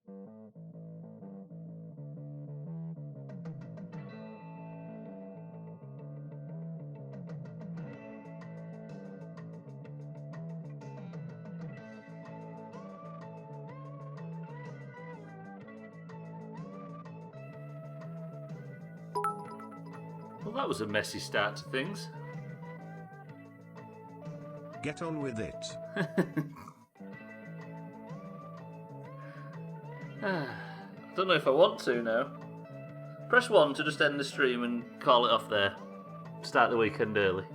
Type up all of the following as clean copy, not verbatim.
Well, that was a messy start to things. Get on with it. I don't know if I want to now. Press 1 to just end the stream and call it off there. Start the weekend early.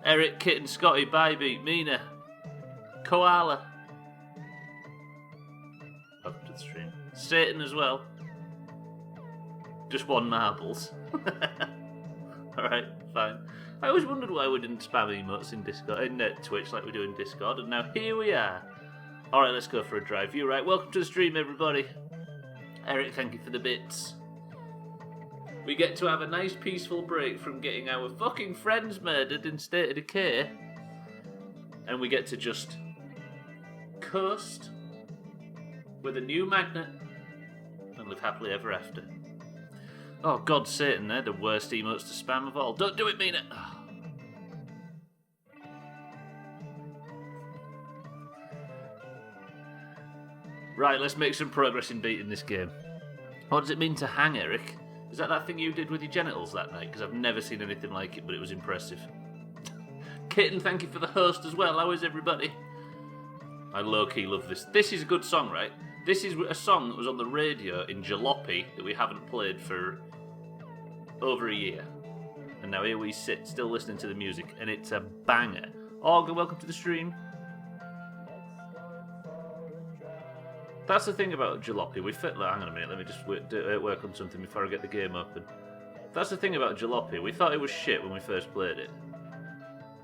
Eric, Kitten, Scotty, Bybeat, Mina, Koala. Up to the stream. Satan as well. Just 1 marbles. Alright, fine. I always wondered why we didn't spam emotes in Discord, in Twitch like we do in Discord, and now here we are. Alright, let's go for a drive. You're right. Welcome to the stream, everybody. Eric, thank you for the bits. We get to have a nice peaceful break from getting our fucking friends murdered in State of Decay. And we get to just coast with a new magnet and live happily ever after. Oh God, Satan, they're the worst emotes to spam of all. Don't do it, Mina! Right, let's make some progress in beating this game. What does it mean to hang, Eric? Is that thing you did with your genitals that night? Because I've never seen anything like it, but it was impressive. Kitten, thank you for the host as well. How is everybody? I low-key love this. This is a good song, right? This is a song that was on the radio in Jalopy that we haven't played for over a year. And now here we sit, still listening to the music, and it's a banger. Olga, welcome to the stream. That's the thing about Jalopy. Hang on a minute, let me just work on something before I get the game open. That's the thing about Jalopy. We thought it was shit when we first played it.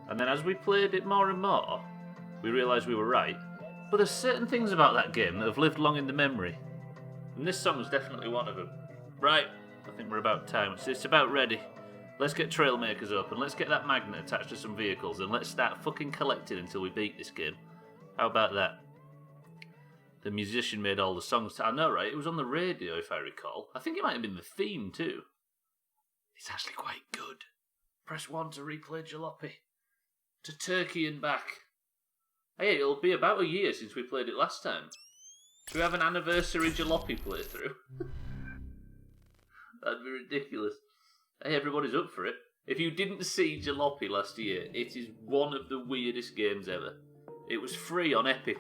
And then as we played it more and more, we realised we were right. But there's certain things about that game that have lived long in the memory. And this song is definitely one of them. Right, I think we're about time. It's about ready. Let's get Trailmakers open. Let's get that magnet attached to some vehicles and let's start fucking collecting until we beat this game. How about that? The musician made all the songs. I know, right? It was on the radio, if I recall. I think it might have been the theme, too. It's actually quite good. Press 1 to replay Jalopy. To Turkey and back. Hey, it'll be about a year since we played it last time. Do we have an anniversary Jalopy playthrough? That'd be ridiculous. Hey, everybody's up for it. If you didn't see Jalopy last year, it is one of the weirdest games ever. It was free on Epic.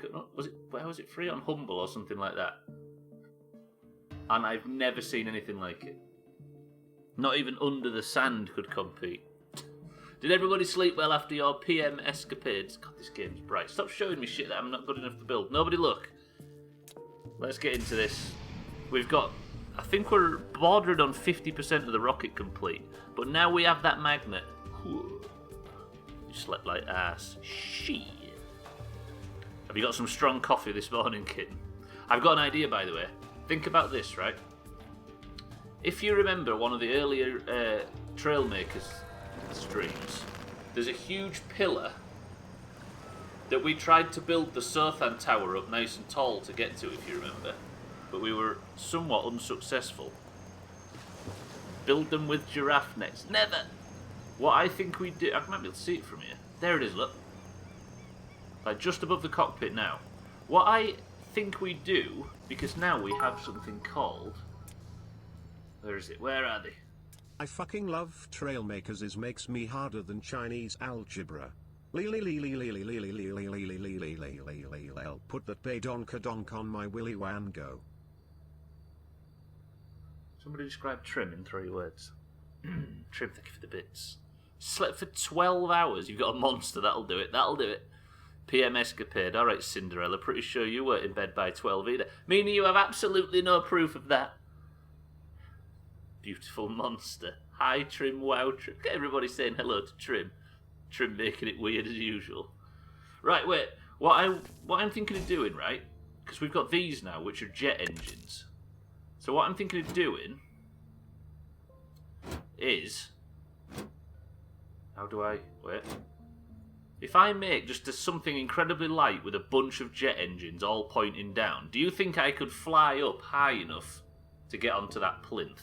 Where was it free? On Humble or something like that. And I've never seen anything like it. Not even Under the Sand could compete. Did everybody sleep well after your PM escapades? God, this game's bright. Stop showing me shit that I'm not good enough to build. Nobody look. Let's get into this. We've got... I think we're bordering on 50% of the rocket complete. But now we have that magnet. You slept like ass. Shit. Have you got some strong coffee this morning, kid? I've got an idea, by the way. Think about this, right? If you remember one of the earlier Trailmakers streams, there's a huge pillar that we tried to build the Sothan Tower up nice and tall to get to, if you remember. But we were somewhat unsuccessful. Build them with giraffe nets. Never! What I think we do... I might be able to see it from here. There it is, look. Like just above the cockpit now. What I think we do, because now we have something called... Where is it? Where are they? I fucking love Trailmakers. It makes me harder than Chinese algebra. Put that bay donka donk on my willy wan go. Somebody describe Trim in 3 words. Trim, thank you for the bits. Slept for 12 hours. You've got a monster. That'll do it. That'll do it. PM escapade. Alright, Cinderella. Pretty sure you weren't in bed by 12 either. Meaning you have absolutely no proof of that. Beautiful monster. Hi, Trim. Wow, Trim. Get everybody saying hello to Trim. Trim making it weird as usual. Right, wait. What I'm thinking of doing, right? Because we've got these now, which are jet engines. So what I'm thinking of doing is... How do I... Wait. If I make just something incredibly light with a bunch of jet engines all pointing down, do you think I could fly up high enough to get onto that plinth?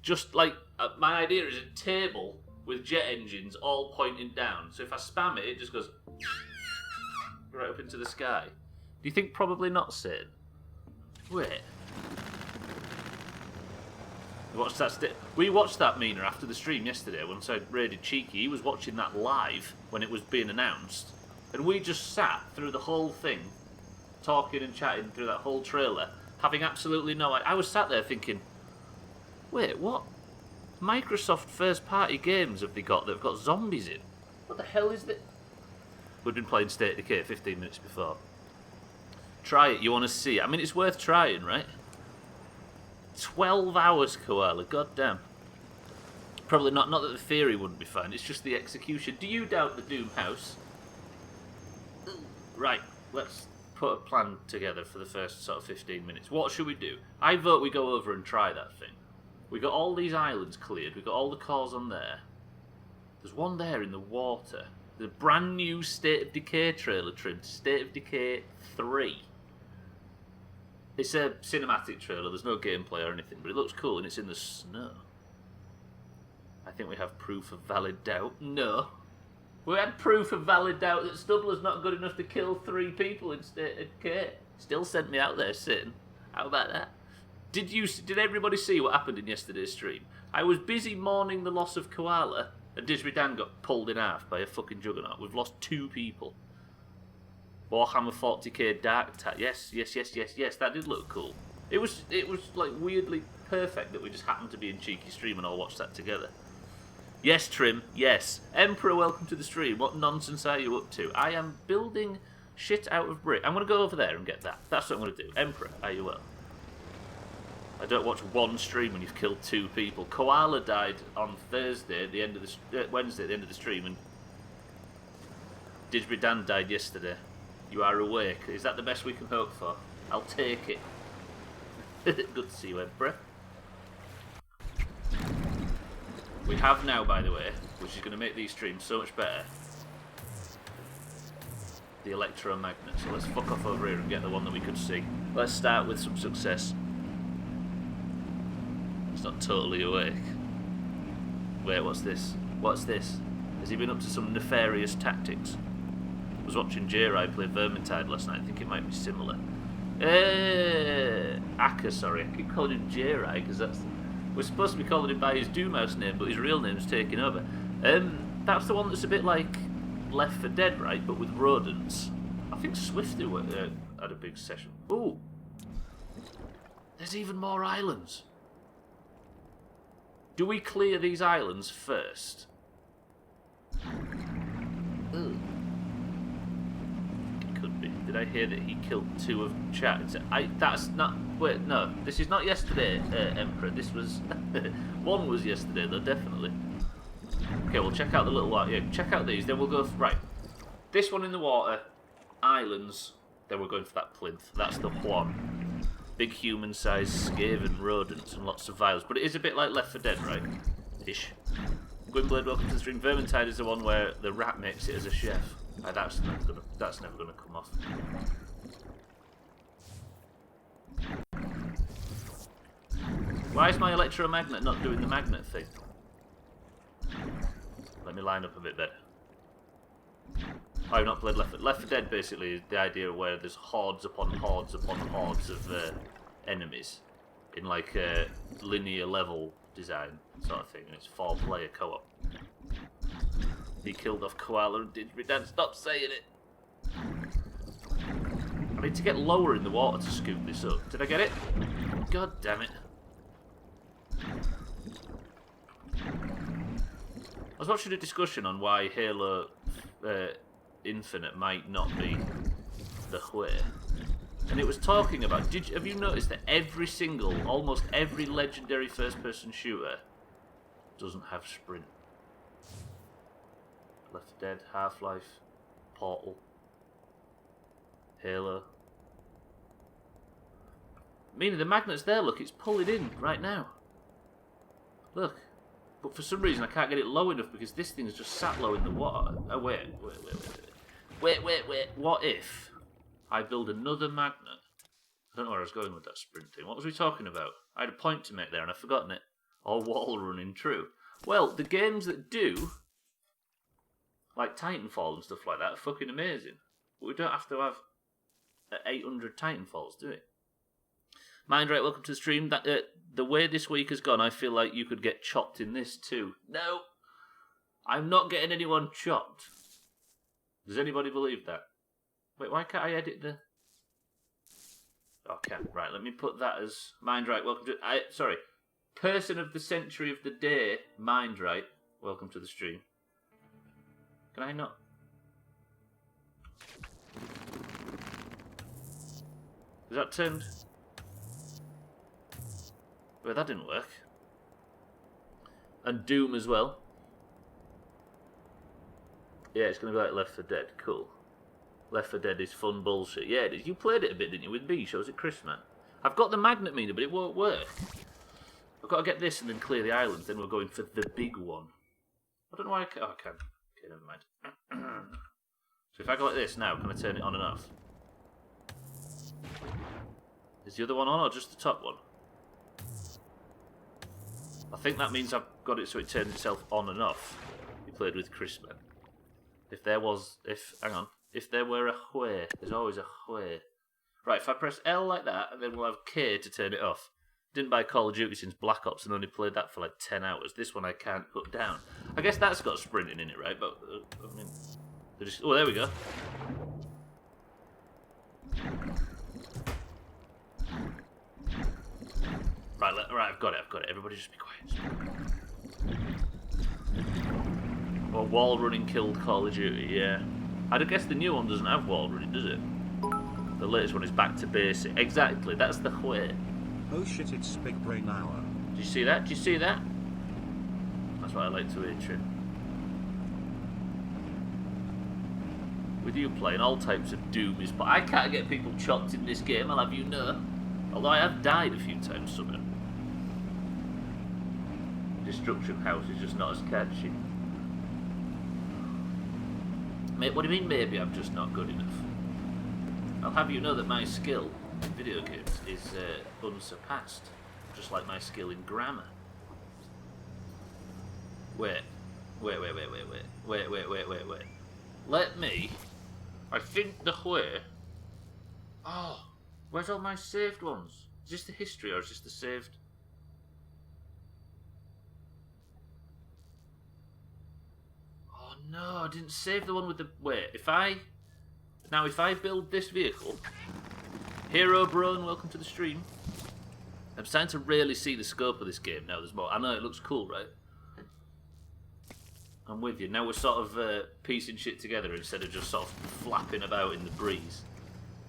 Just like, my idea is a table with jet engines all pointing down. So if I spam it, it just goes right up into the sky. Do you think probably not, Sid? Wait. We watched that, Mina, after the stream yesterday. Once I raided Cheeky, he was watching that live when it was being announced. And we just sat through the whole thing, talking and chatting through that whole trailer, having absolutely no idea. I was sat there thinking, wait, what Microsoft first-party games have they got that have got zombies in? What the hell is this? We'd been playing State of Decay 15 minutes before. Try it, you want to see it. I mean, it's worth trying, right? 12 hours, Koala, goddamn. Probably not that the theory wouldn't be fine, it's just the execution. Do you doubt the Doomhaus? Right, let's put a plan together for the first sort of 15 minutes. What should we do? I vote we go over and try that thing. We got all these islands cleared, we got all the cores on there. There's one there in the water. The brand new State of Decay trailer trimmed, State of Decay 3. It's a cinematic trailer, there's no gameplay or anything, but it looks cool and it's in the snow. I think we have proof of valid doubt. No. We had proof of valid doubt that Stubbler's not good enough to kill 3 people in State of Decay. Still sent me out there sitting. How about that? Did everybody see what happened in yesterday's stream? I was busy mourning the loss of Koala, and Disridan got pulled in half by a fucking juggernaut. We've lost 2 people. Warhammer 40k Dark Attack. Yes. That did look cool. It was like weirdly perfect that we just happened to be in Cheeky stream and all watched that together. Yes, Trim. Yes. Emperor, welcome to the stream. What nonsense are you up to? I am building shit out of brick. I'm going to go over there and get that. That's what I'm going to do. Emperor, are you well? I don't watch one stream when you've killed 2 people. Koala died on Thursday at the end of the Wednesday at the end of the stream, and Didgeridoo died yesterday. You are awake. Is that the best we can hope for? I'll take it. Good to see you, Emperor. We have now, by the way, which is going to make these streams so much better, the electromagnet. So let's fuck off over here and get the one that we could see. Let's start with some success. It's not totally awake. Wait, what's this? What's this? Has he been up to some nefarious tactics? I was watching J-Ride play Vermintide last night. I think it might be similar. Akka, sorry. I keep calling him J-Ride because that's... We're supposed to be calling him by his Doomhaus name, but his real name's taken over. That's the one that's a bit like Left 4 Dead, right? But with rodents. I think Swifty had a big session. Ooh! There's even more islands. Do we clear these islands first? Ooh. It could be. Did I hear that he killed 2 of chat? That's not... Wait, no. This is not yesterday, Emperor. This was... One was yesterday, though, definitely. Okay, we'll check out the little one. Yeah, check out these, then we'll go... Right. This one in the water. Islands. Then we're going for that plinth. That's the one. Big human-sized Skaven rodents and lots of vials. But it is a bit like Left 4 Dead, right? Ish. Gwynblade, welcome to the stream. Vermintide is the one where the rat makes it as a chef. That's never gonna come off. Why is my electromagnet not doing the magnet thing? Let me line up a bit better. I've not played Left 4 Dead. Basically is the idea where there's hordes upon hordes upon hordes of enemies in like a linear level design sort of thing, and it's 4-player co-op. He killed off Koala and Didgeridoo. Stop saying it! I need to get lower in the water to scoop this up. Did I get it? God damn it. I was watching a discussion on why Halo Infinite might not be the way. And it was talking about, have you noticed that almost every legendary first-person shooter doesn't have sprint? Left 4 Dead, Half-Life, Portal, Halo. Meaning the magnet's there, look, it's pulling in right now. Look. But for some reason I can't get it low enough because this thing's just sat low in the water. Oh, wait. What if I build another magnet? I don't know where I was going with that sprint thing. What was we talking about? I had a point to make there and I've forgotten it. Or wall running true. Well, the games that do, like Titanfall and stuff like that, are fucking amazing. But we don't have to have 800 Titanfalls, do we? Mindrate, welcome to the stream. The way this week has gone, I feel like you could get chopped in this too. No, I'm not getting anyone chopped. Does anybody believe that? Wait, why can't I edit the... Okay, right, let me put that as Mindrate, welcome to... Sorry, Person of the Century of the Day, Mindrate, welcome to the stream. Can I not? Is that turned? Well, that didn't work. And Doom as well. Yeah, it's going to be like Left 4 Dead. Cool. Left 4 Dead is fun bullshit. Yeah, you played it a bit, didn't you, with me? Shows it Chris, man. I've got the magnet meter, but it won't work. I've got to get this and then clear the islands. Then we're going for the big one. I don't know why I can. Oh, I can. Okay, never mind. So if I go like this now, can I turn it on and off? Is the other one on or just the top one? I think that means I've got it so it turns itself on and off. We played with Chris, man. If there were a way, there's always a way. Right, if I press L like that, and then we'll have K to turn it off. Didn't buy Call of Duty since Black Ops and only played that for like 10 hours. This one I can't put down. I guess that's got sprinting in it, right? But, I mean... Oh, there we go. Right, I've got it. Everybody just be quiet. Well, wall running killed Call of Duty, yeah. I'd guess the new one doesn't have wall running, does it? The latest one is back to basic. Exactly, that's the way. Oh shit, it's Big Brain Hour. Did you see that? Did you see that? That's what I like to hear, Trim. With you playing, all types of Doom is... But I can't get people chopped in this game, I'll have you know. Although I have died a few times, somewhere. Destruction House is just not as catchy. Mate, what do you mean maybe I'm just not good enough? I'll have you know that my skill in video games is unsurpassed. Just like my skill in grammar. Wait. Let me... I think the way... Oh, where's all my saved ones? Is this the history or is this the saved... Oh no, I didn't save the one with the... Wait, if I build this vehicle... Hero Brone, welcome to the stream. I'm starting to really see the scope of this game now. There's more. I know it looks cool, right? I'm with you. Now we're sort of piecing shit together instead of just sort of flapping about in the breeze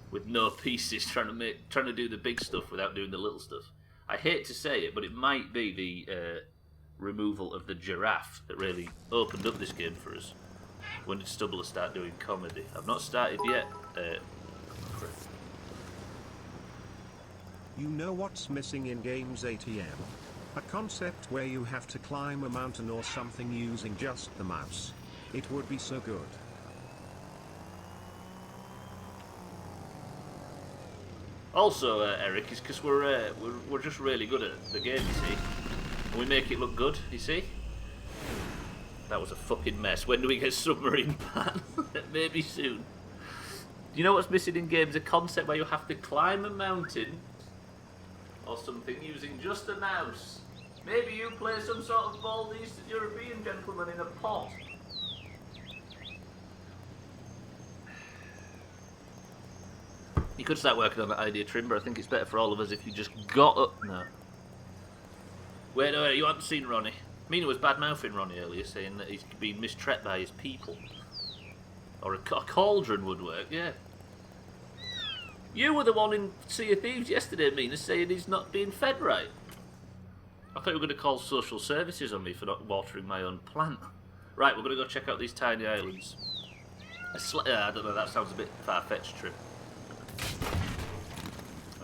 with no pieces, trying to do the big stuff without doing the little stuff. I hate to say it, but it might be the removal of the giraffe that really opened up this game for us. When did Stubbler start doing comedy? I've not started yet. You know what's missing in games ATM? A concept where you have to climb a mountain or something using just the mouse. It would be so good. Also, Eric, is because we're just really good at the game, you see. And we make it look good, you see. That was a fucking mess. When do we get submarine pan? Maybe soon. Do you know what's missing in games? A concept where you have to climb a mountain or something using just a mouse. Maybe you play some sort of bald Eastern European gentleman in a pot. You could start working on that idea, Trim, but I think it's better for all of us if you just got up now. Wait, no, you haven't seen Ronnie. Mina was bad-mouthing Ronnie earlier, saying that he's been mistreated by his people. Or a cauldron would work, yeah. You were the one in Sea of Thieves yesterday, Mina, saying he's not being fed right. I thought you were going to call social services on me for not watering my own plant. Right, we're going to go check out these tiny islands. I don't know, that sounds a bit far-fetched, Trim.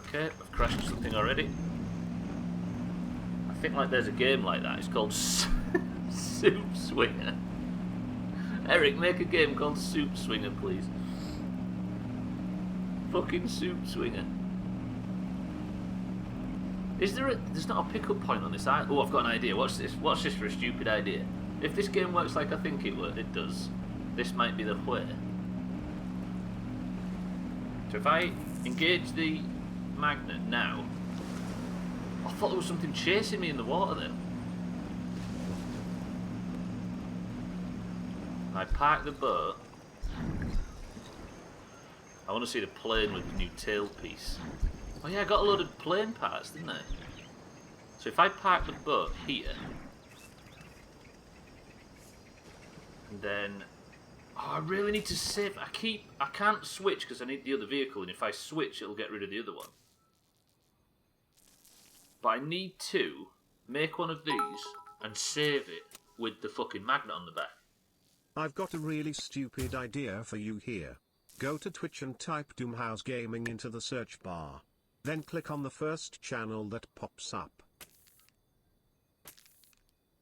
Okay, I've crashed something already. I think like there's a game like that. It's called Soup Swinger. Eric, make a game called Soup Swinger, please. Fucking Soup Swinger. Is there there's not a pickup point on this island? Oh, I've got an idea. Watch this. Watch this for a stupid idea. If this game works like I think it does, this might be the way. So if I engage the magnet now, I thought there was something chasing me in the water then. I park the boat. I want to see the plane with the new tailpiece. Oh yeah, I got a load of plane parts, didn't I? So if I park the boat here, and then, oh, I really need to save. I can't switch because I need the other vehicle, and if I switch, it'll get rid of the other one. But I need to make one of these and save it with the fucking magnet on the back. I've got a really stupid idea for you here. Go to Twitch and type Doomhaus Gaming into the search bar. Then click on the first channel that pops up.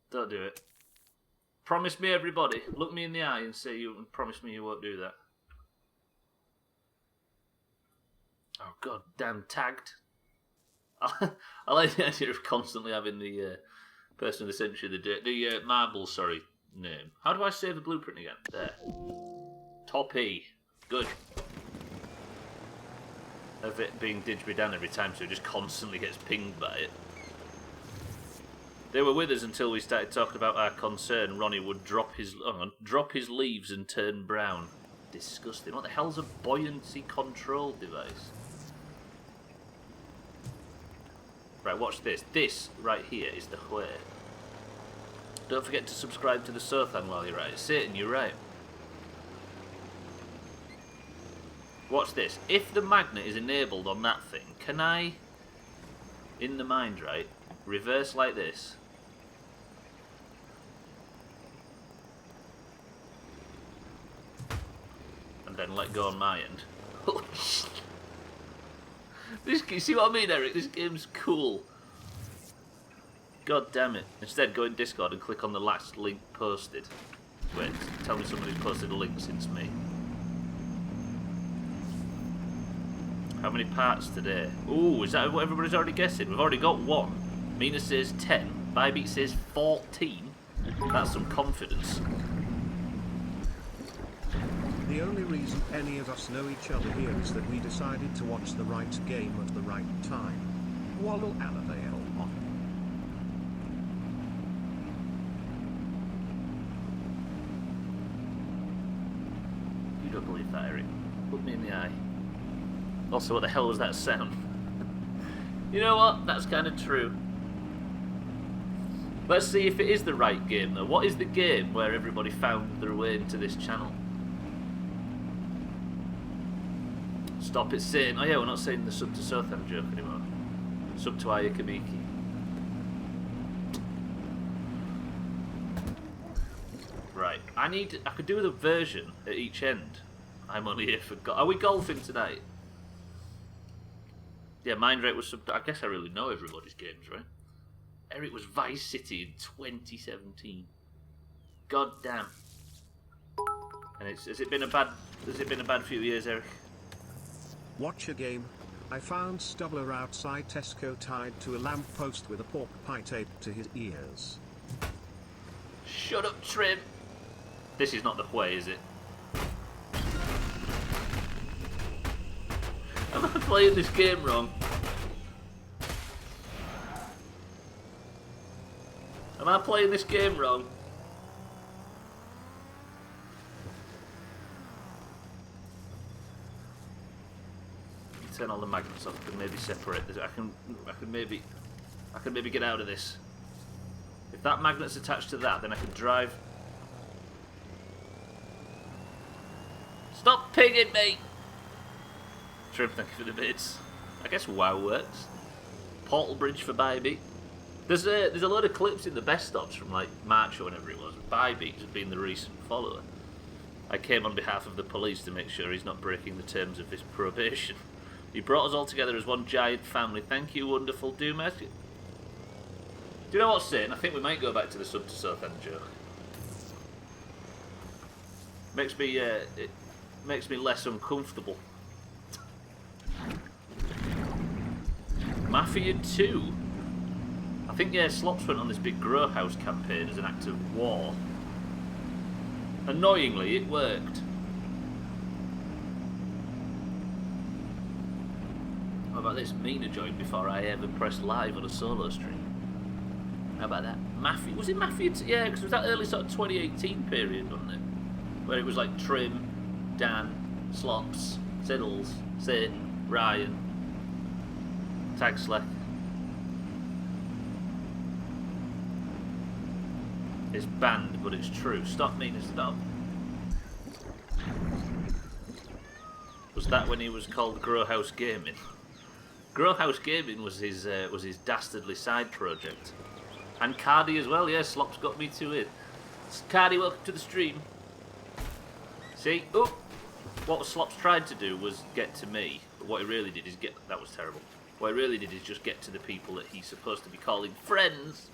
Don't do it. Promise me, everybody. Look me in the eye and say you and promise me you won't do that. Oh god damn, tagged. I like the idea of constantly having the person of the century, the marble, sorry, name. How do I save the blueprint again? There. Top E. Good. Of it being didgeridoo every time, so it just constantly gets pinged by it. They were with us until we started talking about our concern. Ronnie would drop his leaves and turn brown. Disgusting. What the hell's a buoyancy control device? Right, watch this. This right here is the where. Don't forget to subscribe to the Sothan while you're at it. Satan, you're right. Watch this. If the magnet is enabled on that thing, can I, in the mind, right, reverse like this? And then let go on my end. You see what I mean, Eric? This game's cool. God damn it. Instead, go in Discord and click on the last link posted. Wait, tell me somebody's posted a link since me. How many parts today? Ooh, is that what everybody's already guessing? We've already got one. Mina says 10. Bybeat says 14. That's some confidence. The only reason any of us know each other here is that we decided to watch the right game at the right time. Waddle Annabelle. You don't believe that, Eric. Look me in the eye. Also, what the hell was that sound? You know what? That's kind of true. Let's see if it is the right game, though. What is the game where everybody found their way into this channel? Stop it saying... Oh yeah, we're not saying the sub to Sotham joke anymore. Sub to Ayakamiki. Right. I could do the version at each end. I'm only here for... Are we golfing tonight? Yeah, Mindrake was sub... I guess I really know everybody's games, right? Eric was Vice City in 2017. God damn. And has it been a bad few years, Eric? Watch a game. I found Stubbler outside Tesco tied to a lamppost with a pork pie taped to his ears. Shut up, Trim. This is not the way, is it? Am I playing this game wrong? Am I playing this game wrong? Turn all the magnets off. I can maybe separate this. I can maybe get out of this. If that magnet's attached to that, then I can drive. Stop pinging me! Trim, thank you for the bits. I guess WoW works. Portal Bridge for Bybeat. There's a load of clips in the best ofs from like March or whenever it was. Bybeat has been the recent follower. I came on behalf of the police to make sure he's not breaking the terms of his probation. He brought us all together as one giant family. Thank you, wonderful Doomhaus. Do you know what's saying? I think we might go back to the sub to Southend joke. It makes me less uncomfortable. Mafia 2. I think, yeah, Slops went on this big grow house campaign as an act of war. Annoyingly, it worked. How about this? Mina joined before I ever pressed live on a solo stream. How about that? Mafia. Was it Mafia 2? Yeah, because it was that early sort of 2018 period, wasn't it? Where it was like Trim, Dan, Slops, Siddles, Sid, Ryan, Tag Slack. It's banned, but it's true. Stop, Mina, stop. Was that when he was called Grow House Gaming? Grow House Gaming was his dastardly side project. And Cardi as well, yeah, Slops got me to it. Cardi, welcome to the stream. See? Oh! What Slops tried to do was get to me, but what he really did is get... That was terrible. What he really did is just get to the people that he's supposed to be calling friends.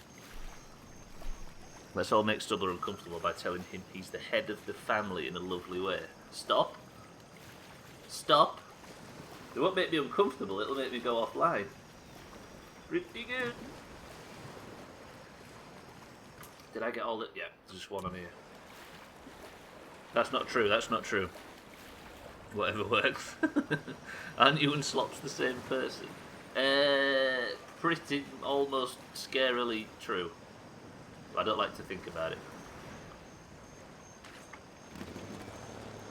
Let's all make Stubbler uncomfortable by telling him he's the head of the family in a lovely way. Stop. Stop. It won't make me uncomfortable, it'll make me go offline. Pretty good. Did I get all that? Yeah, there's just one on here. That's not true, that's not true. Whatever works. Aren't you and Slops the same person? Pretty, almost scarily true. I don't like to think about it.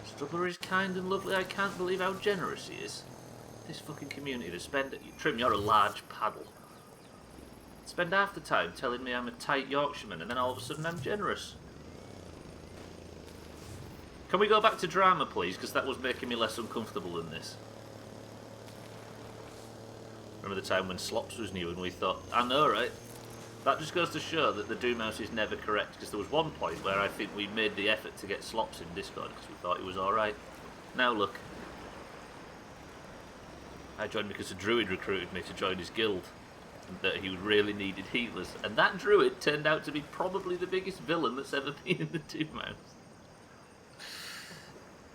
Stubbler is kind and lovely. I can't believe how generous he is. This fucking community to spend... Trim, you're a large paddle. Spend half the time telling me I'm a tight Yorkshireman and then all of a sudden I'm generous. Can we go back to drama, please? Because that was making me less uncomfortable than this. Remember the time when Slops was new and we thought, I know, right? That just goes to show that the Doomhaus is never correct, because there was one point where I think we made the effort to get Slops in Discord because we thought it was alright. Now look. I joined because a druid recruited me to join his guild, and that he really needed healers, and that druid turned out to be probably the biggest villain that's ever been in the Doomhaus.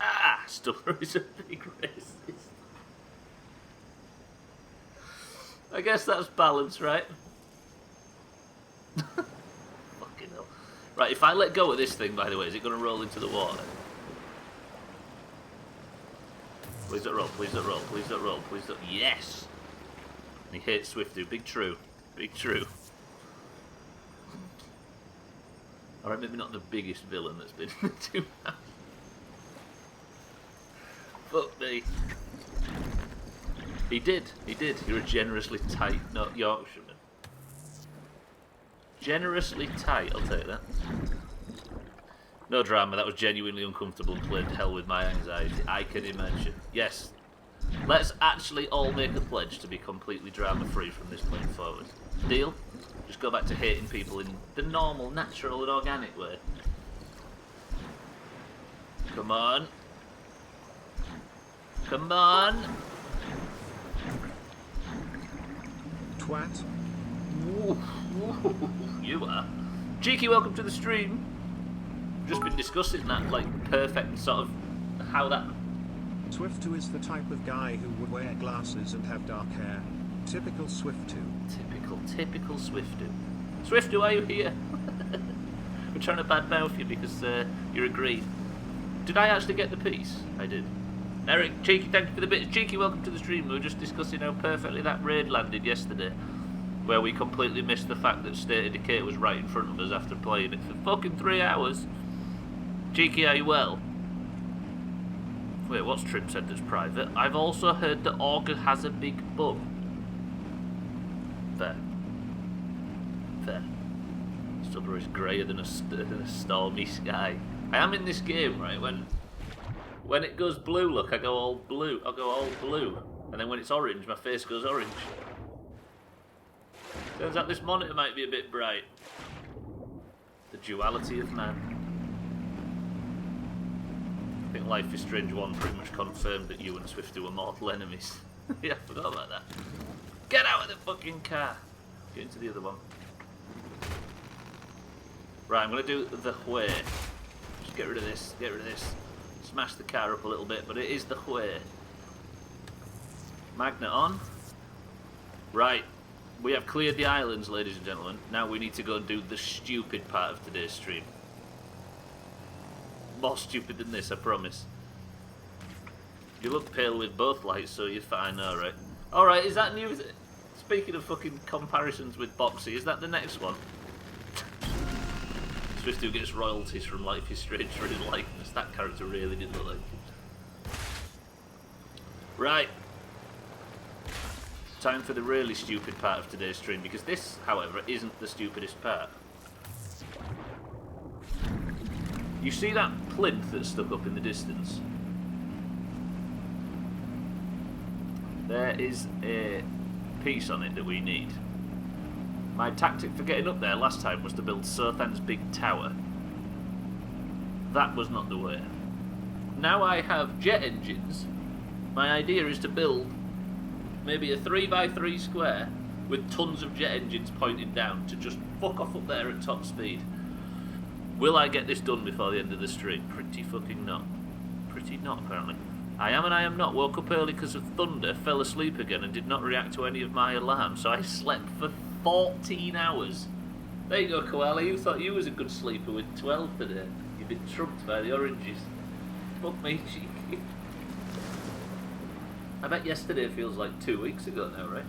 Ah, Stubbler is a big racist. I guess that's balance, right? Fucking hell. Right, if I let go of this thing, by the way, is it going to roll into the water? Please don't roll, please don't roll, please don't roll, please don't... Yes! And he hates Swiftu. Big true. Big true. Alright, maybe not the biggest villain that's been in the Doomhaus. Fuck me. He did. You're a generously tight Yorkshireman. Generously tight, I'll take that. No drama, that was genuinely uncomfortable and played hell with my anxiety. I can imagine. Yes. Let's actually all make a pledge to be completely drama-free from this point forward. Deal? Just go back to hating people in the normal, natural and organic way. Come on. Come on. Twat. Ooh, you are. Cheeky, welcome to the stream. Just been discussing that, like, perfect sort of how that... Swiftu is the type of guy who would wear glasses and have dark hair. Typical Swiftu. Typical Swiftu. Swiftu, are you here? We're trying to badmouth you because you're agreed. Did I actually get the piece? I did. Eric, Cheeky, thank you for the bits. Cheeky, welcome to the stream. We were just discussing how perfectly that raid landed yesterday, where we completely missed the fact that State of Decay was right in front of us after playing it for fucking 3 hours. Cheeky, are you well? Wait, what's Trim said that's private? I've also heard that Augur has a big bum. Fair. Stubbler is greyer than a stormy sky. I am in this game, right? When it goes blue, look, I go all blue. And then when it's orange, my face goes orange. Turns out this monitor might be a bit bright. The duality of man. I think Life is Strange 1 pretty much confirmed that you and Swifty were mortal enemies. Yeah, I forgot about that. Get out of the fucking car. Get into the other one. Right, I'm going to do the way. Just get rid of this, get rid of this. Smash the car up a little bit, but it is the way. Magnet on. Right, we have cleared the islands, ladies and gentlemen. Now we need to go and do the stupid part of today's stream. More stupid than this, I promise. You look pale with both lights, so you're fine, alright. Alright, is that new? Speaking of fucking comparisons with Boxy, is that the next one? Swift who gets royalties from Life is Strange for his likeness. That character really did look like him. Right. Time for the really stupid part of today's stream, because this, however, isn't the stupidest part. You see that plinth that's stuck up in the distance? There is a piece on it that we need. My tactic for getting up there last time was to build Sothan's big tower. That was not the way. Now I have jet engines. My idea is to build maybe a 3x3 square with tons of jet engines pointing down to just fuck off up there at top speed. Will I get this done before the end of the stream? Pretty fucking not. Pretty not, apparently. I am and I am not. Woke up early because of thunder, fell asleep again and did not react to any of my alarms, so I slept for 14 hours. There you go, Koala. You thought you was a good sleeper with 12 today. You've been trumped by the oranges. Fuck me, cheeky. I bet yesterday feels like 2 weeks ago now, right?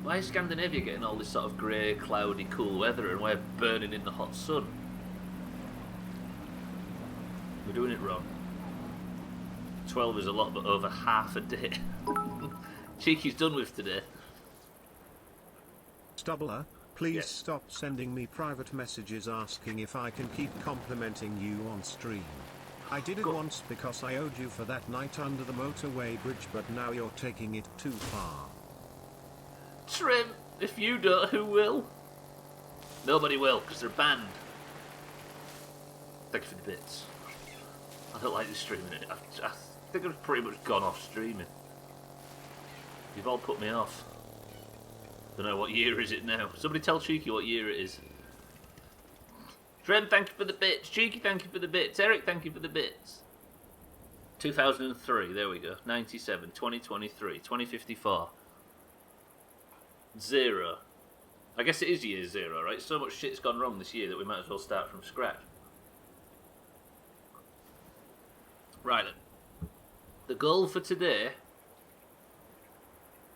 Why is Scandinavia getting all this sort of grey, cloudy, cool weather and we're burning in the hot sun? We're doing it wrong. 12 is a lot, but over half a day. Cheeky's done with today. Stubbler, please Yes. stop sending me private messages asking if I can keep complimenting you on stream. I did it once because I owed you for that night under the motorway bridge, but now you're taking it too far. Trim, if you don't, who will? Nobody will, because they're banned. Thank you for the bits. I don't like this streaming. I think I've pretty much gone off streaming. You've all put me off. Don't know what year is it now. Somebody tell Cheeky what year it is. Trim, thank you for the bits. Cheeky, thank you for the bits. Eric, thank you for the bits. 2003, there we go. 97, 2023, 2054. 0. I guess it is year 0, right? So much shit's gone wrong this year that we might as well start from scratch. Right then. The goal for today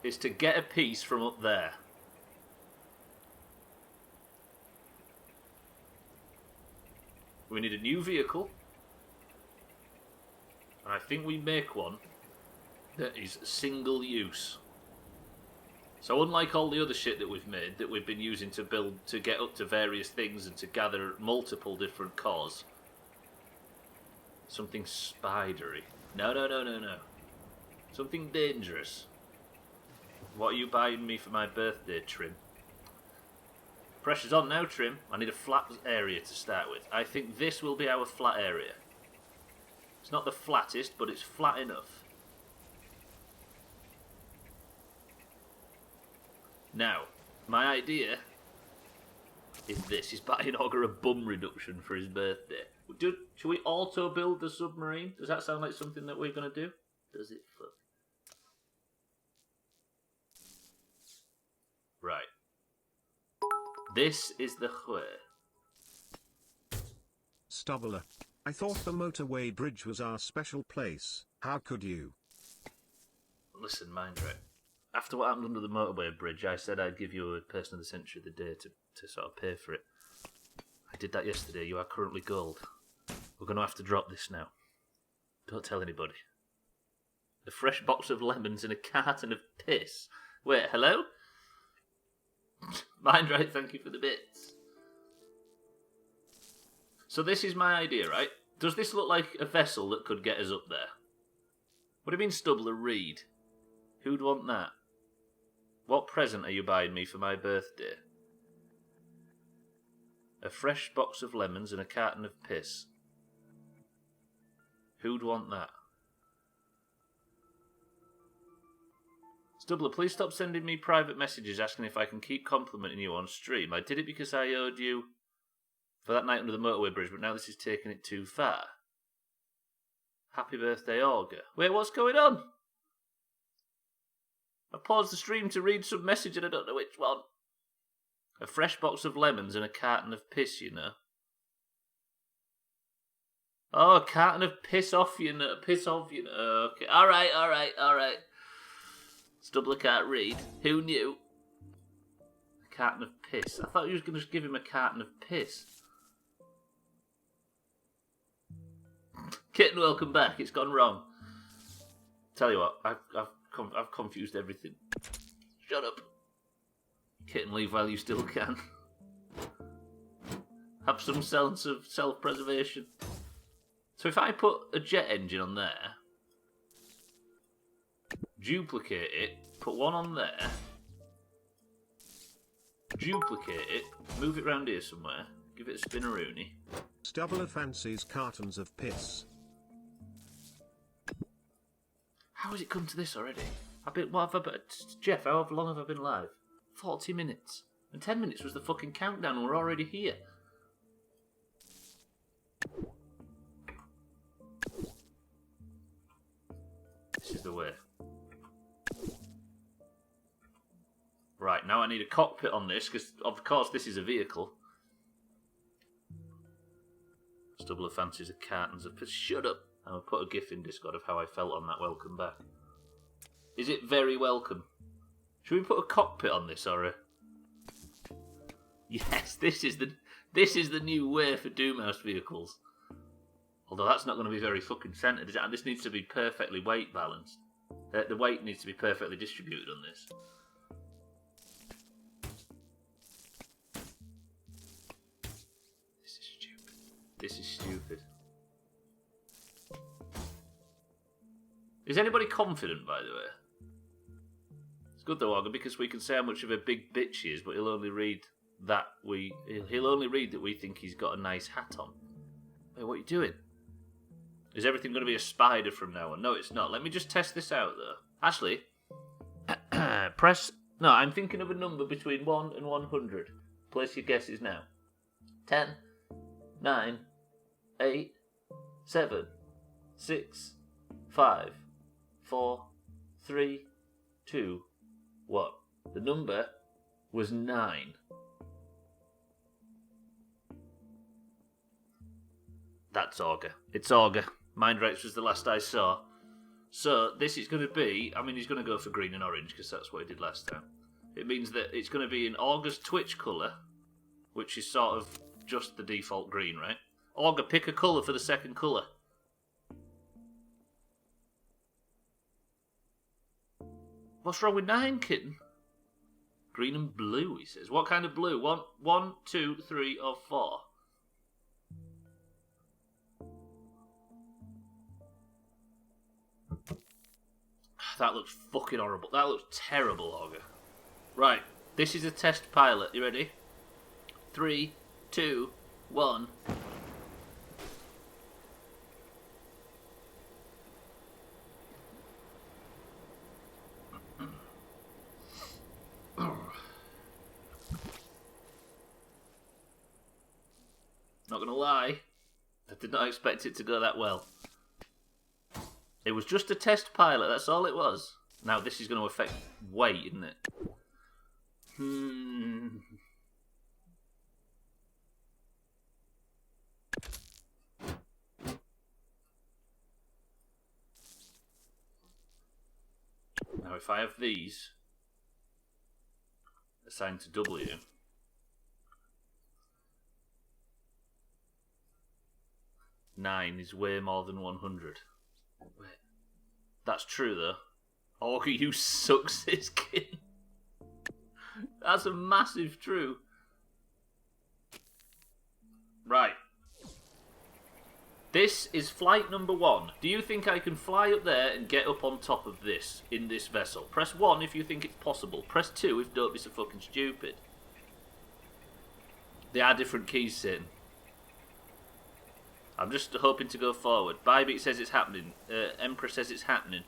is to get a piece from up there. We need a new vehicle. And I think we make one that is single use. So unlike all the other shit that we've made, that we've been using to build, to get up to various things and to gather multiple different cores. Something spidery. No. Something dangerous. What are you buying me for my birthday, Trim? Pressure's on now, Trim. I need a flat area to start with. I think this will be our flat area. It's not the flattest, but it's flat enough. Now, my idea is this. He's buying Ogre a bum reduction for his birthday. Should we auto-build the submarine? Does that sound like something that we're going to do? Does it? Fuck. Right. This is the way. Stubbler, I thought the motorway bridge was our special place. How could you? Listen, Mindray. After what happened under the motorway bridge, I said I'd give you a person of the century of the day to sort of pay for it. I did that yesterday. You are currently gold. We're going to have to drop this now. Don't tell anybody. A fresh box of lemons and a carton of piss. Wait, hello? Mindray, thank you for the bits. So this is my idea, right? Does this look like a vessel that could get us up there? What do you mean, Stubbler? Read. Who'd want that? What present are you buying me for my birthday? A fresh box of lemons and a carton of piss. Who'd want that? Stubbler, please stop sending me private messages asking if I can keep complimenting you on stream. I did it because I owed you for that night under the motorway bridge, but now this is taking it too far. Happy birthday, Olga. Wait, what's going on? I paused the stream to read some message and I don't know which one. A fresh box of lemons and a carton of piss, you know. Oh, a carton of piss off, you know. Piss off, you know. Okay. Alright. Stubbler can't read. Who knew? A carton of piss. I thought you was going to just give him a carton of piss. Kitten, welcome back. It's gone wrong. Tell you what, I've confused everything. Shut up. Kitten, leave while you still can. Have some sense of self-preservation. So if I put a jet engine on there, duplicate it, put one on there, duplicate it, move it round here somewhere, give it a spinneroony. Stubbler fancies cartons of piss. How has it come to this already? Jeff, how long have I been live? 40 minutes. And 10 minutes was the fucking countdown, and we're already here. This is the way. Right, now I need a cockpit on this, because of course this is a vehicle. Stubbler fancies of cartons of piss. Shut up! I'll put a gif in Discord of how I felt on that welcome back. Is it very welcome? Should we put a cockpit on this, or a... Yes, this is the new way for Doomhaus vehicles. Although that's not going to be very fucking centered, is it? And this needs to be perfectly weight balanced. The weight needs to be perfectly distributed on this. This is stupid. Is anybody confident, by the way? It's good though, Olga, because we can say how much of a big bitch he is, but he'll only read that we think he's got a nice hat on. Wait, what are you doing? Is everything going to be a spider from now on? No, it's not. Let me just test this out, though. Actually, press... No, I'm thinking of a number between 1 and 100. Place your guesses now. 10, 9, 8, 7, 6, 5, 4, 3, 2, 1. The number was 9. That's Auger. It's Auger. Mind Rights was the last I saw. So this is going to be... I mean, he's going to go for green and orange because that's what he did last time. It means that it's going to be in Auger's Twitch colour, which is sort of just the default green, right? Auger, pick a colour for the second colour. What's wrong with 9, kitten? Green and blue, he says. What kind of blue? 1, 2, 3, or 4? That looks fucking horrible. That looks terrible, Auger. Right, this is a test pilot. You ready? 3, 2, 1. Not gonna lie, I did not expect it to go that well. It was just a test pilot, that's all it was. Now this is going to affect weight, isn't it? Now if I have these assigned to W, nine is way more than 100. Wait. That's true, though. Auger, you suck, this kid. That's a massive true. Right. This is flight number 1. Do you think I can fly up there and get up on top of this, in this vessel? Press 1 if you think it's possible. Press 2 if don't be so fucking stupid. They are different keys, Satan. I'm just hoping to go forward. Bybeat says it's happening. Emperor says it's happening.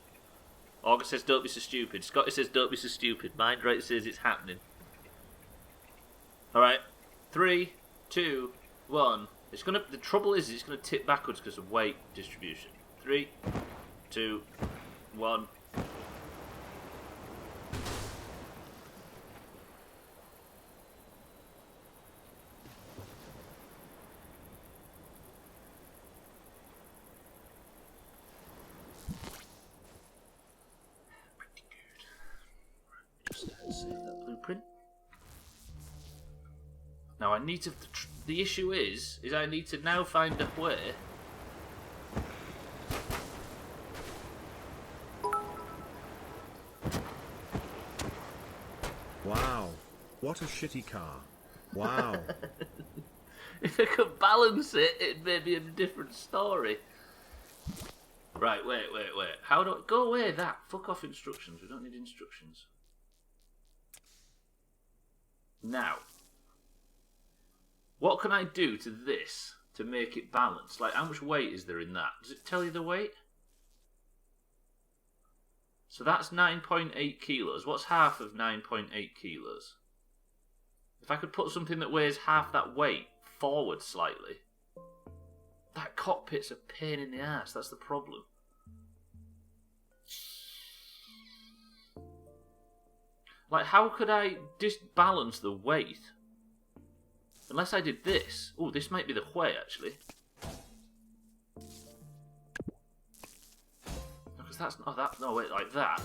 August says don't be so stupid. Scotty says don't be so stupid. Mindrate says it's happening. Alright. 3, 2, 1. It's gonna. The trouble is it's gonna tip backwards because of weight distribution. 3, 2, 1. Save that blueprint. Now I need to. The issue is I need to now find a way. Wow, what a shitty car. Wow. If I could balance it, it may be a different story. Right, wait. How do I go away? That fuck off instructions. We don't need instructions. Now, what can I do to this to make it balanced? Like, how much weight is there in that? Does it tell you the weight? So that's 9.8 kilos. What's half of 9.8 kilos? If I could put something that weighs half that weight forward slightly. That cockpit's a pain in the ass. That's the problem. Like, how could I balance the weight? Unless I did this. Oh, this might be the way, actually. Because that's not that. No, wait, like that.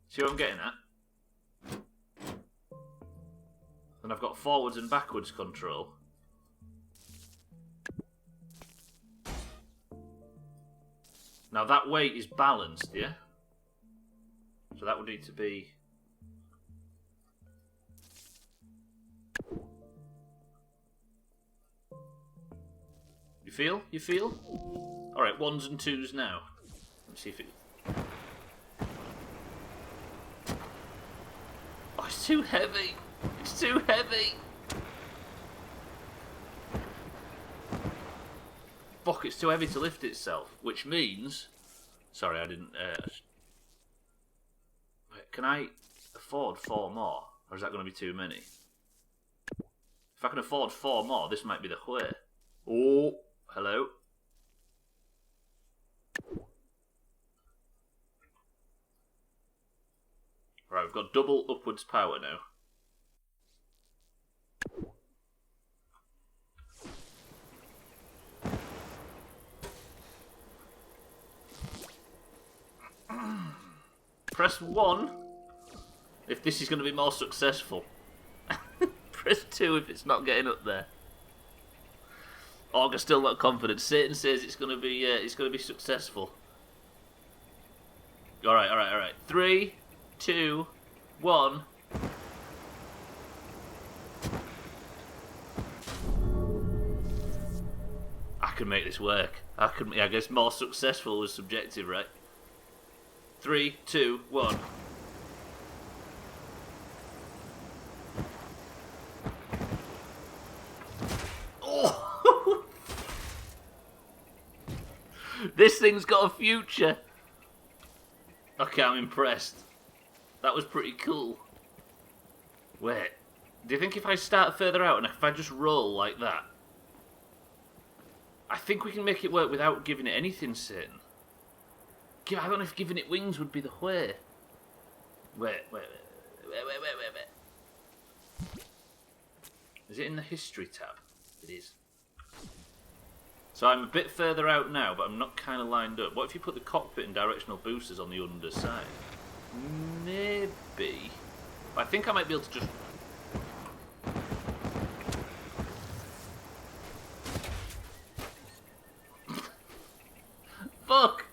See what I'm getting at? And I've got forwards and backwards control. Now that weight is balanced, yeah? So that would need to be... You feel? You feel? Alright, 1s and 2s now. Let's see if it... Oh, it's too heavy! It's too heavy! Fuck, it's too heavy to lift itself, which means... Sorry, I didn't... Wait, can I afford 4 more? Or is that going to be too many? If I can afford 4 more, this might be the way. Oh, hello. Right, we've got double upwards power now. Press 1 if this is going to be more successful. Press 2 if it's not getting up there. Orga's still not confident. Satan says it's going to be successful. All right. 3, 2, 1. I can make this work. I guess more successful was subjective, right? 3, 2, 1. Oh! This thing's got a future. Okay, I'm impressed. That was pretty cool. Wait, do you think if I start further out and if I just roll like that, I think we can make it work without giving it anything, Satan. I don't know if giving it wings would be the way. Wait. Is it in the history tab? It is. So I'm a bit further out now, but I'm not kind of lined up. What if you put the cockpit and directional boosters on the underside? Maybe. I think I might be able to just... Fuck!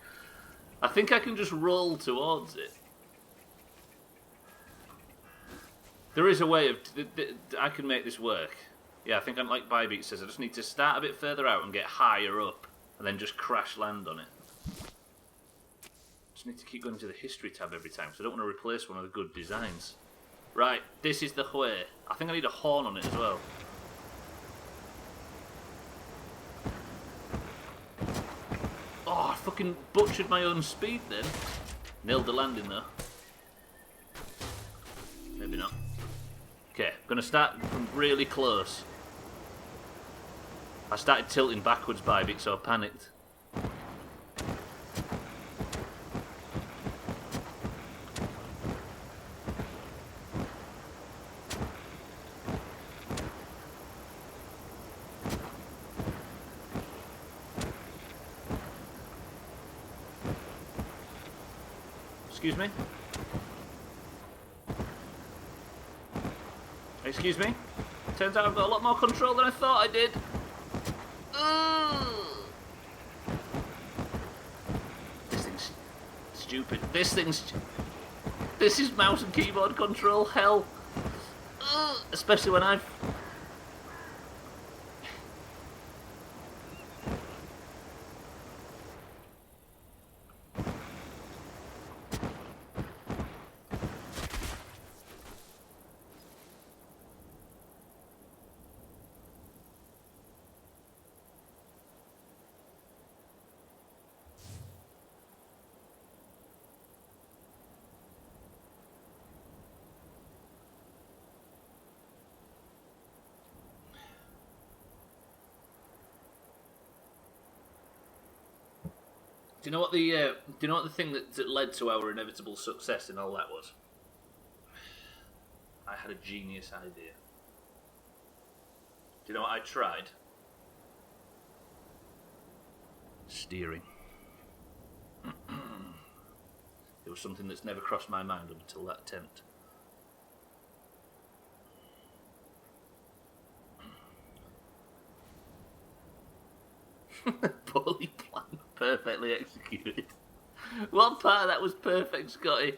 I think I can just roll towards it. There is a way of... I can make this work. Yeah, I think I'm like Bybeat says. I just need to start a bit further out and get higher up. And then just crash land on it. Just need to keep going to the history tab every time. So I don't want to replace one of the good designs. Right, this is the way. I think I need a horn on it as well. fucking butchered my own speed then. Nailed the landing though. Maybe not. Okay, I'm gonna start from really close. I started tilting backwards by a bit, so I panicked. Excuse me? Excuse me? Turns out I've got a lot more control than I thought I did. Ugh. This thing's stupid. This is mouse and keyboard control hell. Ugh. Especially when I've... Do you know what the thing that led to our inevitable success in all that was? I had a genius idea. Do you know what I tried? Steering. It was something that's never crossed my mind up until that attempt. Poorly planned, perfectly executed. What part of that was perfect, Scotty?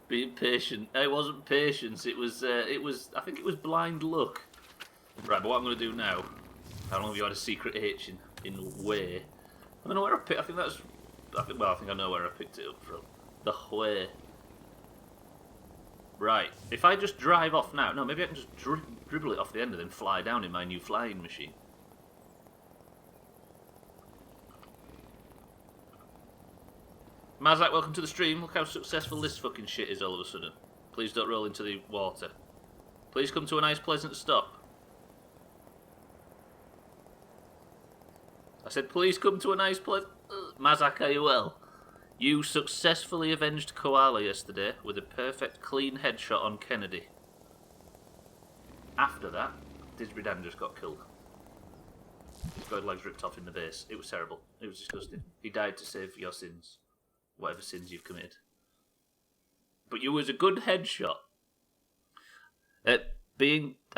Being patient. It wasn't patience. It was. I think it was blind luck. Right, but what I'm going to do now? How long have you had a secret H in way? I don't know where I picked. I think I know where I picked it up from. The way. Right. If I just drive off now, no, maybe I can just dribble it off the end and then fly down in my new flying machine. Mazak, welcome to the stream. Look how successful this fucking shit is all of a sudden. Please don't roll into the water. Please come to a nice pleasant stop. I said please come to a nice pleasant... Mazak, are you well? You successfully avenged Koala yesterday with a perfect clean headshot on Kennedy. After that, Disbury Dan just got killed. He's got his legs ripped off in the base. It was terrible. It was disgusting. He died to save your sins. Whatever sins you've committed. But you was a good headshot. I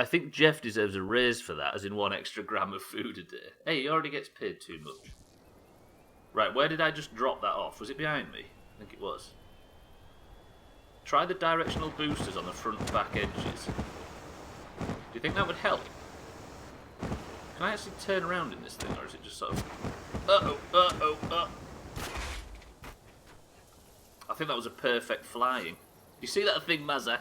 think Jeff deserves a raise for that, as in 1 extra gram of food a day. Hey, he already gets paid too much. Right, where did I just drop that off? Was it behind me? I think it was. Try the directional boosters on the front and back edges. Do you think that would help? Can I actually turn around in this thing, or is it just sort of... Uh-oh. I think that was a perfect flying. You see that thing, Mazak?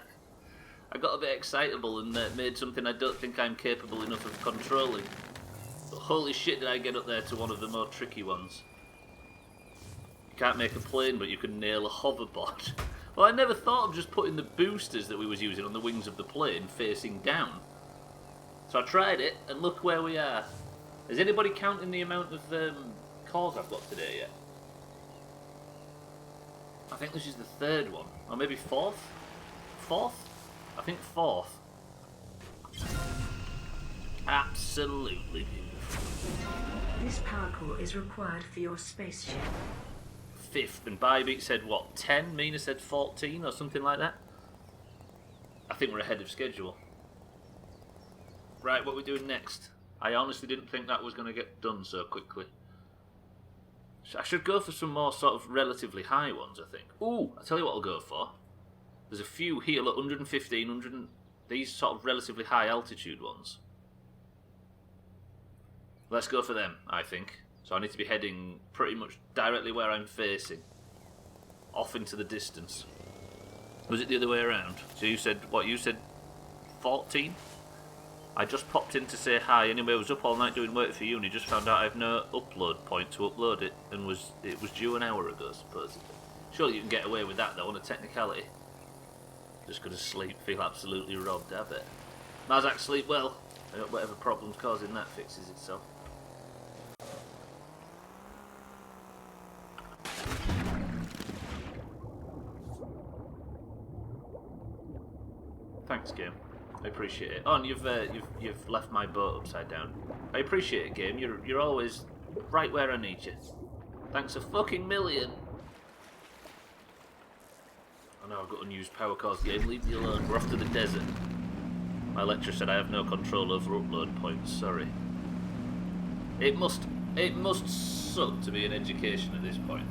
I got a bit excitable and made something I don't think I'm capable enough of controlling. But holy shit did I get up there to one of the more tricky ones. You can't make a plane, but you can nail a hoverboard. Well, I never thought of just putting the boosters that we was using on the wings of the plane facing down. So I tried it, and look where we are. Is anybody counting the amount of calls I've got today yet? I think this is the 3rd one. Or maybe 4th? 4th? I think 4th. Absolutely beautiful. This power core is required for your spaceship. 5th, and Bybeat said what, 10? Mina said 14 or something like that. I think we're ahead of schedule. Right, what are we doing next? I honestly didn't think that was going to get done so quickly. I should go for some more sort of relatively high ones, I think. Ooh, I'll tell you what I'll go for. There's a few here, look, 115, 100, these sort of relatively high altitude ones. Let's go for them, I think. So I need to be heading pretty much directly where I'm facing. Off into the distance. Was it the other way around? So you said, what, you said 14? I just popped in to say hi. Anyway, I was up all night doing work for uni. Just found out I have no upload point to upload it, and it was due an hour ago, supposedly. Surely you can get away with that though, on a technicality. Just gonna sleep, feel absolutely robbed, I bet. Mazak, sleep well. I hope whatever problem's causing that fixes itself. Thanks, game. I appreciate it. Oh, and you've left my boat upside down. I appreciate it, game. You're always right where I need you. Thanks a fucking million. I know I've got unused power cores, game. Leave me alone. We're off to the desert. My lecturer said I have no control over upload points. Sorry. It must suck to be in education at this point.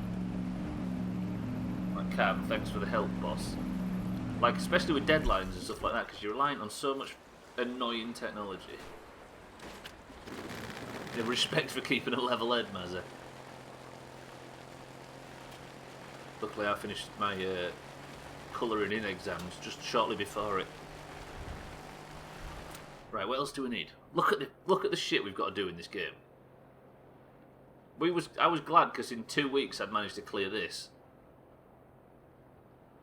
Like, Cam, thanks for the help, boss. Like, especially with deadlines and stuff like that, because you're reliant on so much annoying technology. You have respect for keeping a level head, Mazza. Luckily, I finished my colouring in exams just shortly before it. Right, what else do we need? Look at the shit we've got to do in this game. I was glad because in 2 weeks I'd managed to clear this.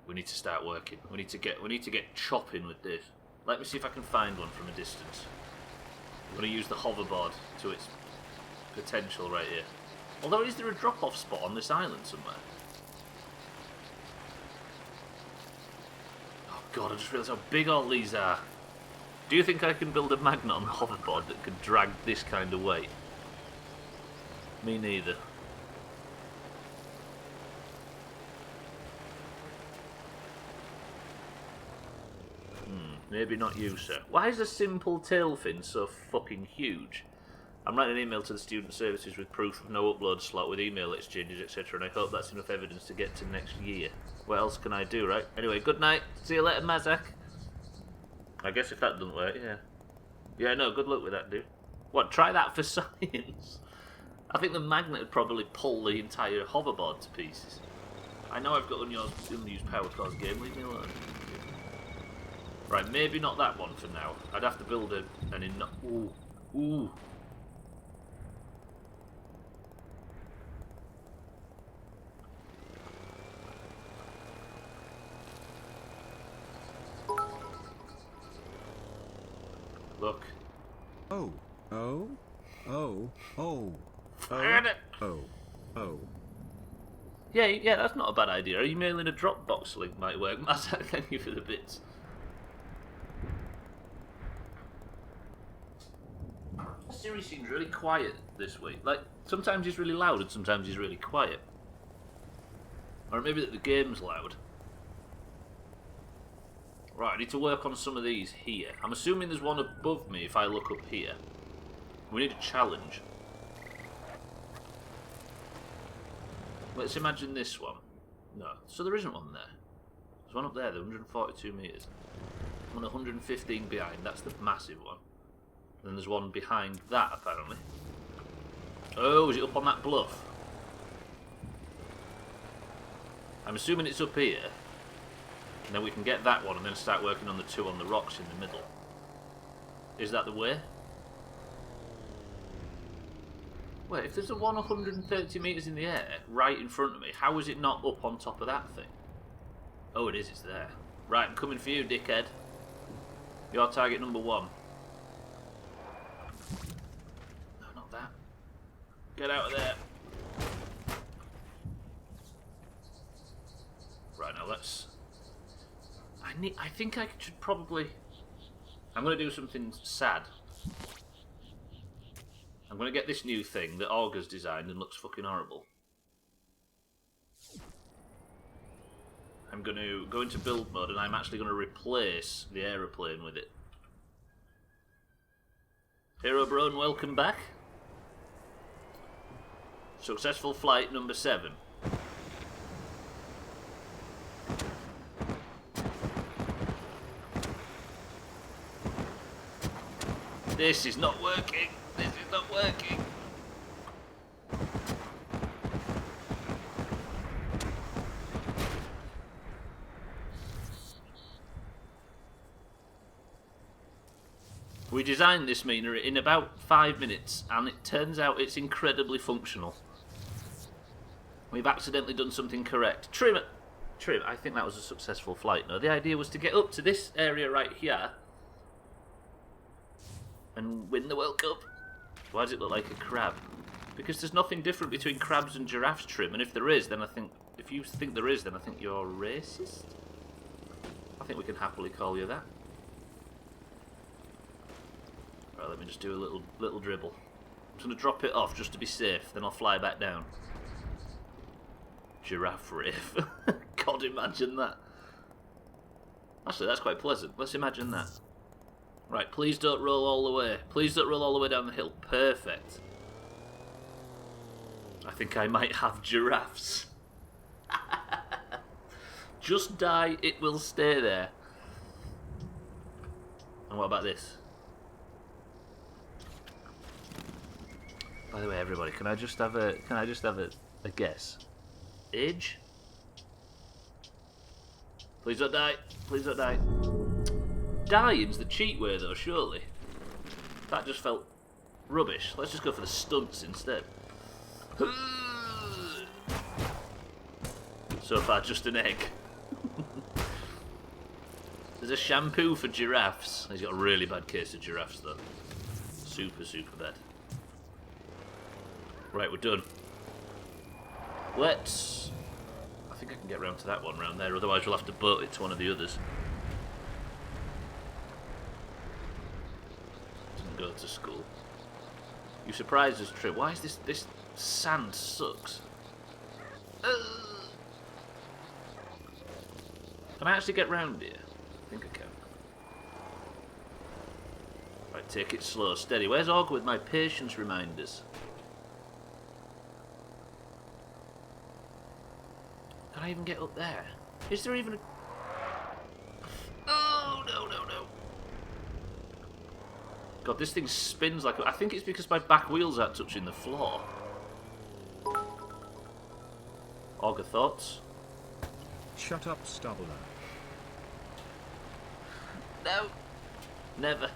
We need to start working. We need to get chopping with this. Let me see if I can find one from a distance. I'm going to use the hoverboard to its potential right here. Although, is there a drop-off spot on this island somewhere? Oh god, I just realised how big all these are. Do you think I can build a magnet on the hoverboard that could drag this kind of weight? Me neither. Maybe not you, sir. Why is a simple tail fin so fucking huge? I'm writing an email to the student services with proof of no upload slot with email exchanges, etc. and I hope that's enough evidence to get to next year. What else can I do, right? Anyway, good night. See you later, Mazak. I guess if that doesn't work, yeah. Yeah, no, good luck with that, dude. What, try that for science? I think the magnet would probably pull the entire hoverboard to pieces. I know I've got unused power cores, game. Leave me alone. Right, maybe not that one for now. I'd have to build an ooh. Look. Oh. Yeah, that's not a bad idea. Emailing a Dropbox link might work. Mazak, thank you for the bits. Siri seems really quiet this week. Like, sometimes he's really loud and sometimes he's really quiet. Or maybe that the game's loud. Right, I need to work on some of these here. I'm assuming there's one above me if I look up here. We need a challenge. Let's imagine this one. No, so there isn't one there. There's one up there, the 142 metres. I'm on 115 behind, that's the massive one. And then there's one behind that, apparently. Oh, is it up on that bluff? I'm assuming it's up here. And then we can get that one and then start working on the two on the rocks in the middle. Is that the way? Wait, if there's a one 130 metres in the air right in front of me, how is it not up on top of that thing? Oh, it is, it's there. Right, I'm coming for you, dickhead. You're target number 1. No, not that. Get out of there. Right, now let's... I think I should probably... I'm going to do something sad. I'm going to get this new thing that Augur's designed and looks fucking horrible. I'm going to go into build mode and I'm actually going to replace the aeroplane with it. Herobrone, welcome back. Successful flight number 7. This is not working. This is not working. We designed this Mina in about 5 minutes, and it turns out it's incredibly functional. We've accidentally done something correct. Trim, I think that was a successful flight. No, the idea was to get up to this area right here and win the World Cup. Why does it look like a crab? Because there's nothing different between crabs and giraffes, Trim, and if there is, then I think... If you think there is, then I think you're racist. I think we can happily call you that. Right, let me just do a little dribble. I'm just going to drop it off just to be safe, then I'll fly back down. Giraffe rave. God, imagine that. Actually, that's quite pleasant. Let's imagine that. Right, please don't roll all the way. Please don't roll all the way down the hill. Perfect. I think I might have giraffes. Just die, it will stay there. And what about this? By the way, everybody, can I just have a guess? Age? Please don't die. Please don't die. Dying's the cheat way though, surely. That just felt rubbish. Let's just go for the stunts instead. So far, just an egg. There's a shampoo for giraffes. He's got a really bad case of giraffes though. Super, super bad. Right, we're done. Let's... I think I can get round to that one round there, otherwise we'll have to boat it to one of the others. Doesn't go to school. You surprised us, Trip. Why is this sand sucks? Can I actually get round here? I think I can. Right, take it slow, steady. Where's Augur with my patience reminders? Can I even get up there? Is there even a... Oh, no, no, no. God, this thing spins like... I think it's because my back wheels aren't touching the floor. Augur, thoughts? Shut up, Stubbler. No. Never.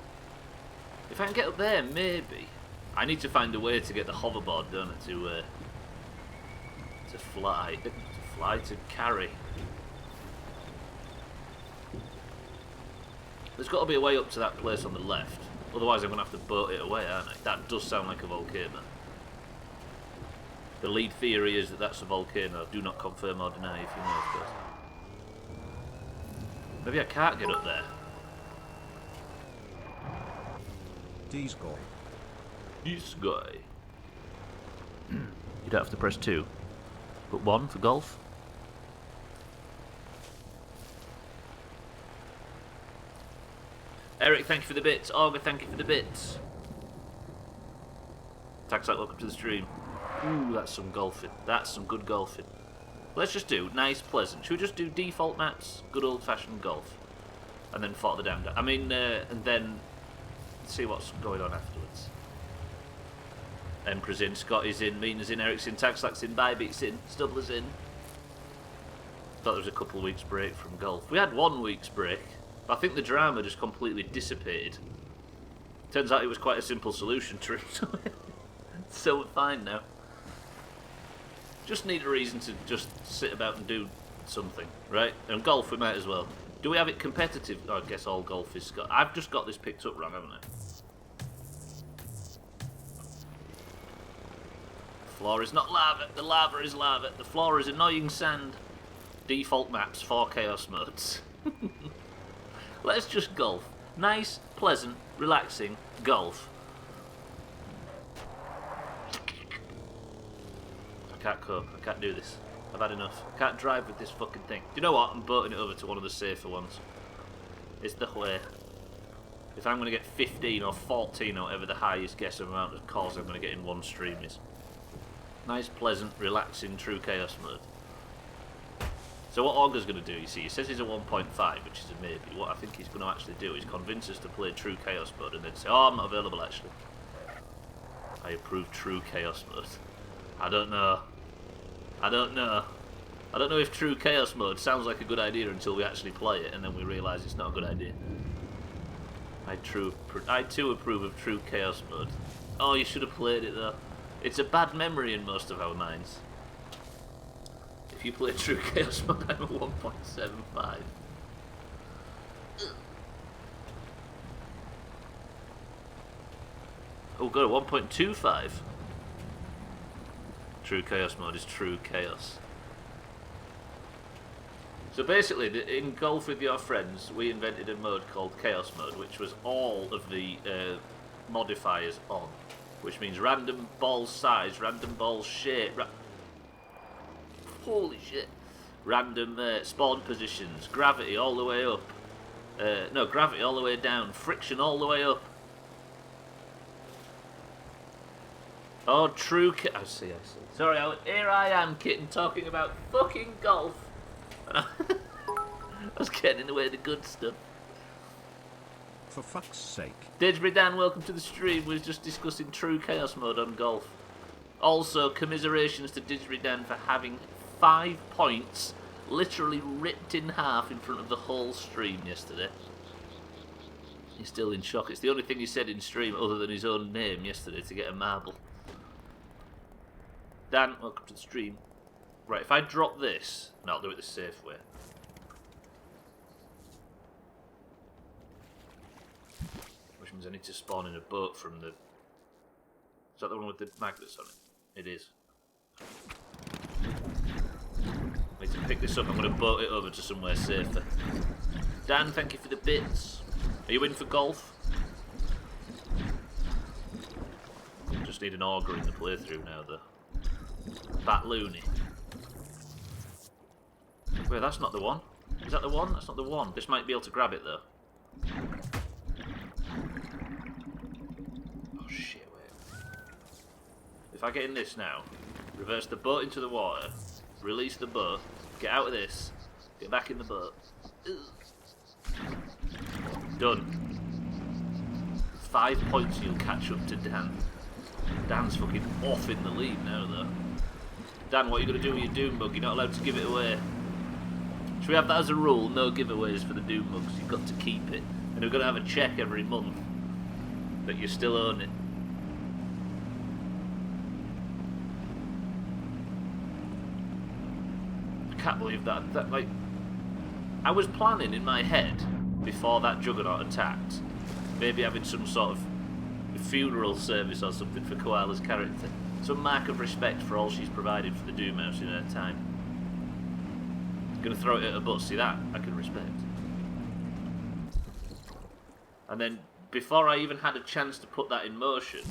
If I can get up there, maybe. I need to find a way to get the hoverboard, don't I? To fly. To carry. There's got to be a way up to that place on the left. Otherwise I'm going to have to boat it away, aren't I? That does sound like a volcano. The lead theory is that that's a volcano. Do not confirm or deny if you know, of course. Maybe I can't get up there. This guy. This guy. You don't have to press 2. But 1 for golf. Eric, thank you for the bits. Augur, thank you for the bits. Taxite, welcome to the stream. Ooh, that's some golfing. That's some good golfing. Let's just do nice, pleasant. Should we just do default maps, good old-fashioned golf, and then fart the damn down? I mean, and then see what's going on afterwards. Emperor's in, Scott is in, Mina's in, Eric's in, Taxlack's in, Bybeat's in, Stubbler's in. Thought there was a couple of weeks break from golf. We had 1 week's break. I think the drama just completely dissipated. Turns out it was quite a simple solution to it. So we're fine now. Just need a reason to just sit about and do something, right? And golf we might as well. Do we have it competitive? Oh, I guess all golf is... I've just got this picked up wrong, haven't I? The floor is not lava. The lava is lava. The floor is annoying sand. Default maps, 4 chaos modes. Let's just golf. Nice, pleasant, relaxing golf. I can't cope. I can't do this. I've had enough. I can't drive with this fucking thing. Do you know what? I'm boating it over to one of the safer ones. It's the way. If I'm going to get 15 or 14 or whatever the highest guess amount of calls I'm going to get in one stream is. Nice, pleasant, relaxing, true chaos mode. So what Augur's going to do, you see, he says he's a 1.5, which is a maybe. What I think he's going to actually do is convince us to play true chaos mode and then say, oh, I'm not available actually. I approve true chaos mode. I don't know. I don't know if true chaos mode sounds like a good idea until we actually play it and then we realise it's not a good idea. I too approve of true chaos mode. Oh, you should have played it though. It's a bad memory in most of our minds. If you play true chaos mode, I'm a 1.75. Oh, got a 1.25. True chaos mode is true chaos. So basically, in Golf with Your Friends, we invented a mode called Chaos Mode, which was all of the modifiers on. Which means random ball size, random ball shape, holy shit, random spawn positions, gravity all the way up, no, gravity all the way down, friction all the way up. Oh, true I see. Sorry, here I am, kitten, talking about fucking golf. I was getting in the way of the good stuff. For fuck's sake. Didsbury Dan, welcome to the stream. We're just discussing true chaos mode on golf. Also, commiserations to Didsbury Dan for having 5 points literally ripped in half in front of the whole stream yesterday. He's still in shock. It's the only thing he said in stream other than his own name yesterday to get a marble. Dan, welcome to the stream. Right, if I drop this, no, I'll do it the safe way. Which means I need to spawn in a boat from the... Is that the one with the magnets on it? It is. I need to pick this up. I'm going to boat it over to somewhere safer. Dan, thank you for the bits. Are you in for golf? Just need an auger in the playthrough now, though. Bat Looney. Wait, that's not the one. Is that the one? That's not the one. This might be able to grab it, though. Oh, shit, wait. If I get in this now, reverse the boat into the water, release the boat, get out of this, get back in the boat. Done. 5 points you'll catch up to Dan. Dan's fucking off in the lead now, though. Dan, what are you going to do with your Doom Bug? You're not allowed to give it away. Should we have that as a rule? No giveaways for the Doom Bugs. You've got to keep it. And we're going to have a check every month that you still own it. I can't believe that. Like, I was planning in my head before that Juggernaut attacked, maybe having some sort of funeral service or something for Koala's character. Some mark of respect for all she's provided for the Doomhaus in her time. Gonna throw it at a bus, see that? I can respect. And then, before I even had a chance to put that in motion,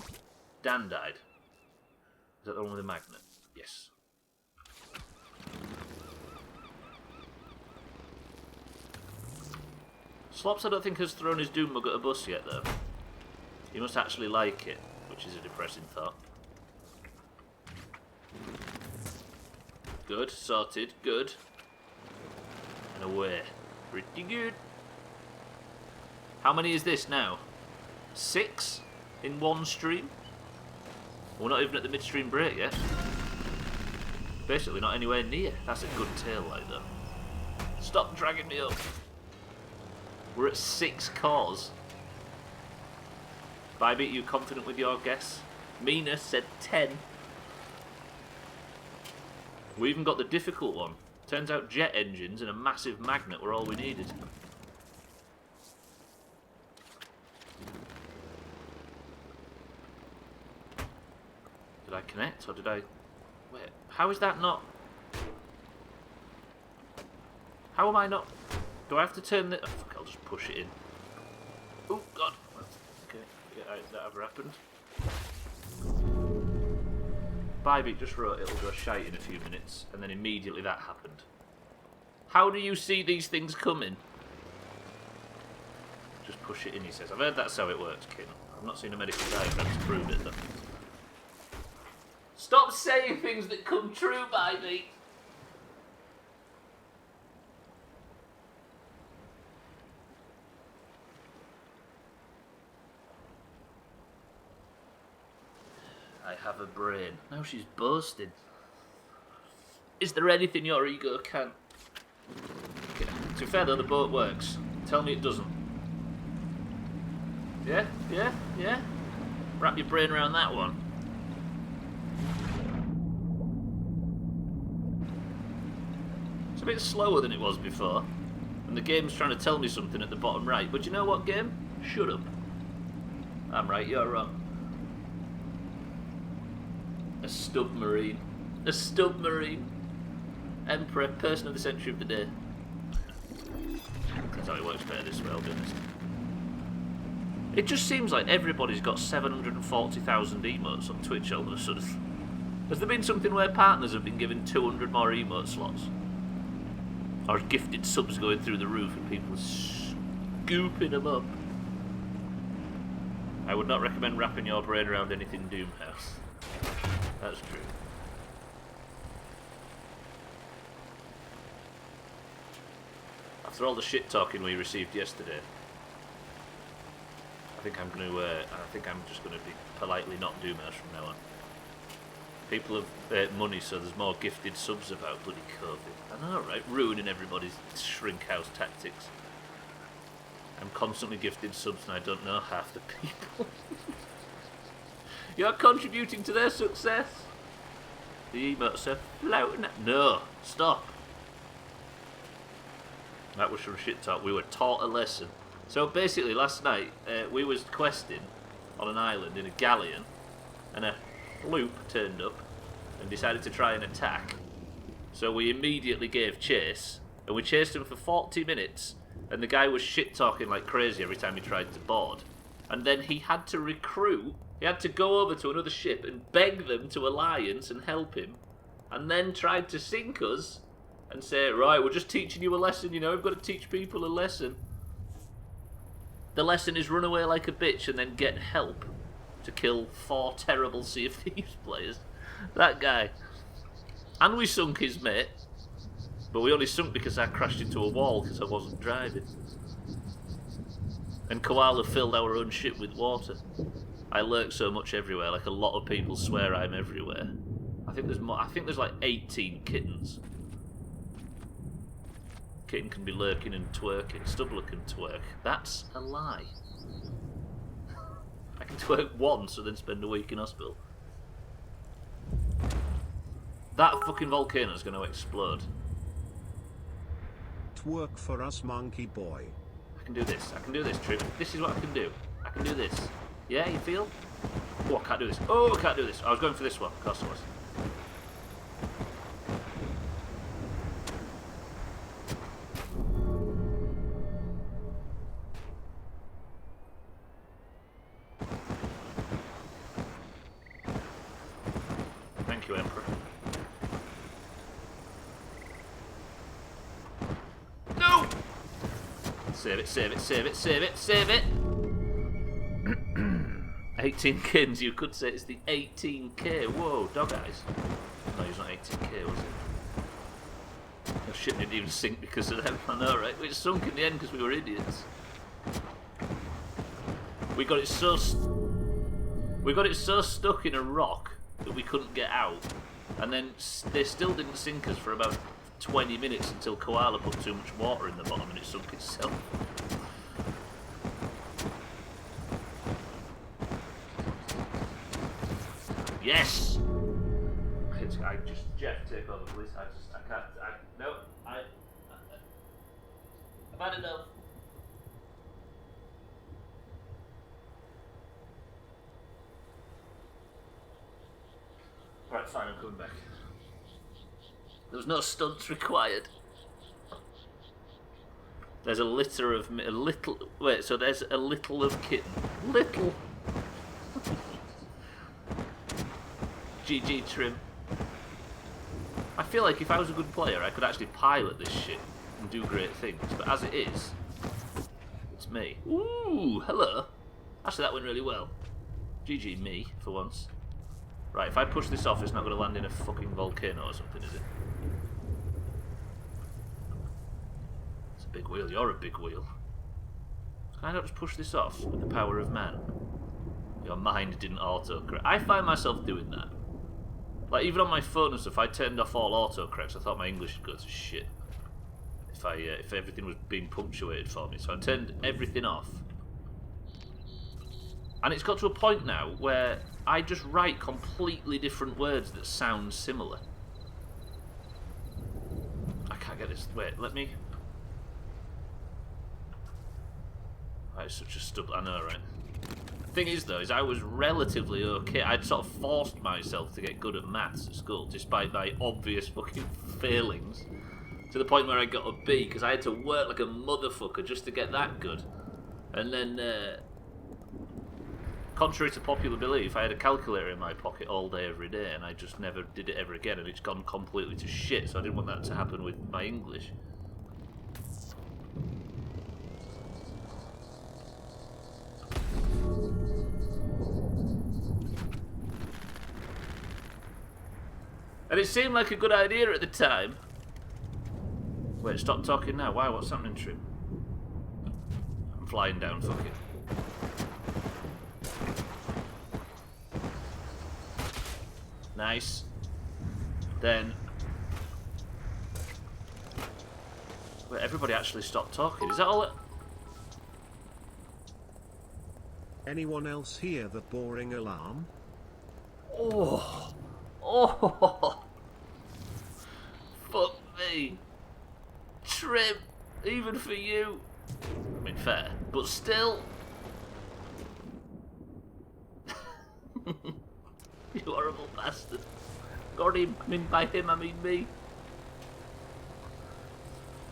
Dan died. Is that the one with the magnet? Yes. Slops, I don't think, has thrown his Doom Mug at a bus yet, though. He must actually like it, which is a depressing thought. Good, sorted, good. And away. Pretty good. How many is this now? 6 in one stream? We're not even at the midstream break yet. Basically not anywhere near. That's a good tail light though. Stop dragging me up. We're at 6 cores. Bybit, you confident with your guess? Mina said 10. We even got the difficult one. Turns out jet engines and a massive magnet were all we needed. Did I connect or did I... Wait, how is that not... How am I not... Do I have to turn the... Oh, fuck, I'll just push it in. Oh, God. Okay, yeah, that ever happened. Bybit just wrote it'll go shite in a few minutes, and then immediately that happened. How do you see these things coming? Just push it in, he says. I've heard that's how it works, Kin. I've not seen a medical diagram to prove it, though. Stop saying things that come true, Bybit! I have a brain. Now she's boasting. Is there anything your ego can? Okay. To be fair though, the boat works. Tell me it doesn't. Yeah, yeah, yeah. Wrap your brain around that one. It's a bit slower than it was before. And the game's trying to tell me something at the bottom right. But you know what, game? Shut up. I'm right, you're wrong. A submarine. A submarine. Emperor, person of the century of the day. That's how it works better this way, I'll be honest. It just seems like everybody's got 740,000 emotes on Twitch all of a sudden. Has there been something where partners have been given 200 more emote slots? Or gifted subs going through the roof and people scooping them up? I would not recommend wrapping your brain around anything Doomhaus. That's true. After all the shit talking we received yesterday, I think I'm just going to be politely not Doomhaus from now on. People have money, so there's more gifted subs about. Bloody COVID. I know, right? Ruining everybody's shrink house tactics. I'm constantly gifted subs and I don't know half the people. You're contributing to their success. The emotes are floating. No, stop. That was some shit talk. We were taught a lesson. So basically, last night we was questing on an island in a galleon, and a sloop turned up and decided to try and attack. So we immediately gave chase, and we chased him for 40 minutes. And the guy was shit talking like crazy every time he tried to board. And then he had to recruit. He had to go over to another ship and beg them to alliance and help him. And then tried to sink us and say, right, we're just teaching you a lesson, you know, we've got to teach people a lesson. The lesson is run away like a bitch and then get help to kill 4 terrible Sea of Thieves players. That guy. And we sunk his mate. But we only sunk because I crashed into a wall because I wasn't driving. And Koala filled our own ship with water. I lurk so much everywhere, like a lot of people swear I'm everywhere. I think there's more. I think there's like 18 kittens. Kitten can be lurking and twerking. Stubbler can twerk. That's a lie. I can twerk once and then spend a week in hospital. That fucking volcano's going to explode. Twerk for us, monkey boy. I can do this. I can do this, Trip. This is what I can do. I can do this. Yeah, you feel? Oh, I can't do this. Oh, I can't do this. I was going for this one. Of course I was. Thank you, Emperor. No! Save it, save it, save it, save it, save it! 18 kins, you could say it's the 18k. Whoa, dog eyes. No, he's not 18k, was it? Oh shit, didn't even sink because of them. I know, right? We sunk in the end because we were idiots. We got it so stuck in a rock that we couldn't get out, and then they still didn't sink us for about 20 minutes until Koala put too much water in the bottom and it sunk itself. Yes! I just, Jeff, take over, please. I can't, no, I've had enough. Right, fine, I'm coming back. There was no stunts required. There's a litter of, so there's a little of kitten. Little. GG Trim. I feel like if I was a good player, I could actually pilot this shit and do great things. But as it is, it's me. Ooh, hello. Actually, that went really well. GG me, for once. Right, if I push this off, it's not going to land in a fucking volcano or something, is it? It's a big wheel. You're a big wheel. Can I not just push this off with the power of man? Your mind didn't auto-correct. I find myself doing that. Like, even on my phone and stuff, I turned off all autocorrects. I thought my English would go to shit if everything was being punctuated for me. So I turned everything off. And it's got to a point now where I just write completely different words that sound similar. I can't get this. Wait, let me. That is such a Stubbler. I know, right? Thing is, though, is I was relatively okay. I'd sort of forced myself to get good at maths at school, despite my obvious fucking failings. To the point where I got a B, because I had to work like a motherfucker just to get that good. And then, contrary to popular belief, I had a calculator in my pocket all day, every day, and I just never did it ever again, and it's gone completely to shit, so I didn't want that to happen with my English. And it seemed like a good idea at the time. Wait, stop talking now. Why? What's happening, Trim? I'm flying down, fuck it. Nice. Then... Wait, everybody actually stopped talking. Is that all it... Anyone else hear the boring alarm? Oh! Oh! Fuck me. Trim, even for you. I mean, fair, but still. You horrible bastard. Got him. I mean, by him, I mean me.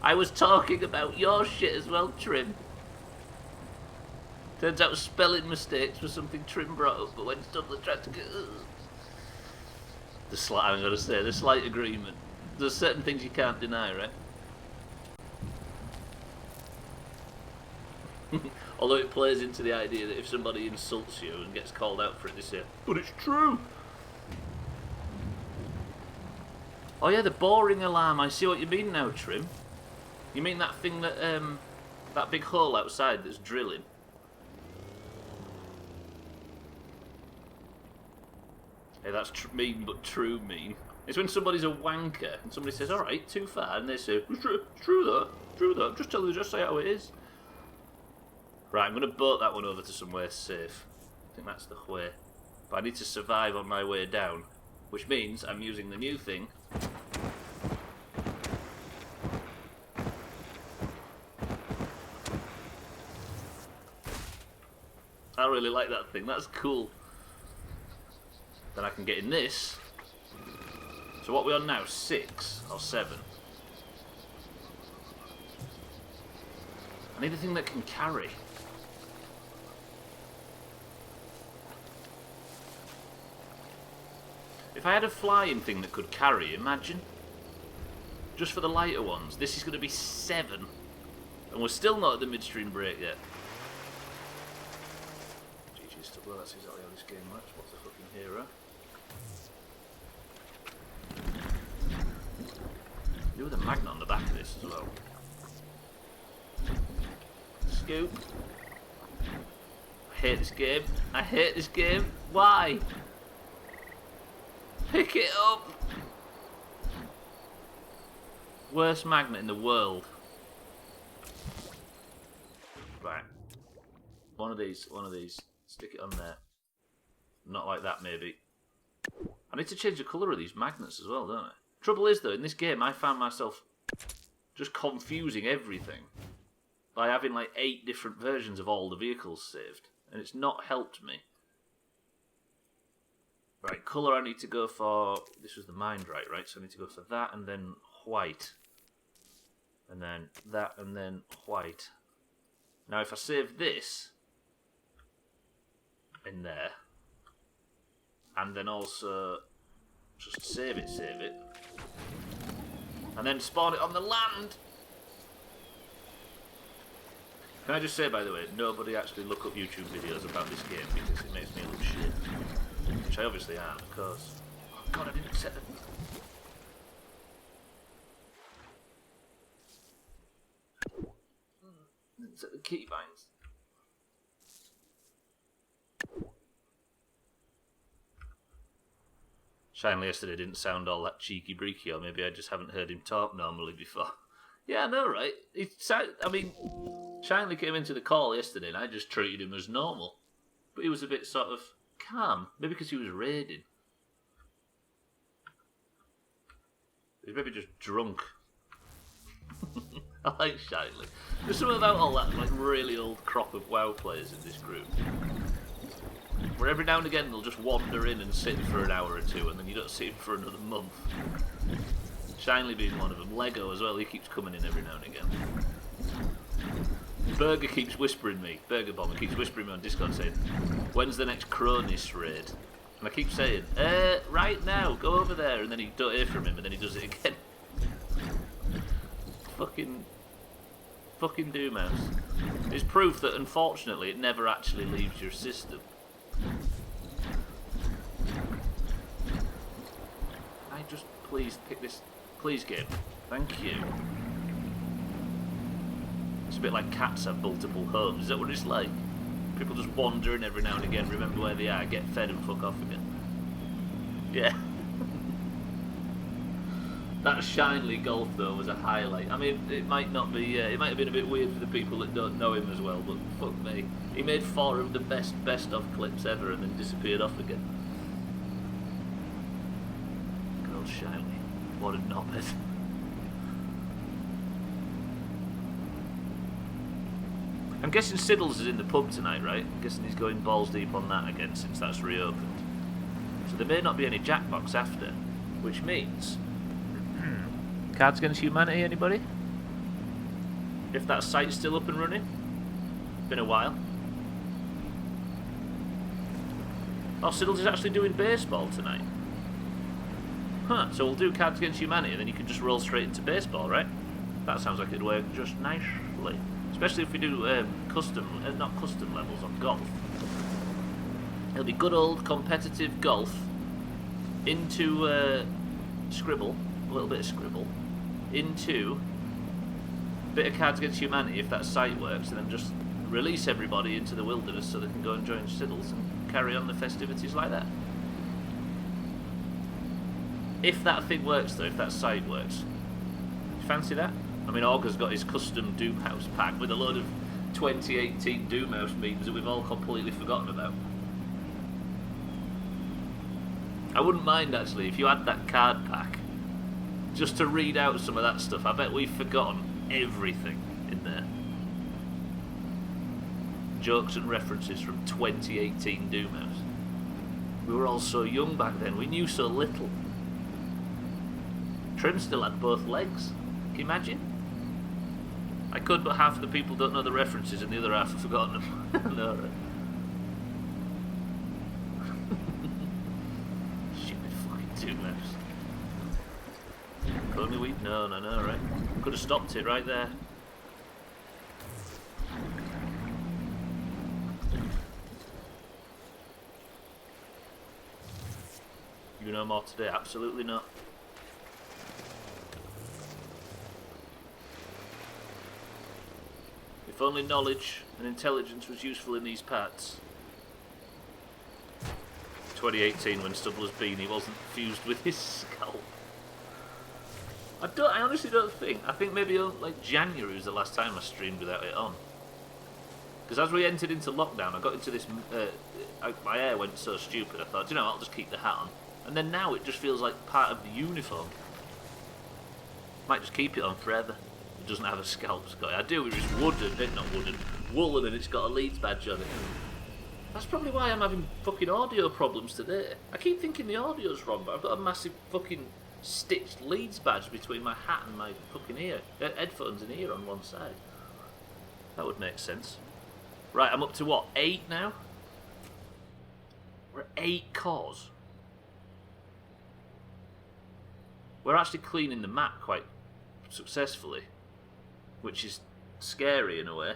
I was talking about your shit as well, Trim. Turns out spelling mistakes was something Trim brought up, but when Stubbler tried to get... I'm going to say, the slight agreement. There's certain things you can't deny, right? Although it plays into the idea that if somebody insults you and gets called out for it, they say, but it's true! Oh yeah, the boring alarm. I see what you mean now, Trim. You mean that thing that, that big hole outside that's drilling? Hey, that's mean but true mean. It's when somebody's a wanker and somebody says, alright, too far, and they say, it's true though, just say how it is. Right, I'm going to boat that one over to somewhere safe. I think that's the way. But I need to survive on my way down, which means I'm using the new thing. I really like that thing, that's cool. Then I can get in this. So what are we on now? 6 or 7? I need a thing that can carry. If I had a flying thing that could carry, imagine. Just for the lighter ones. This is going to be 7. And we're still not at the midstream break yet. GG Stubbler, that's exactly how this game works. What's a fucking hero? Do with a magnet on the back of this as well. Scoop. I hate this game. I hate this game. Why? Pick it up. Worst magnet in the world. Right. One of these. Stick it on there. Not like that, maybe. I need to change the colour of these magnets as well, don't I? Trouble is, though, in this game, I found myself just confusing everything by having like 8 different versions of all the vehicles saved, and it's not helped me. Right, colour I need to go for... This was the mind right? So I need to go for that and then white. And then that and then white. Now if I save this in there, and then also just save it, and then spawn it on the land. Can I just say, by the way, nobody actually look up YouTube videos about this game because it makes me look shit. Which I obviously am, of course. Oh god, I didn't accept it. Didn't set the keybinds. Shinley yesterday didn't sound all that cheeky breeky, or maybe I just haven't heard him talk normally before. Yeah, I know, right? I mean, Shinley came into the call yesterday and I just treated him as normal. But he was a bit sort of calm. Maybe because he was raiding. He was maybe just drunk. I like Shinley. There's something about all that like really old crop of WoW players in this group. Where every now and again they'll just wander in and sit for an hour or two, and then you don't see him for another month. Shinley being one of them. Lego as well, he keeps coming in every now and again. Burger keeps whispering me, Burger Bomber keeps whispering me on Discord saying, when's the next Cronus raid? And I keep saying, right now, go over there, and then you don't hear from him, and then he does it again. Fucking Doomhaus. It's proof that unfortunately it never actually leaves your system. I just please pick this, please game. Thank you. It's a bit like cats have multiple homes. Is that what it's like? People just wander in every now and again, remember where they are, get fed and fuck off again. Yeah. That Shinley golf though was a highlight. I mean, it might not be. It might have been a bit weird for the people that don't know him as well, but fuck me, he made 4 of the best of clips ever and then disappeared off again. Good old Shinley, what a knobhead. I'm guessing Siddles is in the pub tonight, right? I'm guessing he's going balls deep on that again since that's reopened. So there may not be any Jackbox after, which means Cards Against Humanity, anybody? If that site's still up and running? Been a while. Oh, Siddles is actually doing baseball tonight. Huh, so we'll do Cards Against Humanity and then you can just roll straight into baseball, right? That sounds like it'd work just nicely. Especially if we do not custom levels on golf. It'll be good old competitive golf into Scribble, a little bit of Scribble, into a bit of Cards Against Humanity if that site works, and then just release everybody into the wilderness so they can go and join Siddles and carry on the festivities like that. If that thing works though, if that site works. Fancy that? I mean, Augur's got his custom Doomhaus pack with a load of 2018 Doomhaus memes that we've all completely forgotten about. I wouldn't mind actually if you had that card pack just to read out some of that stuff. I bet we've forgotten everything in there. Jokes and references from 2018 Doomhaus. We were all so young back then, we knew so little. Trim still had both legs. Can you imagine? I could, but half of the people don't know the references and the other half have forgotten them. No, right? Stupid fucking Doomhaus. If only we'd known, I know, right? Could have stopped it right there. You know more today? Absolutely not. If only knowledge and intelligence was useful in these parts. 2018, when Stubbler's beanie wasn't fused with his skull. I honestly don't think. I think maybe like January was the last time I streamed without it on. Because as we entered into lockdown, I got into this. My hair went so stupid. I thought, you know, I'll just keep the hat on. And then now it just feels like part of the uniform. Might just keep it on forever. It doesn't have a scalp, Scotty. I do, it's wooden, not wooden, woolen, and it's got a Leeds badge on it. That's probably why I'm having fucking audio problems today. I keep thinking the audio's wrong, but I've got a massive fucking stitched Leeds badge between my hat and my fucking ear. Headphones and ear on one side. That would make sense. Right, I'm up to what, 8 now? We're at 8 cores. We're actually cleaning the map quite successfully, which is scary in a way.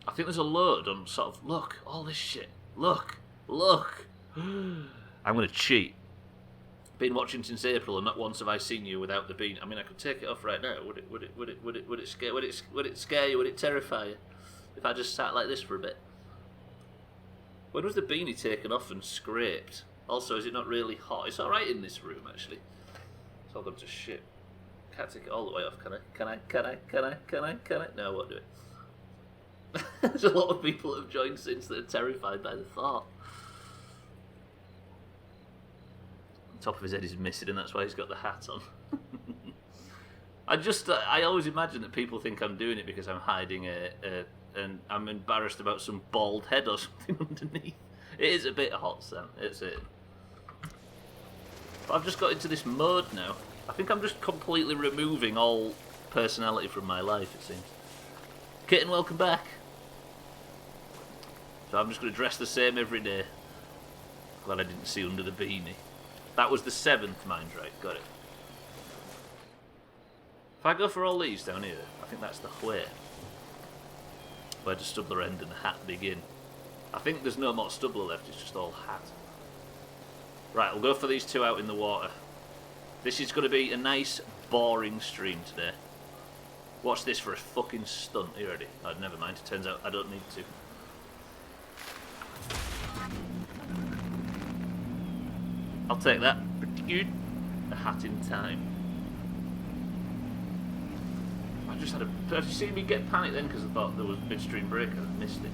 I think there's a load on sort of, look, all this shit, look. I'm going to cheat. Been watching since April and not once have I seen you without the beanie. I mean, I could take it off right now. Would it scare you? Would it terrify you if I just sat like this for a bit? When was the beanie taken off and scraped? Also, is it not really hot? It's alright in this room, actually. It's all gone to shit. Can't take it all the way off, can I? Can I? No, I won't do it. There's a lot of people that have joined since they're terrified by the thought. The top of his head is missing, and that's why he's got the hat on. I always imagine that people think I'm doing it because I'm hiding and I'm embarrassed about some bald head or something underneath. It is a bit hot, Sam. It's it. But I've just got into this mode now. I think I'm just completely removing all personality from my life, it seems. Kitten, welcome back. So I'm just going to dress the same every day. Glad I didn't see under the beanie. That was the 7th, mind right. Got it. If I go for all these down here, I think that's the where. Where does Stubbler end and the hat begin? I think there's no more Stubbler left, it's just all hat. Right, we'll go for these two out in the water. This is going to be a nice, boring stream today. Watch this for a fucking stunt. Are you ready? Oh, never mind, it turns out I don't need to. I'll take that. Pretty good. A hat in time. I just had a... Did you see me get panicked then because I thought there was midstream break and I missed it?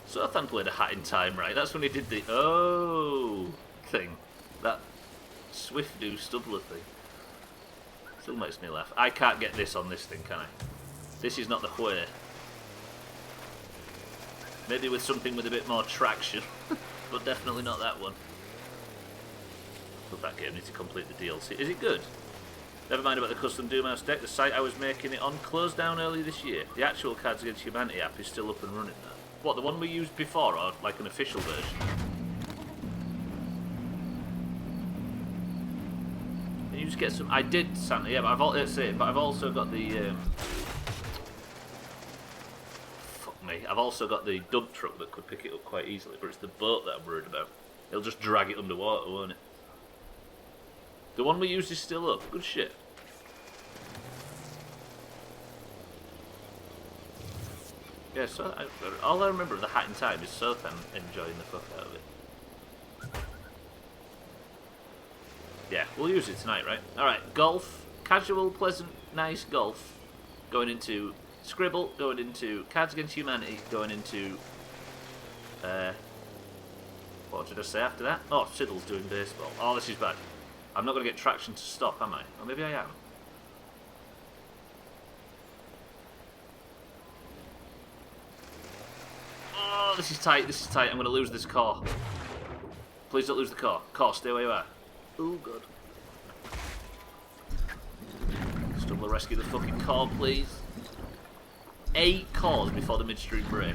Sothan played a hat in time, right? That's when he did the thing. That Swift do Stubbler thing. Still makes me laugh. I can't get this on this thing, can I? This is not the where. Maybe with something with a bit more traction, but definitely not that one. But that game needs to complete the DLC. Is it good? Never mind about the custom Doomhaus deck. The site I was making it on closed down earlier this year. The actual Cards Against Humanity app is still up and running now. What, the one we used before, or like an official version? Can you just get some... I did, Santa, yeah, but I've also got the... I've also got the dump truck that could pick it up quite easily, but it's the boat that I'm worried about. It'll just drag it underwater, won't it? The one we used is still up. Good shit. Yeah, so all I remember of the hat in time is Sothan enjoying the fuck out of it. Yeah, we'll use it tonight, right? Alright, golf. Casual, pleasant, nice golf. Going into... Scribble, going into Cards Against Humanity, going into... what did I say after that? Oh, Siddle's doing baseball. Oh, this is bad. I'm not going to get traction to stop, am I? Or maybe I am. Oh, this is tight, this is tight. I'm going to lose this car. Please don't lose the car. Car, stay where you are. Oh, God. Stubbler, rescue the fucking car, please. 8 cars before the midstream break.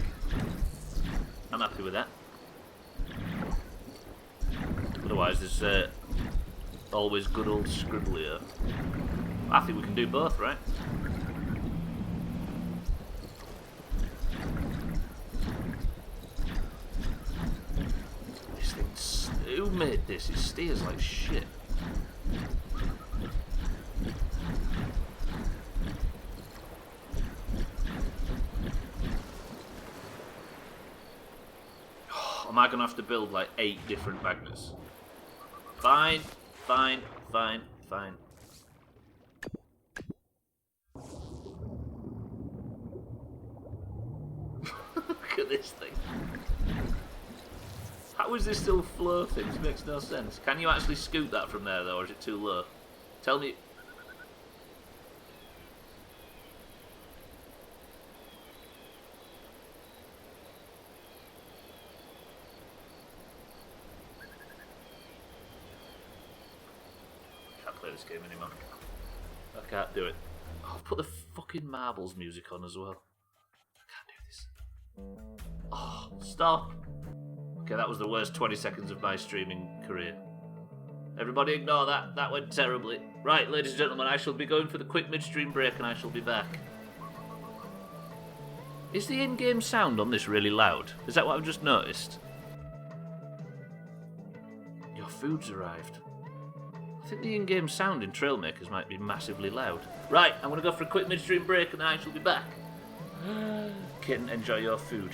I'm happy with that. Otherwise, there's always good old Scribble here. I think we can do both, right? This thing's... Who made this? It steers like shit. Am I going to have to build like 8 different magnets? Fine, fine, fine, fine. Look at this thing. How is this still floating? This makes no sense. Can you actually scoot that from there though, or is it too low? Tell me... This game anymore. I can't do it. Oh, I've put the fucking marbles music on as well. I can't do this. Oh, stop. Okay, that was the worst 20 seconds of my streaming career. Everybody ignore that. That went terribly. Right, ladies and gentlemen, I shall be going for the quick midstream break and I shall be back. Is the in-game sound on this really loud? Is that what I've just noticed? Your food's arrived. I think the in-game sound in Trailmakers might be massively loud. Right, I'm going to go for a quick midstream break and then I shall be back. Kitten, enjoy your food.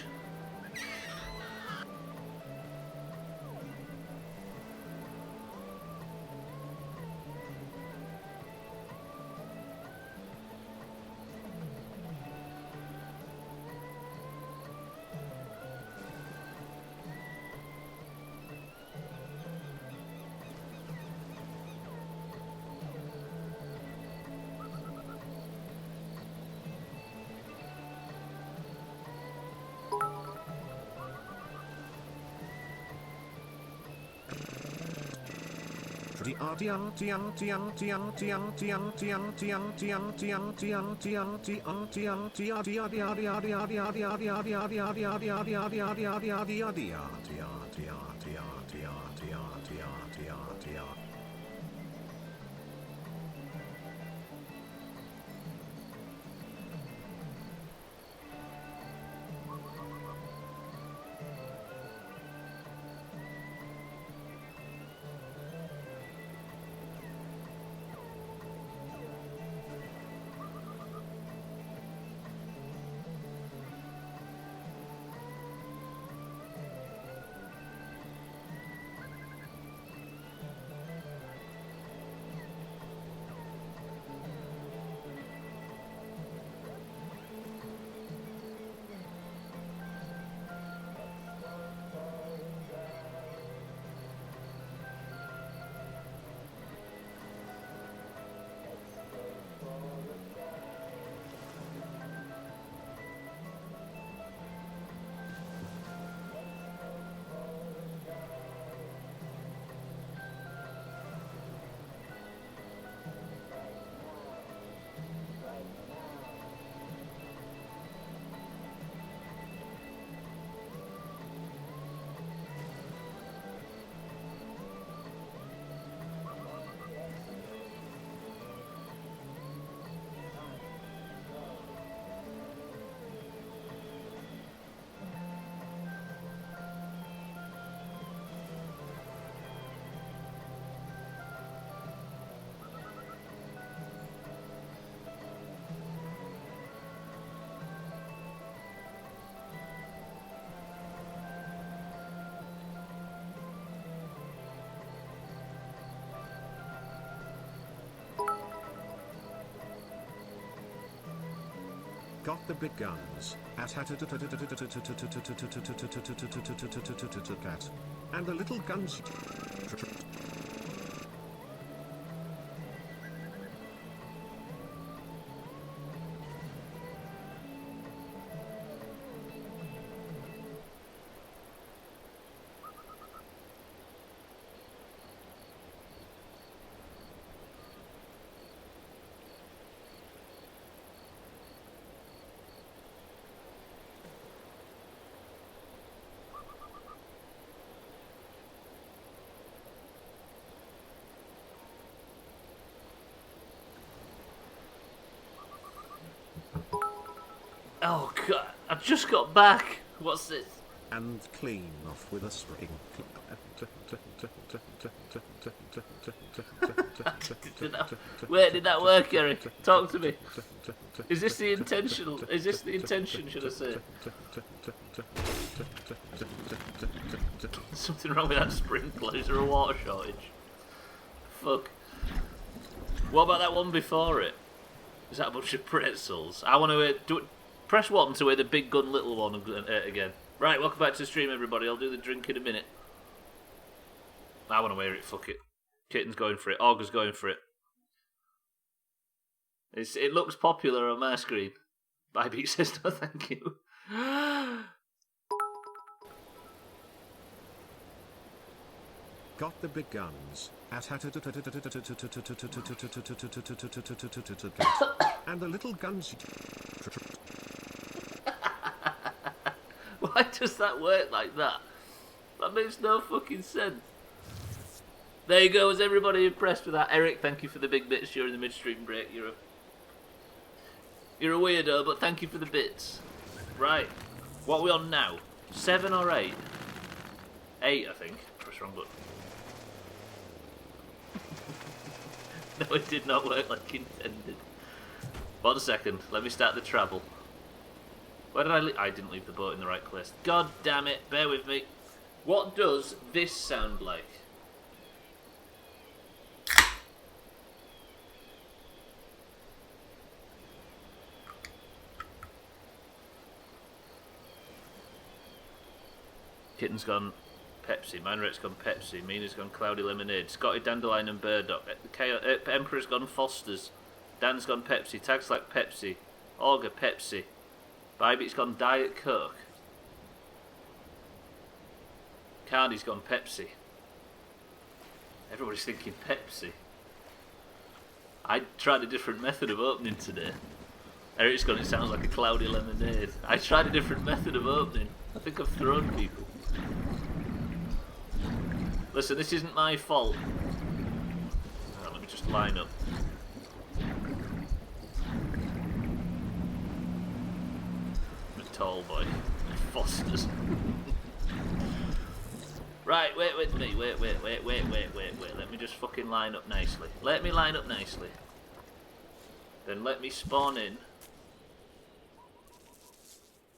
Got the big guns at and the little guns. Oh god, I just got back. What's this? And clean off with a spring. Where did that work, Eric? Talk to me. Is this the intentional? Is this the intention, should I say? Something wrong with that sprinkler. Is there a water shortage? Fuck. What about that one before it? Is that a bunch of pretzels? I want to press 1 to hear the big gun little one again. Right, welcome back to the stream, everybody. I'll do the drink in a minute. I want to hear it, fuck it. Kitten's going for it. Augur's going for it. It looks popular on my screen. Bybee says no thank you. Got the big guns at and the little guns. Why does that work like that? That makes no fucking sense. There you go. Was everybody impressed with that? Eric, thank you for the big bits during the midstream break. You're a weirdo, but thank you for the bits. Right. What are we on now? 7 or 8? 8, I think. Press wrong button. No, it did not work like intended. 1 second. Let me start the travel. Where did I leave? I didn't leave the boat in the right place. God damn it. Bear with me. What does this sound like? Kitten's gone Pepsi. Mineret's gone Pepsi. Mina's gone Cloudy Lemonade. Scotty Dandelion and Burdock. Emperor's gone Foster's. Dan's gone Pepsi. Tags like Pepsi. Augur Pepsi. Bybeat's gone Diet Coke. Cardi's gone Pepsi. Everybody's thinking Pepsi. I tried a different method of opening today. Eric's gone, it sounds like a cloudy lemonade. I tried a different method of opening. I think I've thrown people. Listen, this isn't my fault. Right, let me just line up. I'm a tall boy. Foster's. Right, wait with me. Wait. Let me just fucking line up nicely. Let me line up nicely. Then let me spawn in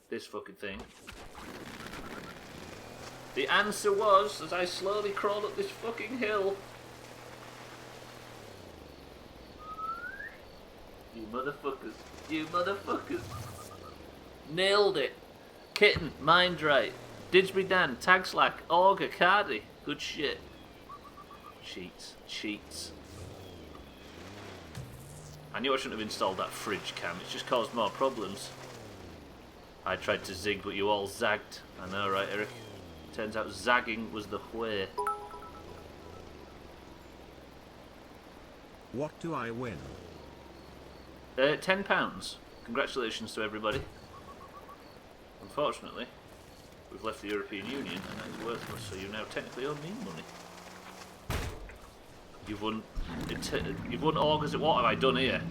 this fucking thing. The answer was, as I slowly crawl up this fucking hill. You motherfuckers. You motherfuckers. Nailed it. Kitten, mind right. Didsbury Dan, Tag Slack, Auger, Cardi. Good shit. Cheats. I knew I shouldn't have installed that fridge cam. It's just caused more problems. I tried to zig, but you all zagged. I know, right, Eric? Turns out zagging was the way. What do I win? £10. Congratulations to everybody. Unfortunately, we've left the European Union and that is worthless, so you now technically owe me money. You've won August. What have I done here?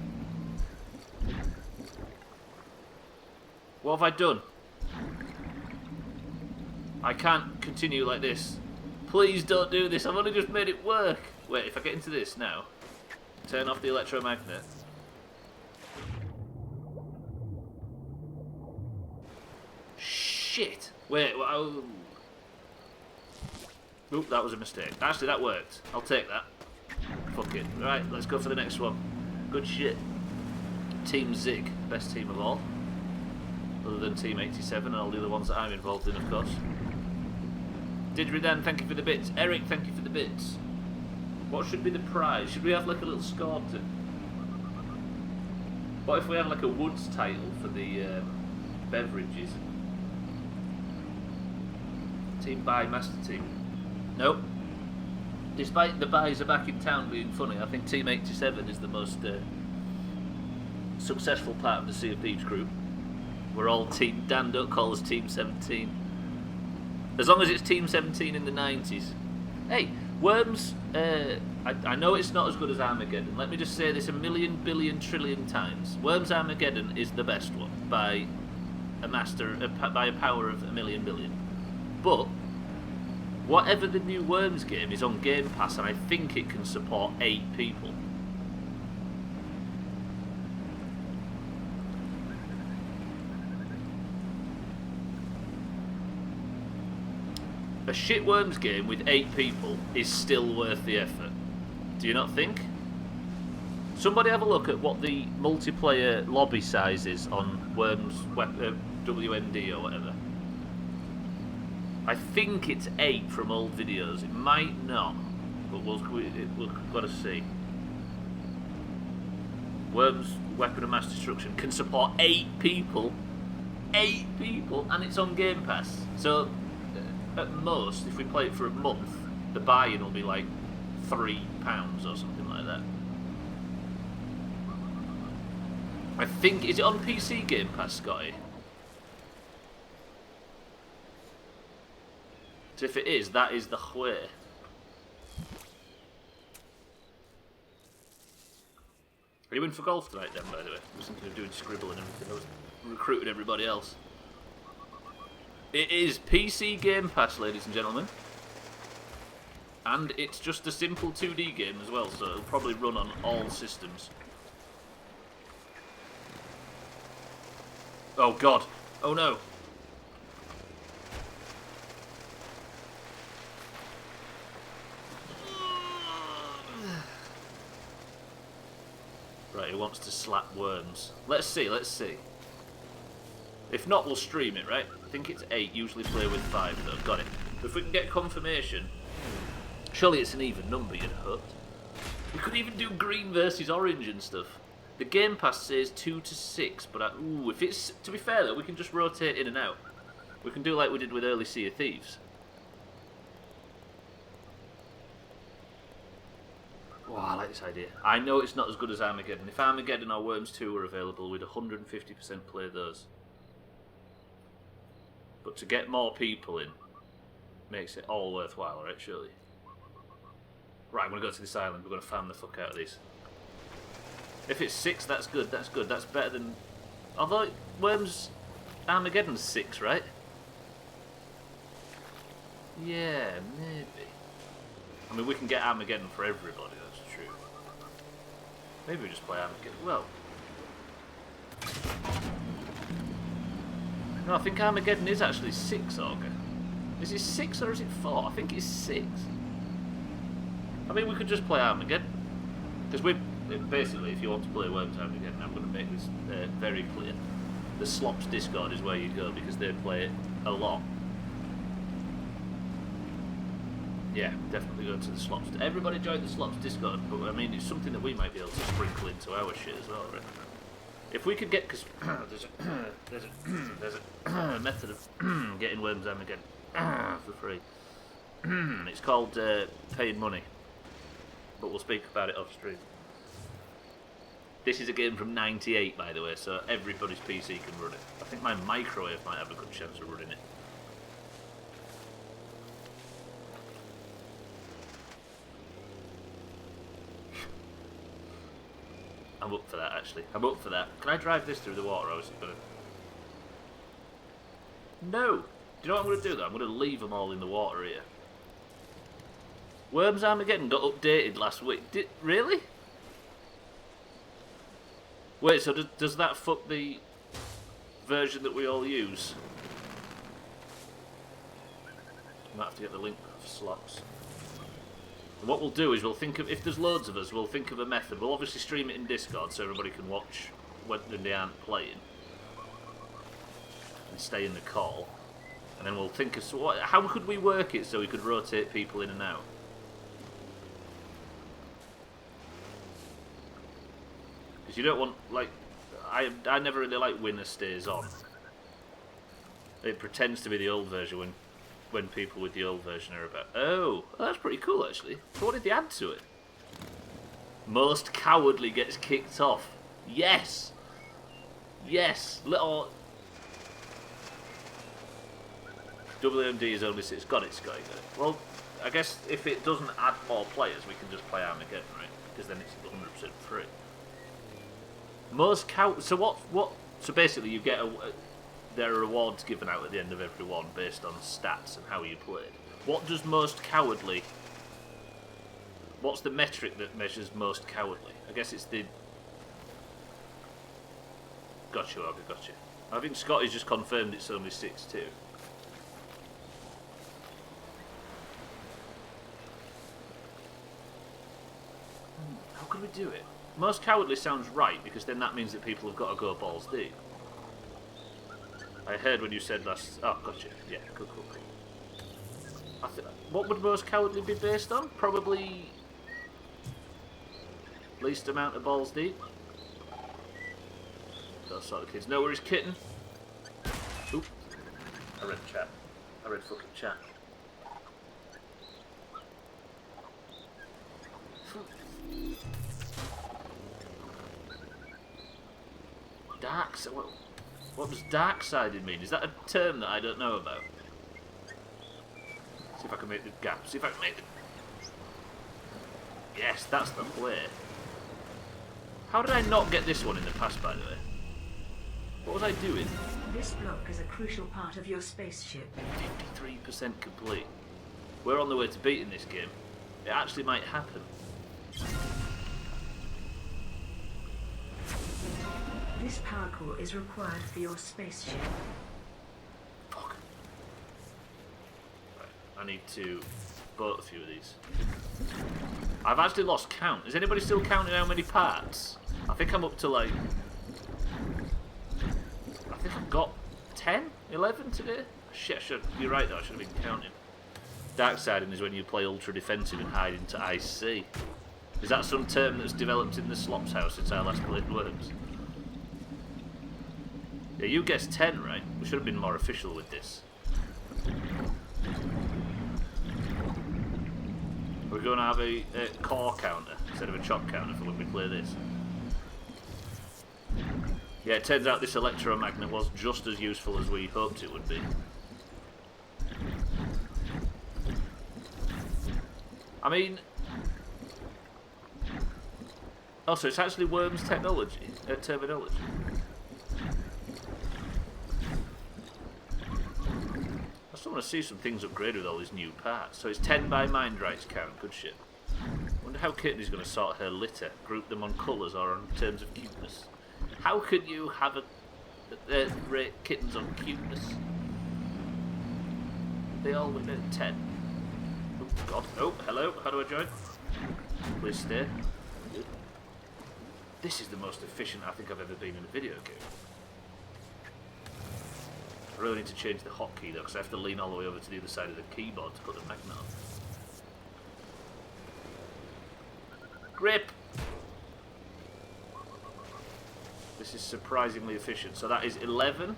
What have I done? I can't continue like this. Please don't do this. I've only just made it work. Wait, if I get into this now, turn off the electromagnet. Shit. Wait. Oh. Oop, that was a mistake. Actually, that worked. I'll take that. Fuck it. Right, let's go for the next one. Good shit. Team Zig, best team of all. Other than Team 87 and all the other ones that I'm involved in, of course. Didridan, thank you for the bits. Eric, thank you for the bits. What should be the prize? Should we have like a little score to... What if we have like a Woods title for the beverages? Team Buy, Master Team. Nope. Despite the buys are back in town being funny, I think Team 87 is the most successful part of the Sea of Thieves group. We're all Team... Dan, don't call us Team 17. As long as it's Team 17 in the 90s. Hey, Worms, I know it's not as good as Armageddon. Let me just say this a million, billion, trillion times. Worms Armageddon is the best one by by a power of a million billion. But whatever the new Worms game is on Game Pass, and I think it can support 8 people. A shit Worms game with 8 people is still worth the effort. Do you not think? Somebody have a look at what the multiplayer lobby size is on Worms WMD or whatever. I think it's 8 from old videos. It might not, but we've got to see. Worms Weapon of Mass Destruction can support 8 people. 8 people, and it's on Game Pass. So, at most, if we play it for a month, the buy-in will be like £3 or something like that. I think... Is it on PC Game Pass, Scotty? So if it is, that is the way. Are you in for golf tonight then, by the way? I was thinking of doing scribble and everything. I was recruiting everybody else. It is PC Game Pass, ladies and gentlemen. And it's just a simple 2D game as well, so it'll probably run on all systems. Oh god. Oh no. Right, he wants to slap worms. Let's see. If not, we'll stream it, right? I think it's 8, usually play with 5 though. Got it. But if we can get confirmation, surely it's an even number, you'd hope. We could even do green versus orange and stuff. The Game Pass says 2 to 6, but if it's... To be fair though, we can just rotate in and out. We can do like we did with early Sea of Thieves. Oh, I like this idea. I know it's not as good as Armageddon. If Armageddon or Worms 2 were available, we'd 150% play those. But to get more people in makes it all worthwhile, right, surely? Right, I'm going to go to this island. We're going to farm the fuck out of these. If it's 6, that's good, that's good. That's better than... Although, Worms... Armageddon's 6, right? Yeah, maybe. I mean, we can get Armageddon for everybody, that's true. Maybe we just play Armageddon. Well... No, I think Armageddon is actually 6, Augur. Is it 6 or is it 4? I think it's 6. I mean, we could just play Armageddon. Because we basically, if you want to play Worms Armageddon, I'm going to make this very clear. The Slops Discord is where you go because they play it a lot. Yeah, definitely go to the Slops. Everybody join the Slops Discord, but I mean, it's something that we might be able to sprinkle into our shit as well, right? If we could get, because there's a method of getting Worms Armageddon for free. It's called paying money, but we'll speak about it off stream. This is a game from '98, by the way, so everybody's PC can run it. I think my microwave might have a good chance of running it. I'm up for that, actually. I'm up for that. Can I drive this through the water, or is it going to... No! Do you know what I'm going to do, though? I'm going to leave them all in the water here. Worms Armageddon got updated last week. Really? Wait, so does that fuck the version that we all use? I might have to get the link for slots. And what we'll do is we'll think of, if there's loads of us, we'll think of a method. We'll obviously stream it in Discord so everybody can watch when they aren't playing. And stay in the call. And then we'll think of, so how could we work it so we could rotate people in and out? Because you don't want, like, I never really like winner stays on. It pretends to be the old version when people with the old version are about. Oh, that's pretty cool actually. So what did they add to it? Most cowardly gets kicked off. Yes! Yes! Little... WMD is only 6. Got it, Scotty, got it. Well, I guess if it doesn't add more players, we can just play Armageddon, right? Because then it's 100% free. Most so what? So basically, you get there are rewards given out at the end of every one based on stats and how you played. What does most cowardly? What's the metric that measures most cowardly? I guess it's the. Gotcha, Augie, gotcha. I think Scotty's just confirmed it's only 6 too. How could we do it? Most cowardly sounds right, because then that means that people have got to go balls deep. I heard when you said last... Oh, gotcha. Yeah, cool. What would most cowardly be based on? Probably... least amount of balls deep? Those sort of kids. No worries, kitten. Oop. I read chat. I read fucking chat. Dark side. What does dark sided mean? Is that a term that I don't know about? See if I can make the gap. See if I can make the. Yes, that's the play. How did I not get this one in the past, by the way? What was I doing? This block is a crucial part of your spaceship. 53% complete. We're on the way to beating this game. It actually might happen. This power core is required for your spaceship. Fuck. Right, I need to boat a few of these. I've actually lost count. Is anybody still counting how many parts? I think I'm up to like... I think I've got 10? 11 today? Shit, you're right though, I should have been counting. Darksiding is when you play ultra defensive and hide into Ice Sea. Is that some term that's developed in the Slops house since I last played Worms? Yeah, you guessed 10, right? We should have been more official with this. we're going to have a core counter instead of a chop counter for when we play this. Yeah, it turns out this electromagnet was just as useful as we hoped it would be. I mean... Oh, so it's actually Worm's terminology. I still want to see some things upgraded with all these new parts. So it's 10 by mind rights count. Good shit. Wonder how Kitty's going to sort her litter. Group them on colours or on terms of cuteness. How could you have rate kittens on cuteness? They all went at 10. Oh, God. Oh, hello. How do I join? Please stay. Good. This is the most efficient I think I've ever been in a video game. I really need to change the hotkey though, because I have to lean all the way over to the other side of the keyboard to put the magnet on. Grip! This is surprisingly efficient. So that is 11.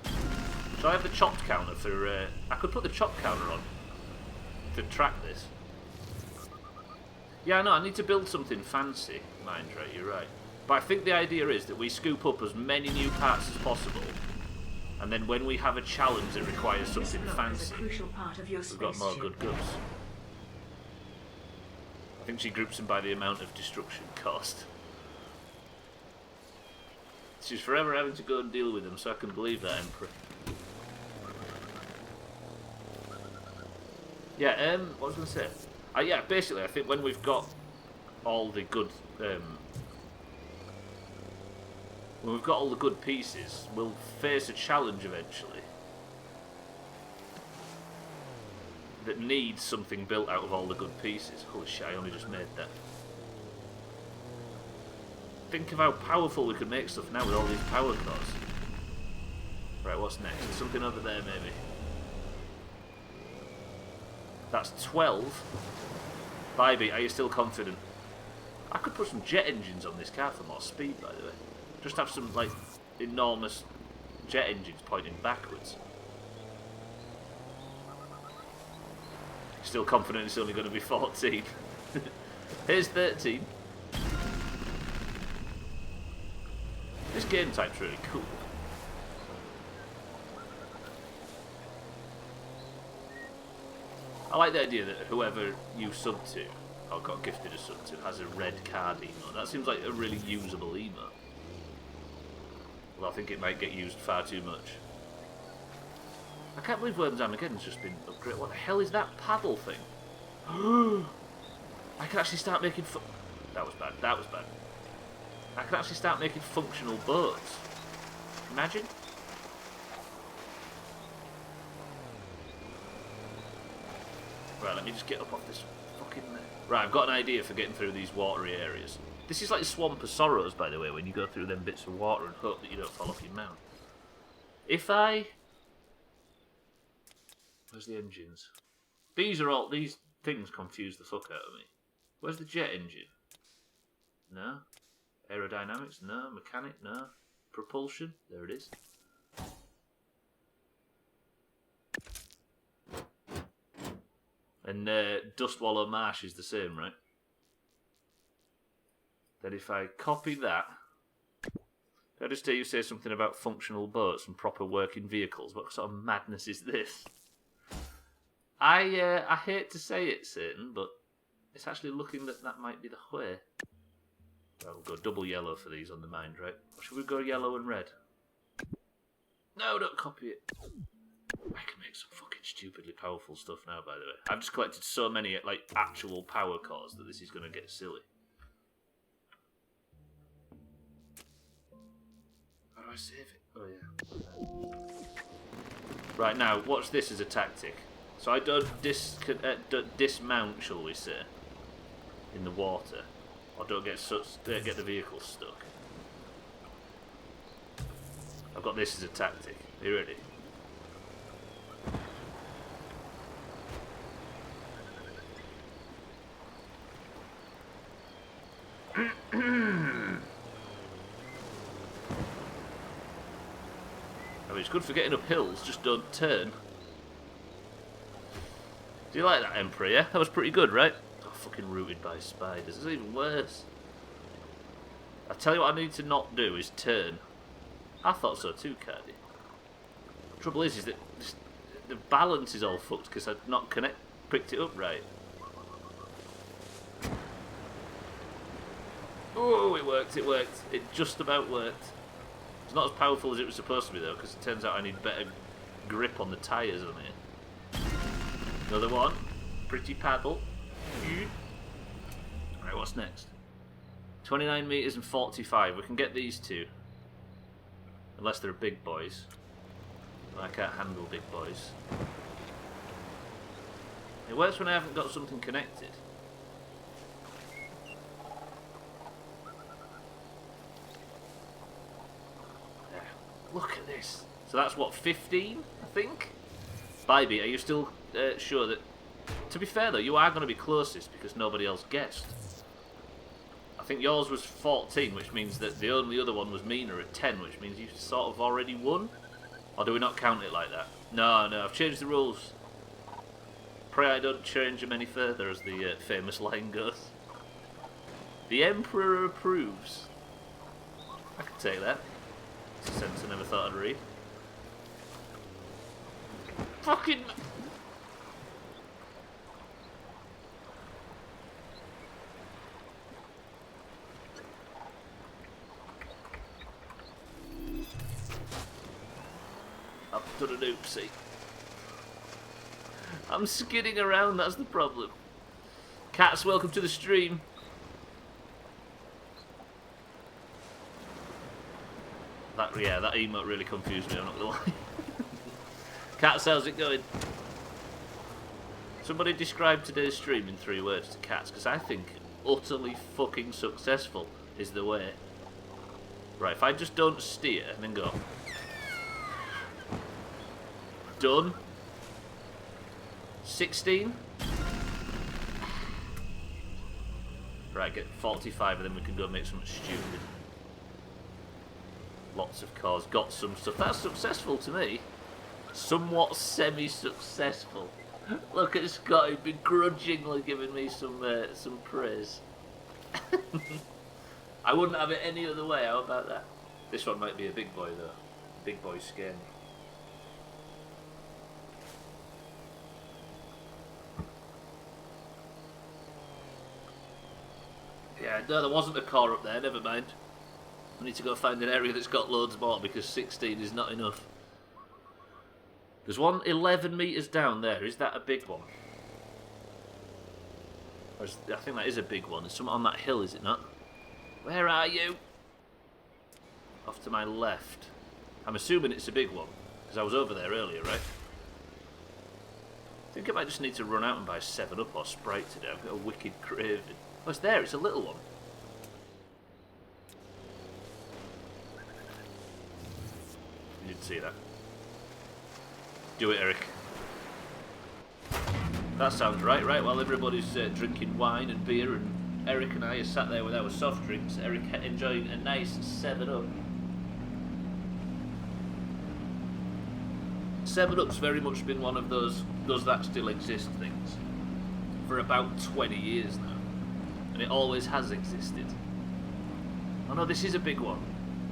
So I have the chopped counter for... I could put the chopped counter on to track this. Yeah, no, I need to build something fancy, mind, right, you're right. But I think the idea is that we scoop up as many new parts as possible, and then when we have a challenge that requires something fancy, we've got more good goods. I think she groups them by the amount of destruction cost. She's forever having to go and deal with them, so I can believe that, Emperor. Yeah, what was I going to say? Yeah, basically, I think when we've got all the good, when we've got all the good pieces, we'll face a challenge eventually that needs something built out of all the good pieces. Holy shit, I only just made that. Think of how powerful we could make stuff now with all these power cores. Right, what's next? There's something over there, maybe. That's 12. Bybee, are you still confident? I could put some jet engines on this car for more speed, by the way. Just have some, like, enormous jet engines pointing backwards. Still confident it's only going to be 14. Here's 13. This game type's really cool. I like the idea that whoever you sub to, or got gifted a sub to, has a red card emote. That seems like a really usable emote. Well, I think it might get used far too much. I can't believe Worms Armageddon's just been upgraded. What the hell is that paddle thing? I can actually start making that was bad, that was bad. I can actually start making functional boats. Imagine. Right, let me just get up off this fucking... Right, I've got an idea for getting through these watery areas. This is like the Swamp of Sorrows, by the way, when you go through them bits of water and hope that you don't fall off your mount. If I... Where's the engines? These things confuse the fuck out of me. Where's the jet engine? No. Aerodynamics? No. Mechanic? No. Propulsion? There it is. And Dustwallow Marsh is the same, right? Then if I copy that... Did I just hear you say something about functional boats and proper working vehicles? What sort of madness is this? I hate to say it, Satan, but it's actually looking that that might be the way. Well, we'll go double yellow for these on the mind, right? Or should we go yellow and red? No, don't copy it. I can make some fucking stupidly powerful stuff now, by the way. I've just collected so many, like, actual power cores that this is going to get silly. How do I save it? Oh, yeah. Right, now, watch this as a tactic. So I don't dismount, shall we say, in the water. Or don't get the vehicle stuck. I've got this as a tactic. Are you ready? I mean, it's good for getting up hills, just don't turn. Do you like that, Emperor, yeah? That was pretty good, right? Oh, fucking rooted by spiders. It's even worse. I tell you what I need to not do is turn. I thought so too, Cardi. The trouble is that the balance is all fucked because I've not picked it up right. Oh, it worked, it worked. It just about worked. It's not as powerful as it was supposed to be though, because it turns out I need better grip on the tyres on here. Another one. Pretty paddle. Right, what's next? 29 metres and 45. We can get these two. Unless they're big boys. I can't handle big boys. It works when I haven't got something connected. Yeah. Look at this. So that's what, 15, I think? Bybee, are you still sure that... To be fair though, you are going to be closest because nobody else guessed. I think yours was 14, which means that the only other one was Mina at 10, which means you sort of already won. Or do we not count it like that? No, I've changed the rules. Pray I don't change them any further, as the famous line goes. The Emperor approves. I could take that. It's a sentence I never thought I'd read. Fucking... I've done an oopsie. I'm skidding around, that's the problem. Cats, welcome to the stream. That emote really confused me, I'm not gonna lie. Cats, how's it going? Somebody describe today's stream in 3 words to Cats, because I think utterly fucking successful is the way. Right, if I just don't steer and then go... Done. 16. Right, get 45 and then we can go make something stupid. Lots of cars, got some stuff. That's successful to me. Somewhat semi-successful. Look at Scotty begrudgingly giving me some praise. I wouldn't have it any other way, how about that? This one might be a big boy though. Big boy scare me. Yeah, no, there wasn't a car up there, never mind. I need to go find an area that's got loads more because 16 is not enough. There's one 11 metres down there, is that a big one? I think that is a big one. There's something on that hill, is it not? Where are you? Off to my left. I'm assuming it's a big one, because I was over there earlier, right? I think I might just need to run out and buy 7-Up or Sprite today. I've got a wicked craving. Oh, it's there, it's a little one. You didn't see that. Do it, Eric. That sounds right. Right, while everybody's drinking wine and beer and Eric and I are sat there with our soft drinks, Eric enjoying a nice 7-Up. 7-Up's very much been one of those does that still exist things for about 20 years now. And it always has existed. Oh no, this is a big one.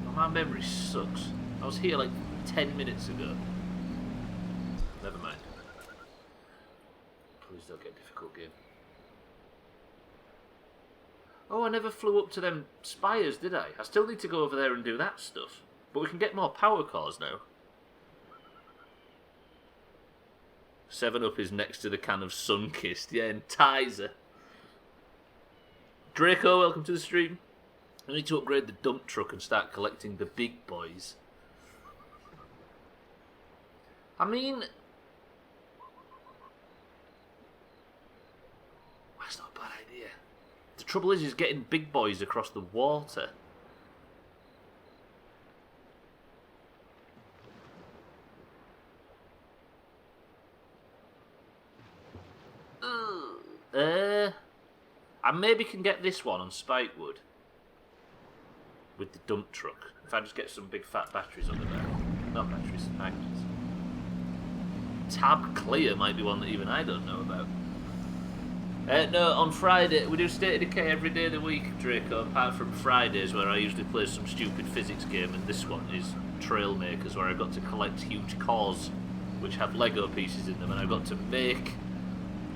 Oh, my memory sucks. I was here like 10 minutes ago. Never mind. Please don't get a difficult game. Oh, I never flew up to them spires, did I? I still need to go over there and do that stuff. But we can get more power cores now. 7-Up is next to the can of Sunkist. Yeah, and Tizer. Draco, welcome to the stream. I need to upgrade the dump truck and start collecting the big boys. I mean... That's not a bad idea. The trouble is getting big boys across the water. I maybe can get this one on Spikewood with the dump truck. If I just get some big fat batteries under there. Not batteries, magnets. Tab Clear might be one that even I don't know about. No, on Friday, we do State of Decay every day of the week, Draco, apart from Fridays where I usually play some stupid physics game, and this one is Trailmakers, where I've got to collect huge cars which have Lego pieces in them, and I've got to make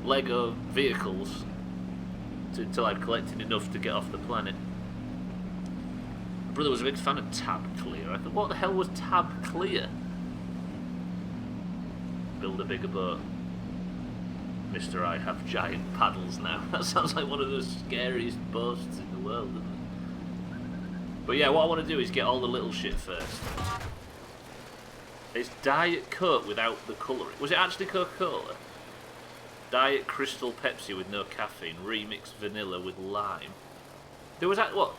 Lego vehicles until I've collected enough to get off the planet. My brother was a big fan of Tab Clear. I thought, what the hell was Tab Clear? Build a bigger boat. Mr. I have giant paddles now. That sounds like one of the scariest boasts in the world, doesn't it? But yeah, what I want to do is get all the little shit first. It's Diet Coke without the colouring. Was it actually Coca-Cola? Diet Crystal Pepsi with no caffeine. Remixed vanilla with lime. There was that, what?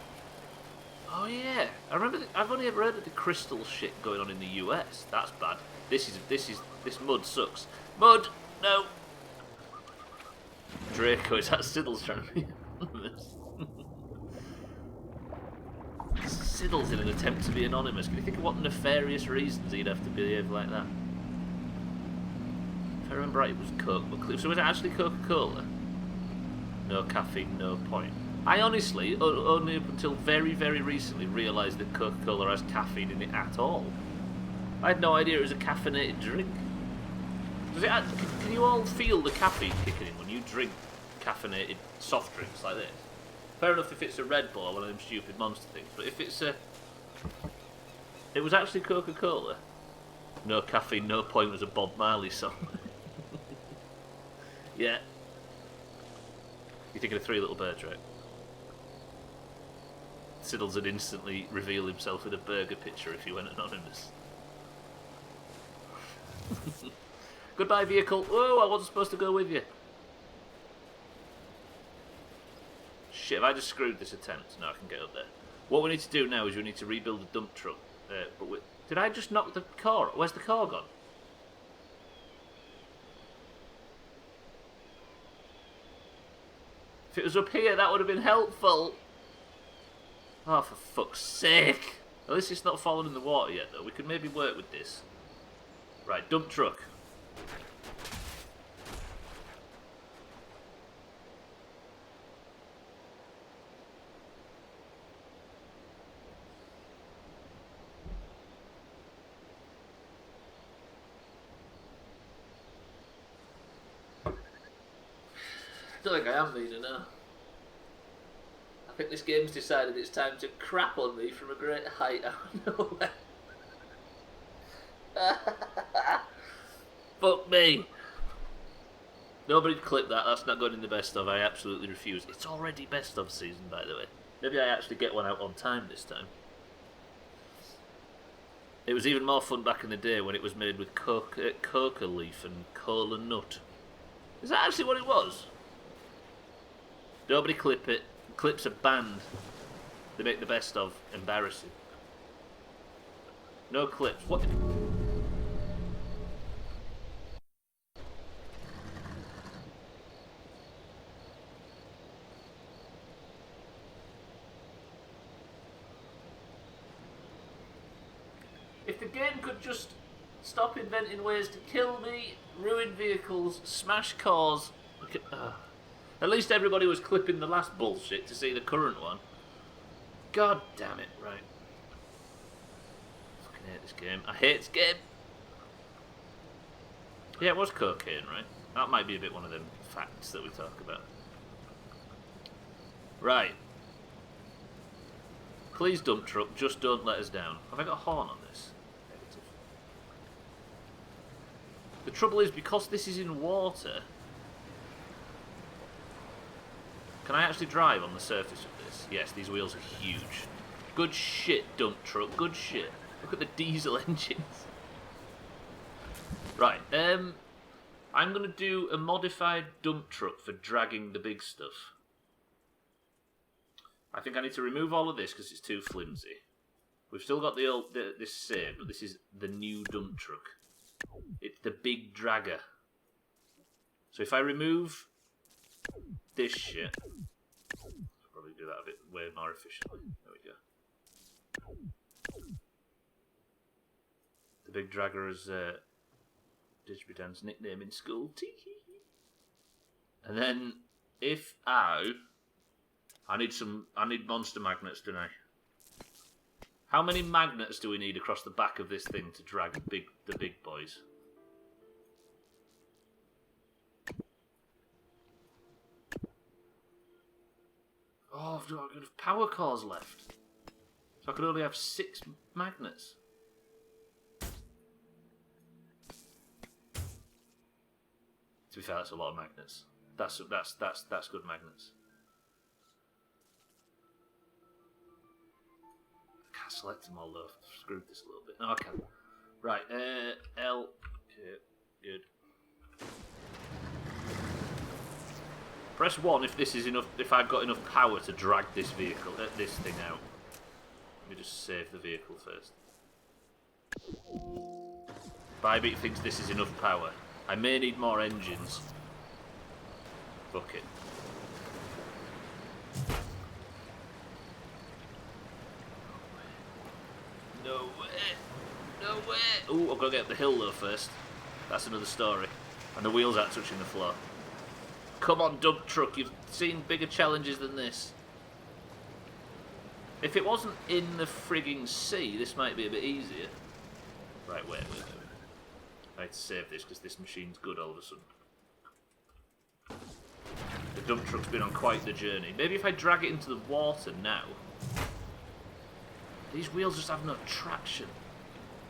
Oh yeah. I remember, I've only ever heard of the crystal shit going on in the US. That's bad. This mud sucks. Mud! No! Draco, is that Siddle's trying to be anonymous? Siddle's in an attempt to be anonymous. Can you think of what nefarious reasons he'd have to behave like that? If I remember right, it was Coke. So was it actually Coca-Cola? No caffeine, no point. I honestly, only up until very, very recently, realised that Coca-Cola has caffeine in it at all. I had no idea it was a caffeinated drink. Does it? Can you all feel the caffeine kicking in when you drink caffeinated soft drinks like this? Fair enough if it's a Red Bull or one of them stupid monster things, but if it's a... It was actually Coca-Cola. No caffeine, no point was a Bob Marley song. Yeah. You're thinking of Three Little Birds, right? Siddles would instantly reveal himself in a burger picture if he went anonymous. Goodbye, vehicle. Whoa, I wasn't supposed to go with you. Shit, have I just screwed this attempt? No, I can get up there. What we need to do now is we need to rebuild a dump truck. Did I just knock the car? Where's the car gone? If it was up here, that would have been helpful. Oh, for fuck's sake. At least it's not fallen in the water yet, though. We could maybe work with this. Right, dump truck. I don't think I am mean enough. I think this game's decided it's time to crap on me from a great height out of nowhere. Fuck me. Nobody clip that, that's not going in the best of, I absolutely refuse. It's already best of season, by the way. Maybe I actually get one out on time this time. It was even more fun back in the day when it was made with coca leaf and cola nut. Is that actually what it was? Nobody clip it. Clips are banned. They make the best of. Embarrassing. No clips. What? If the game could just stop inventing ways to kill me, ruin vehicles, smash cars... At least everybody was clipping the last bullshit to see the current one. God damn it, right. I fucking hate this game. I hate this game. Yeah, it was cocaine, right? That might be a bit one of them facts that we talk about. Right. Please, dump truck, just don't let us down. Have I got a horn on this? Negative. The trouble is, because this is in water... Can I actually drive on the surface of this? Yes, these wheels are huge. Good shit, dump truck. Good shit. Look at the diesel engines. Right, I'm going to do a modified dump truck for dragging the big stuff. I think I need to remove all of this because it's too flimsy. We've still got the old this same, but this is the new dump truck. It's the big dragger. So if I remove this shit, I'll probably do that a bit way more efficiently. There we go. The big dragger is Digbidan's nickname in school. And then If I need monster magnets, don't I? How many magnets do we need across the back of this thing to drag the big boys? Oh, I've got enough power cores left. So I could only have 6 magnets. To be fair, that's a lot of magnets. That's good magnets. I can't select them all though. I've screwed this a little bit. No, I can. Right, L. Okay, good. Press 1 if this is enough. If I've got enough power to drag this vehicle, this thing out. Let me just save the vehicle first. Bybeat thinks this is enough power. I may need more engines. Fuck it. No way. No way. Ooh, I've got to get up the hill though first. That's another story. And the wheels aren't touching the floor. Come on, dump truck. You've seen bigger challenges than this. If it wasn't in the frigging sea, this might be a bit easier. Right, wait. I need to save this because this machine's good all of a sudden. The dump truck's been on quite the journey. Maybe if I drag it into the water now. These wheels just have no traction.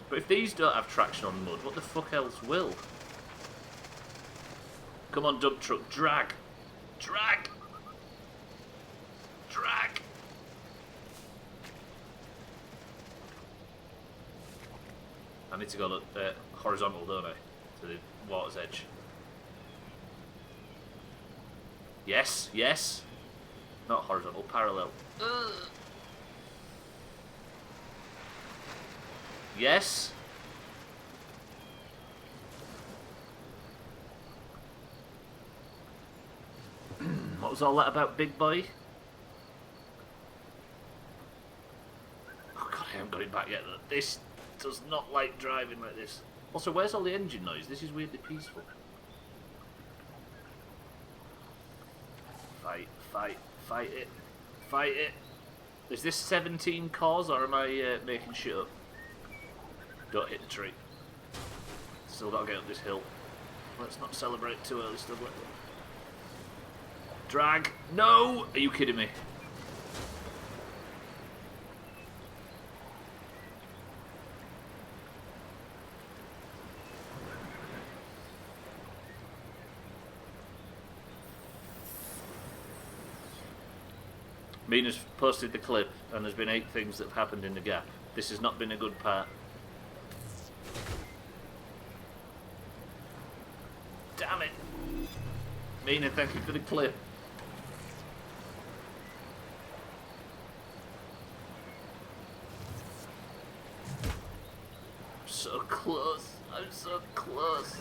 But if these don't have traction on mud, what the fuck else will? Come on, dump truck, drag! Drag! Drag! I need to go horizontal, don't I? To the water's edge. Yes, yes! Not horizontal, parallel. Yes! What was all that about, big boy? Oh god, I haven't got it back yet. This does not like driving like this. Also, where's all the engine noise? This is weirdly peaceful. Fight it. Fight it. Is this 17 cores or am I making shit up? Don't hit the tree. Still gotta get up this hill. Let's not celebrate too early, Stubbler. Drag. No! Are you kidding me? Mina's posted the clip and there's been 8 things that have happened in the gap. This has not been a good part. Damn it! Mina, thank you for the clip. I'm so close. I'm so close.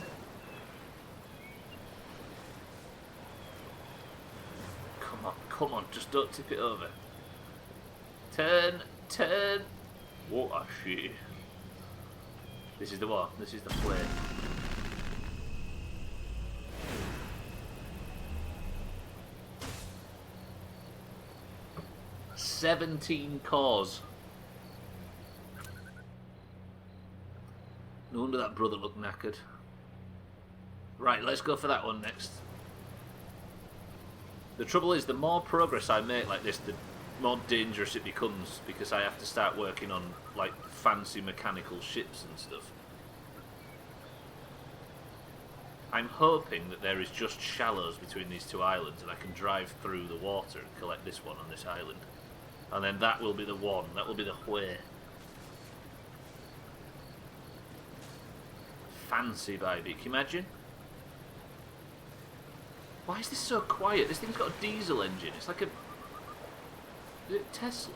Come on, just don't tip it over. Turn. What a shit. This is the one. This is the flare. "17 cores. No wonder that brother looked knackered. Right, let's go for that one next. The trouble is, the more progress I make like this, the more dangerous it becomes, because I have to start working on like fancy mechanical ships and stuff. I'm hoping that there is just shallows between these 2 islands and I can drive through the water and collect this one on this island. And then that will be the one, that will be the where. Fancy baby, can you imagine? Why is this so quiet? This thing's got a diesel engine. It's like a... Is it Tesla?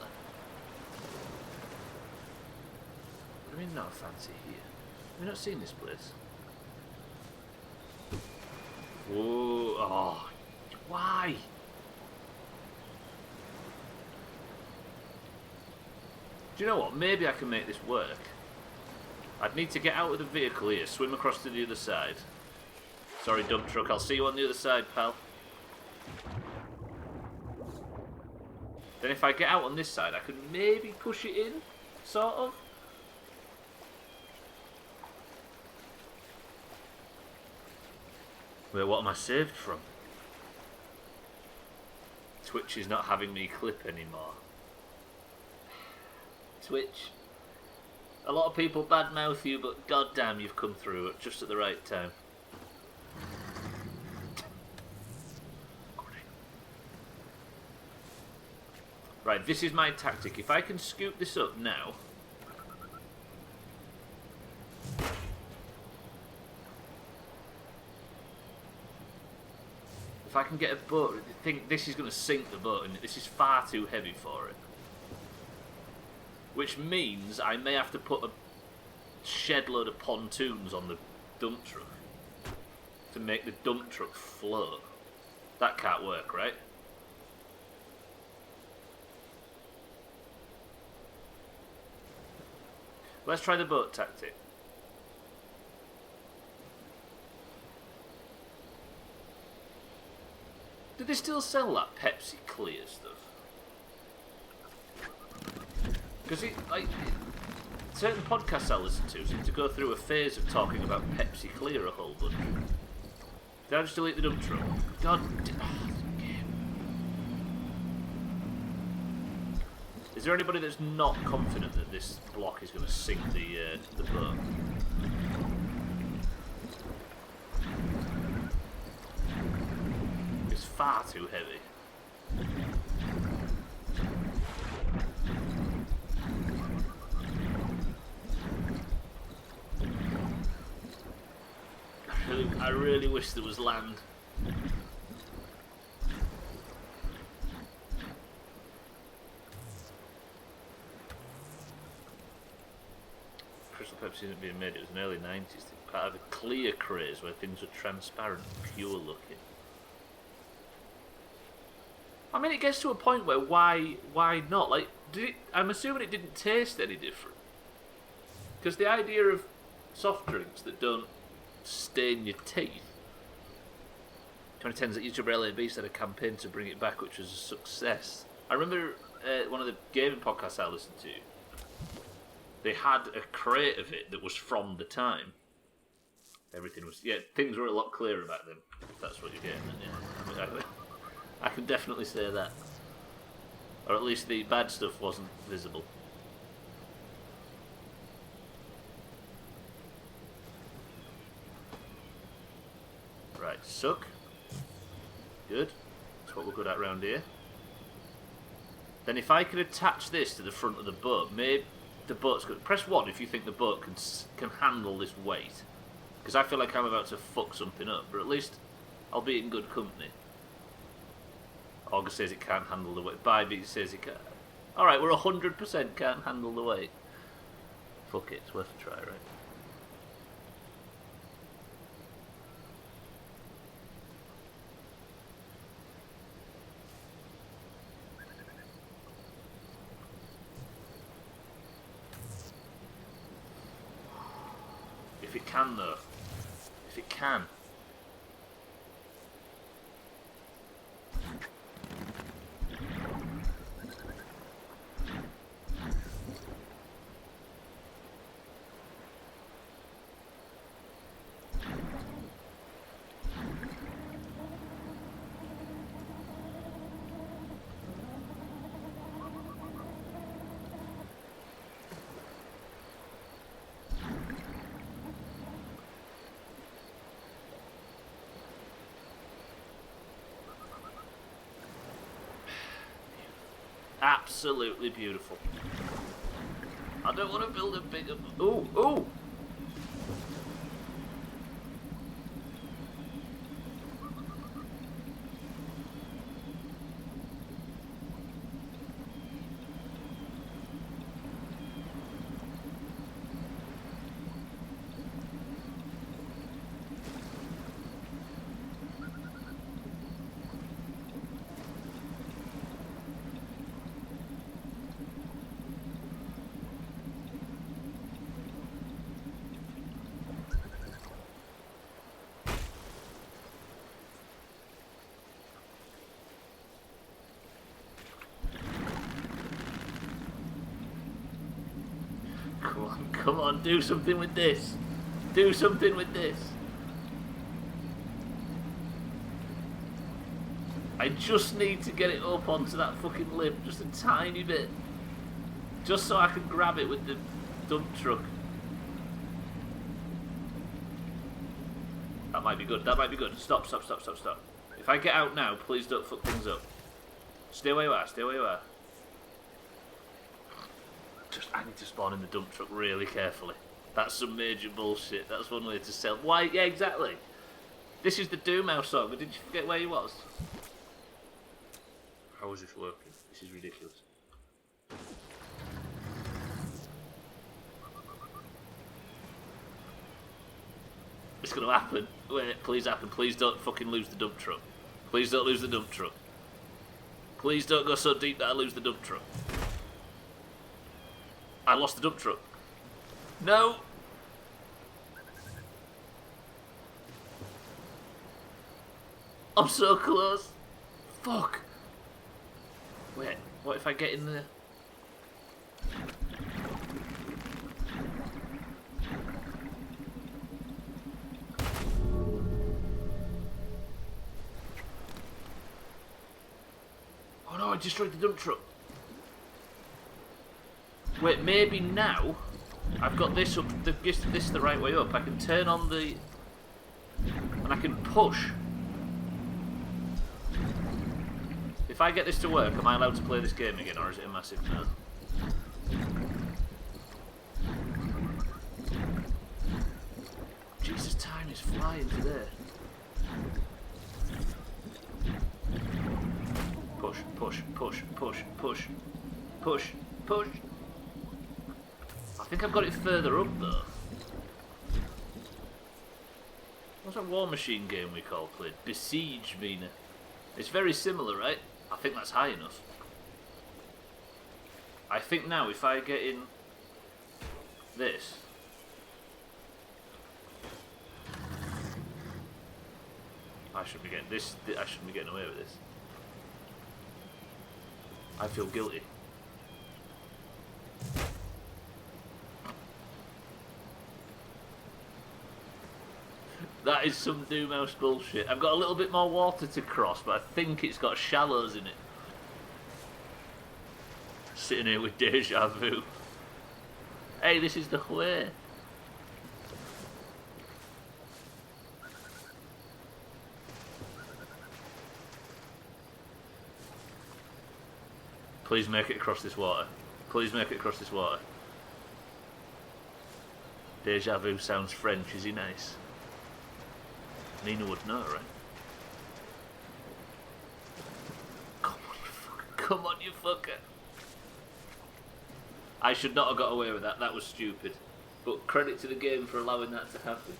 What do you mean not fancy here? Have we not seen this place? Whoa, oh, why? Do you know what? Maybe I can make this work. I'd need to get out of the vehicle here, swim across to the other side. Sorry, dump truck, I'll see you on the other side, pal. Then if I get out on this side, I could maybe push it in, sort of. Wait, what am I saved from? Twitch is not having me clip anymore. Twitch. A lot of people badmouth you, but goddamn, you've come through it just at the right time. Right, this is my tactic. If I can scoop this up now... If I can get a boat... I think this is going to sink the boat, and this is far too heavy for it. Which means I may have to put a shed load of pontoons on the dump truck to make the dump truck float. That can't work, right? Let's try the boat tactic. Do they still sell that Pepsi Clear stuff? Because certain podcasts I listen to seem to go through a phase of talking about Pepsi Clear a whole bunch. Did I just delete the dump truck? God damn. Is there anybody that's not confident that this block is going to sink the boat? It's far too heavy. I really wish there was land. Crystal Pepsi isn't being made, it was in the early 90s. Part of a clear craze where things were transparent and pure looking. I mean, it gets to a point where why not? Like, I'm assuming it didn't taste any different. Because the idea of soft drinks that don't stain your teeth. 2010's that YouTuber LAB started a campaign to bring it back, which was a success. I remember one of the gaming podcasts I listened to, they had a crate of it that was from the time. Everything was... Yeah, things were a lot clearer back then, if that's what you're getting at. Yeah. I mean, I can definitely say that. Or at least the bad stuff wasn't visible. Right, suck. Good. That's what we're good at around here. Then if I could attach this to the front of the boat, maybe the boat's good. Press 1 if you think the boat can handle this weight. Because I feel like I'm about to fuck something up, but at least I'll be in good company. August says it can't handle the weight. Bybee says it can't. Alright, we're 100% can't handle the weight. Fuck it, it's worth a try, right? If it can, though. If it can. Absolutely beautiful. I don't want to build a bigger... Ooh, ooh! Come on, do something with this. Do something with this. I just need to get it up onto that fucking lip, just a tiny bit. Just so I can grab it with the dump truck. That might be good, that might be good. Stop, stop, stop, stop, stop. If I get out now, please don't fuck things up. Stay where you are, stay where you are. I need to spawn in the dump truck really carefully. That's some major bullshit. That's one way to sell. Why? Yeah, exactly. This is the Doomhaus song, but did you forget where you was? How is this working? This is ridiculous. It's gonna happen. Wait, please happen. Please don't fucking lose the dump truck. Please don't lose the dump truck. Please don't go so deep that I lose the dump truck. I lost the dump truck. No! I'm so close. Fuck. Wait, what if I get in there? Oh no, I destroyed the dump truck. Wait, maybe now I've got this up, this the right way up. I can turn on the... and I can push. If I get this to work, am I allowed to play this game again, or is it a massive no? Jesus, time is flying today. Push, push, push, push, push, push, push. I think I've got it further up though. What's that War Machine game we call played? Besiege, Mina. It's very similar, right? I think that's high enough. I think now if I get in this. I shouldn't be getting this. I shouldn't be getting away with this. I feel guilty. That is some Doomhaus bullshit. I've got a little bit more water to cross, but I think it's got shallows in it. Sitting here with deja vu. Hey, this is the way. Please make it across this water. Please make it across this water. Deja vu sounds French, is he nice? Nina would know, right? Come on, you fucker. Come on, you fucker. I should not have got away with that. That was stupid. But credit to the game for allowing that to happen.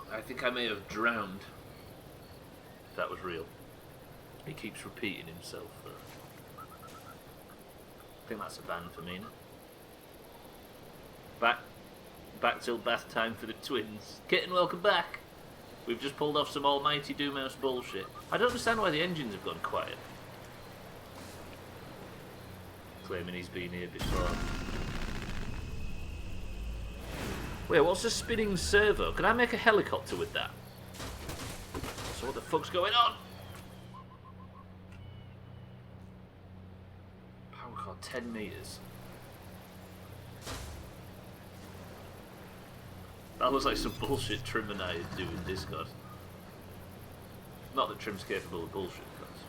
I think I may have drowned. If that was real. He keeps repeating himself. I think that's a ban for Mina. Back till bath time for the twins. Kitten, welcome back. We've just pulled off some almighty Doomhaus bullshit. I don't understand why the engines have gone quiet. Claiming he's been here before. Wait, what's a spinning servo? Can I make a helicopter with that? So what the fuck's going on? Power cord 10 meters. That looks like some bullshit Trim and I do in Discord. Not that Trim's capable of bullshit, of course.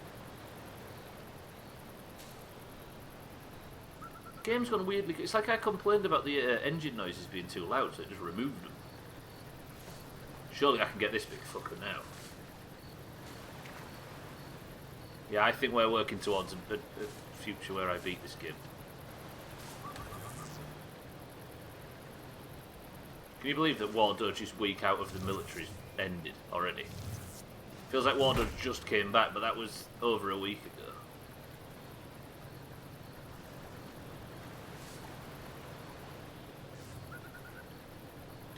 The game's gone weirdly... It's like I complained about the engine noises being too loud, so it just removed them. Surely I can get this big fucker now. Yeah, I think we're working towards a future where I beat this game. Can you believe that War Doge's week out of the military's ended already? Feels like War Doge just came back, but that was over a week ago.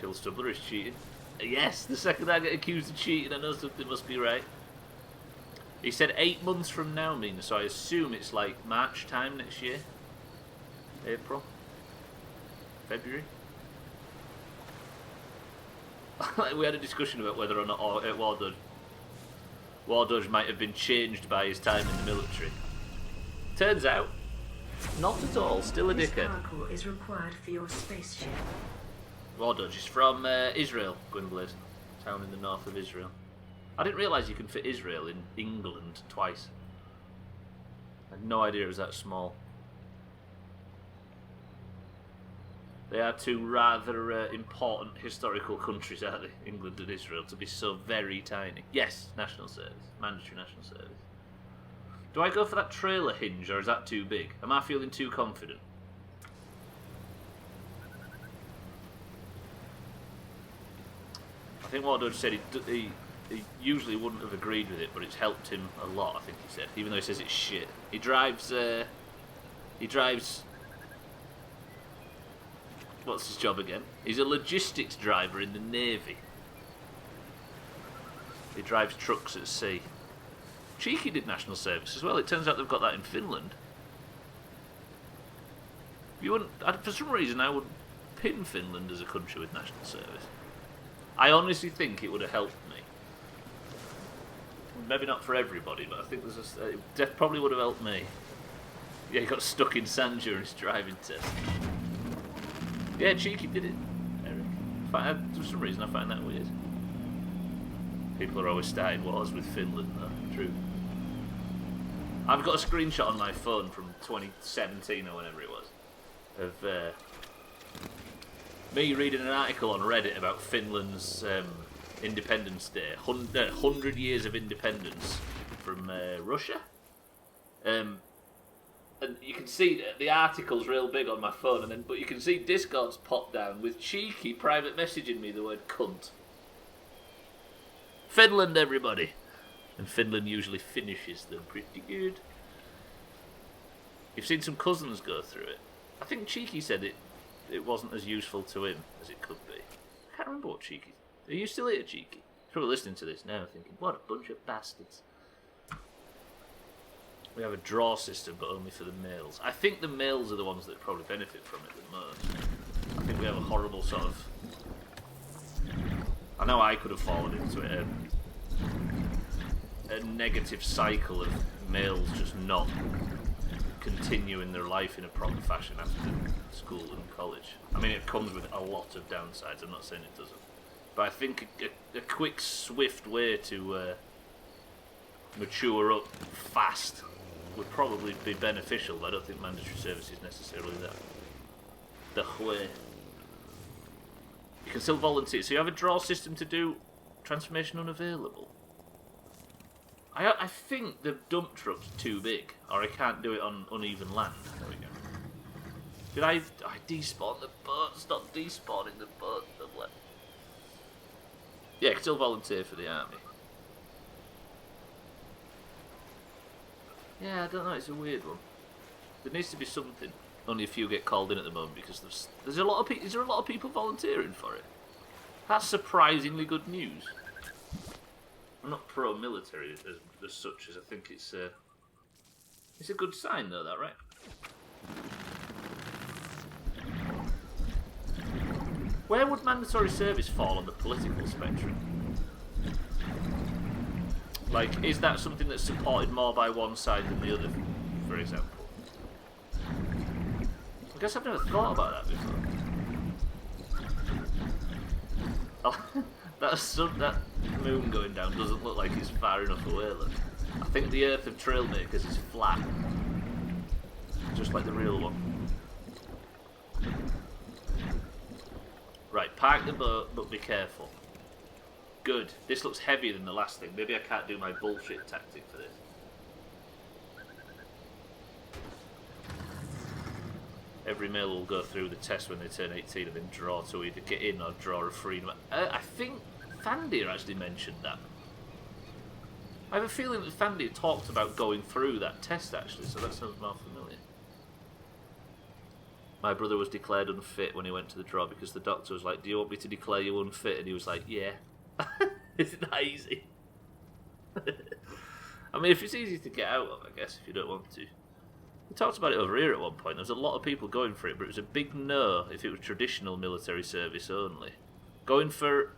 Kill Stubbler is cheating. Yes, the second I get accused of cheating, I know something must be right. He said 8 months from now, Mina, so I assume it's like March time next year. April. February. We had a discussion about whether or not War Dodge might have been changed by his time in the military. Turns out, not at all. Still a This dickhead. parkour is required for your spaceship. War Dodge is from Israel, Gwynblaze, town in the north of Israel. I didn't realise you can fit Israel in England twice. I had no idea it was that small. They are two rather important historical countries, aren't they? England and Israel, to be so very tiny. Yes, national service. Mandatory national service. Do I go for that trailer hinge, or is that too big? Am I feeling too confident? I think Wardodge said he usually wouldn't have agreed with it, but it's helped him a lot, I think he said. Even though he says it's shit. He drives... What's his job again? He's a logistics driver in the Navy. He drives trucks at sea. Cheeky did national service as well. It turns out they've got that in Finland. You wouldn't... For some reason, I would pin Finland as a country with national service. I honestly think it would have helped me. Maybe not for everybody, but I think it probably would have helped me. Yeah, he got stuck in sand during his driving test. Yeah, Cheeky did it, Eric. For some reason, I find that weird. People are always starting wars with Finland, though. True. I've got a screenshot on my phone from 2017 or whenever it was of me reading an article on Reddit about Finland's Independence Day, 100 years of independence from Russia. And you can see the article's real big on my phone, but you can see Discord's popped down with Cheeky private messaging me the word cunt. Finland, everybody. And Finland usually finishes them pretty good. You've seen some cousins go through it. I think Cheeky said it wasn't as useful to him as it could be. I can't remember what Cheeky... Are you still here, Cheeky? He's probably listening to this now thinking, what a bunch of bastards. We have a draw system, but only for the males. I think the males are the ones that probably benefit from it the most. I think we have a horrible sort of... I know I could have fallen into it, a negative cycle of males just not continuing their life in a proper fashion after school and college. I mean, it comes with a lot of downsides, I'm not saying it doesn't. But I think a quick, swift way to mature up fast would probably be beneficial, but I don't think mandatory service is necessarily the way. You can still volunteer. So you have a draw system to do transformation unavailable. I think the dump truck's too big, or I can't do it on uneven land. There we go. Did I despawn the boat? Stop despawning the boat. Yeah, I can still volunteer for the army. Yeah, I don't know, it's a weird one. There needs to be something. Only a few get called in at the moment because there's a lot of people. Is there a lot of people volunteering for it? That's surprisingly good news. I'm not pro-military as such, as I think it's a good sign though, that right? Where would mandatory service fall on the political spectrum? Like, is that something that's supported more by one side than the other, for example? I guess I've never thought about that before. Oh, that moon going down doesn't look like it's far enough away, look. I think the Earth of Trailmakers is flat. Just like the real one. Right, park the boat, but be careful. Good. This looks heavier than the last thing. Maybe I can't do my bullshit tactic for this. Every male will go through the test when they turn 18 and then draw to either get in or draw a freedom. I think Thandir actually mentioned that. I have a feeling that Thandir talked about going through that test actually, so that sounds more familiar. My brother was declared unfit when he went to the draw because the doctor was like, do you want me to declare you unfit? And he was like, yeah. Isn't that easy? I mean, if it's easy to get out of, I guess, if you don't want to. We talked about it over here at one point. There was a lot of people going for it, but it was a big no if it was traditional military service only. Going for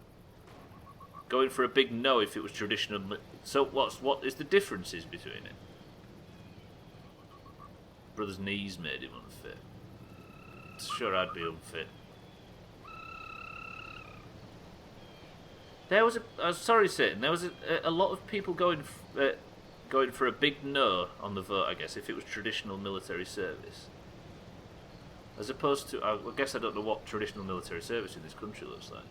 a big no if it was traditional. So what is the differences between it? Brother's knees made him unfit. Sure, I'd be unfit. There was sorry, Satan. There was a lot of people going for a big no on the vote, I guess, if it was traditional military service. As opposed to, I guess I don't know what traditional military service in this country looks like.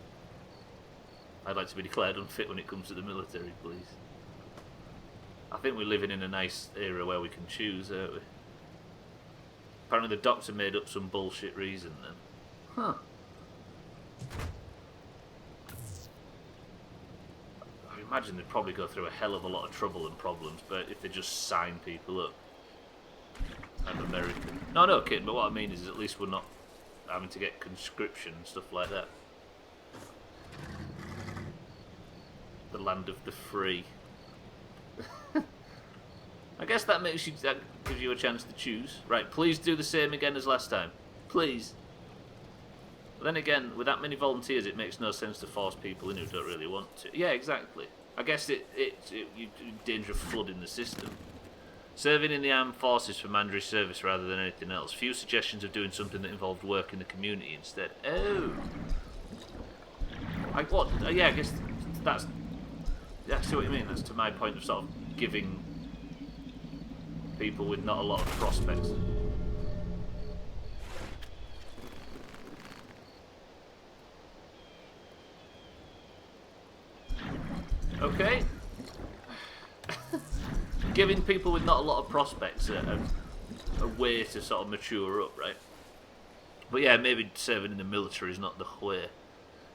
I'd like to be declared unfit when it comes to the military, please. I think we're living in a nice era where we can choose, aren't we? Apparently the doctor made up some bullshit reason then. Huh. I imagine they'd probably go through a hell of a lot of trouble and problems, but if they just sign people up. I'm American. No, kidding, but what I mean is at least we're not having to get conscription and stuff like that. The land of the free. I guess that gives you a chance to choose. Right, please do the same again as last time. Please. But then again, with that many volunteers, it makes no sense to force people in who don't really want to. Yeah, exactly. I guess you're in danger of flooding the system. Serving in the armed forces for mandatory service rather than anything else. Few suggestions of doing something that involved work in the community instead. Oh. Yeah, I guess that's... I see what you mean. That's to my point of sort of giving people with not a lot of prospects. Okay. Giving people with not a lot of prospects a way to sort of mature up, right? But yeah, maybe serving in the military is not the way.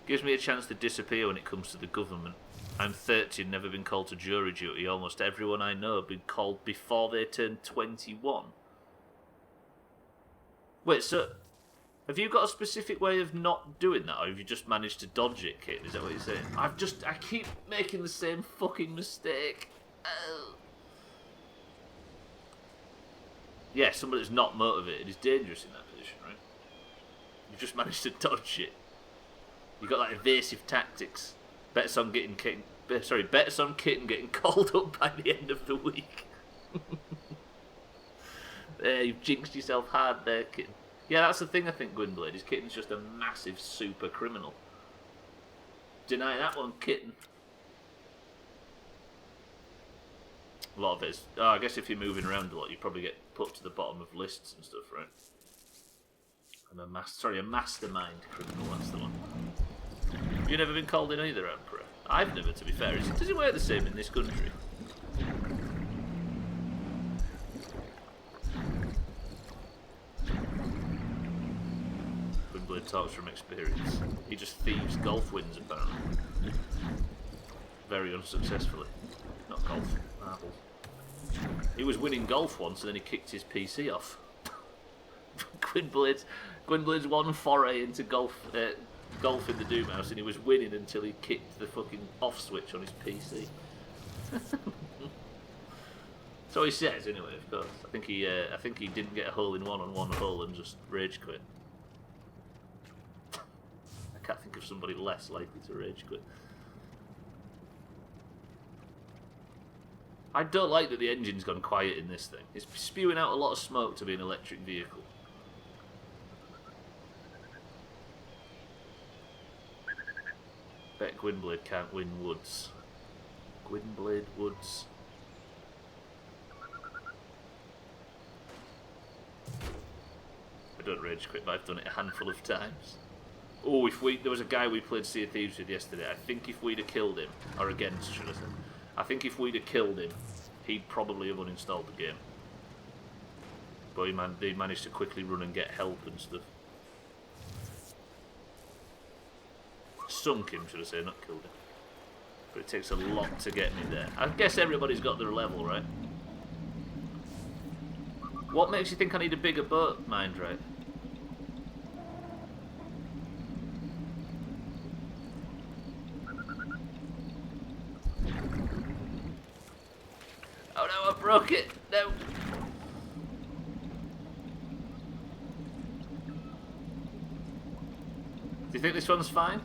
Gives me a chance to disappear when it comes to the government. I'm 30 and never been called to jury duty. Almost everyone I know have been called before they turned 21. Wait, so have you got a specific way of not doing that, or have you just managed to dodge it, Kit? Is that what you're saying? I keep making the same fucking mistake. Oh. Yeah, somebody that's not motivated is dangerous in that position, right? You've just managed to dodge it. You've got like evasive tactics. Bets on kitten getting called up by the end of the week. There, you've jinxed yourself hard there, Kitten. Yeah, that's the thing I think, Gwynblade, is Kitten's just a massive super criminal. Deny that one, Kitten. A lot of it is... Oh, I guess if you're moving around a lot, you probably get put to the bottom of lists and stuff, right? I'm a mastermind criminal, that's the one. You've never been called in either, Emperor? I've never, to be fair. Does it work the same in this country? Gwynblade talks from experience. He just thieves golf wins, apparently. Very unsuccessfully. Not golf, marbles. He was winning golf once and then he kicked his PC off. Gwynblade's one foray into golf in the Doomhaus, and he was winning until he kicked the fucking off switch on his PC. So he says, anyway. Of course, I think he didn't get a hole in one on one hole and just rage quit. I can't think of somebody less likely to rage quit. I don't like that the engine's gone quiet in this thing. It's spewing out a lot of smoke to be an electric vehicle. Bet Gwynblade can't win Woods. Gwynblade Woods. I don't rage quit, but I've done it a handful of times. Oh, there was a guy we played Sea of Thieves with yesterday. I think if we'd have killed him, or against, should I say? I think if we'd have killed him, he'd probably have uninstalled the game. But he managed to quickly run and get help and stuff. Sunk him, should I say, not killed him. But it takes a lot to get me there. I guess everybody's got their level, right? What makes you think I need a bigger boat, Mindray? Oh no, I broke it! No! think this one's fine?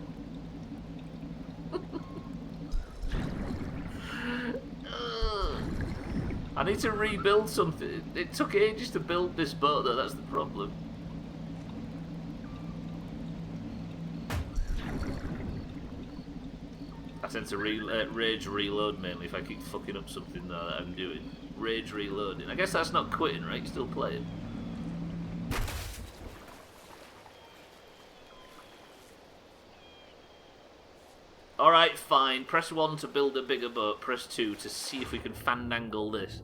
I need to rebuild something. It took ages to build this boat, though. That's the problem. I tend to rage reload mainly if I keep fucking up something that I'm doing. Rage reloading. I guess that's not quitting, right? You're still playing. Alright, fine. Press 1 to build a bigger boat. Press 2 to see if we can fandangle this.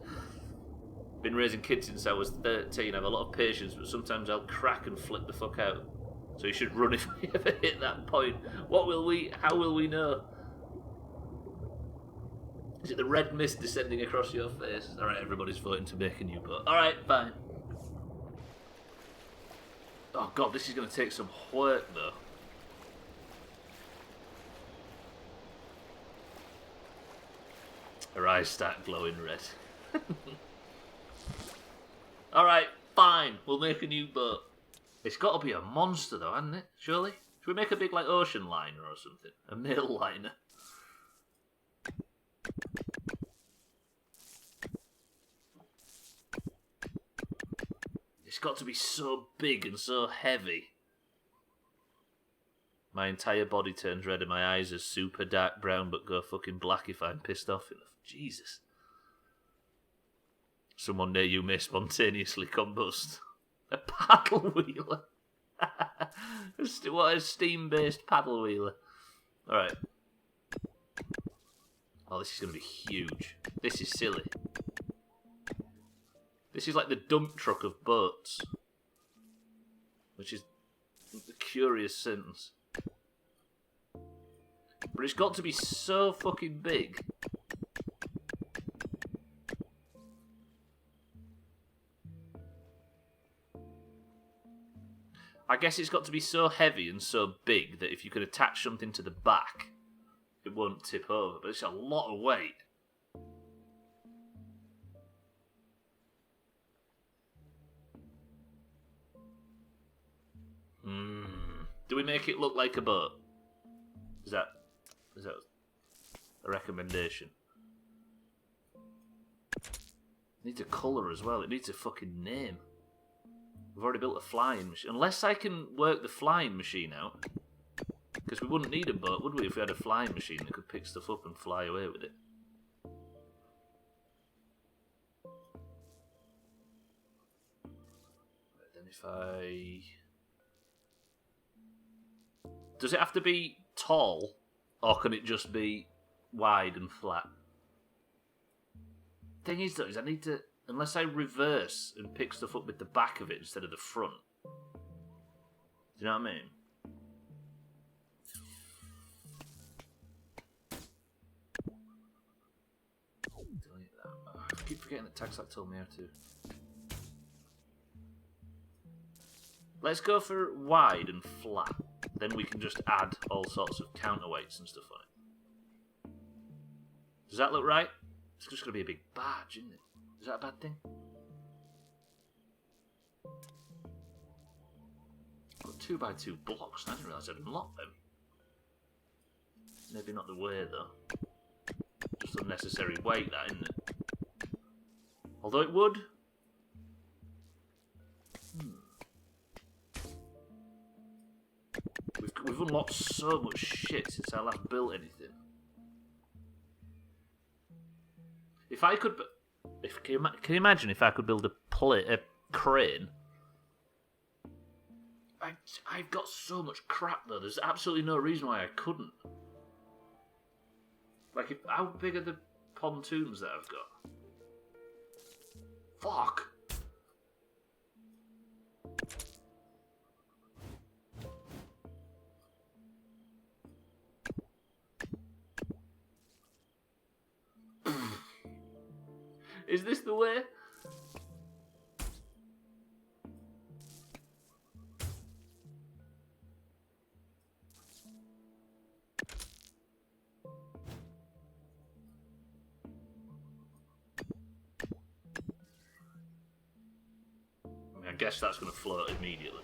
Been raising kids since I was 13. I have a lot of patience, but sometimes I'll crack and flip the fuck out. So you should run if we ever hit that point. How will we know? Is it the red mist descending across your face? Alright, everybody's voting to make a new boat. Alright, fine. Oh god, this is going to take some work though. Her eyes start glowing red. Alright, fine. We'll make a new boat. It's got to be a monster though, hasn't it? Surely? Should we make a big like ocean liner or something? A mail liner? It's got to be so big and so heavy. My entire body turns red and my eyes are super dark brown but go fucking black if I'm pissed off enough. Jesus. Someone near you may spontaneously combust. A paddle wheeler. What a steam-based paddle wheeler. Alright. Oh, this is going to be huge. This is silly. This is like the dump truck of boats. Which is a curious sentence. But it's got to be so fucking big. I guess it's got to be so heavy and so big that if you could attach something to the back, it won't tip over. But it's a lot of weight. Do we make it look like a boat? Is that a recommendation? It needs a colour as well. It needs a fucking name. We've already built a flying machine. Unless I can work the flying machine out. Because we wouldn't need a boat, would we, if we had a flying machine that could pick stuff up and fly away with it. Then if I... Does it have to be tall? Or can it just be wide and flat? Thing is, though, is I need to... Unless I reverse and pick stuff up with the back of it instead of the front. Do you know what I mean? Delete that. Oh, I keep forgetting that TagSack told me how to. Let's go for wide and flat. Then we can just add all sorts of counterweights and stuff on it. Does that look right? It's just going to be a big badge, isn't it? Is that a bad thing? Got 2x2 blocks. I didn't realise I'd unlocked them. Maybe not the way though. Just unnecessary weight, that, isn't it? Although it would. We've unlocked so much shit since I last built anything. If I could... Can you imagine if I could build a crane? I've got so much crap though. There's absolutely no reason why I couldn't. Like, how big are the pontoons that I've got? Fuck. Is this the way? I guess that's going to float immediately.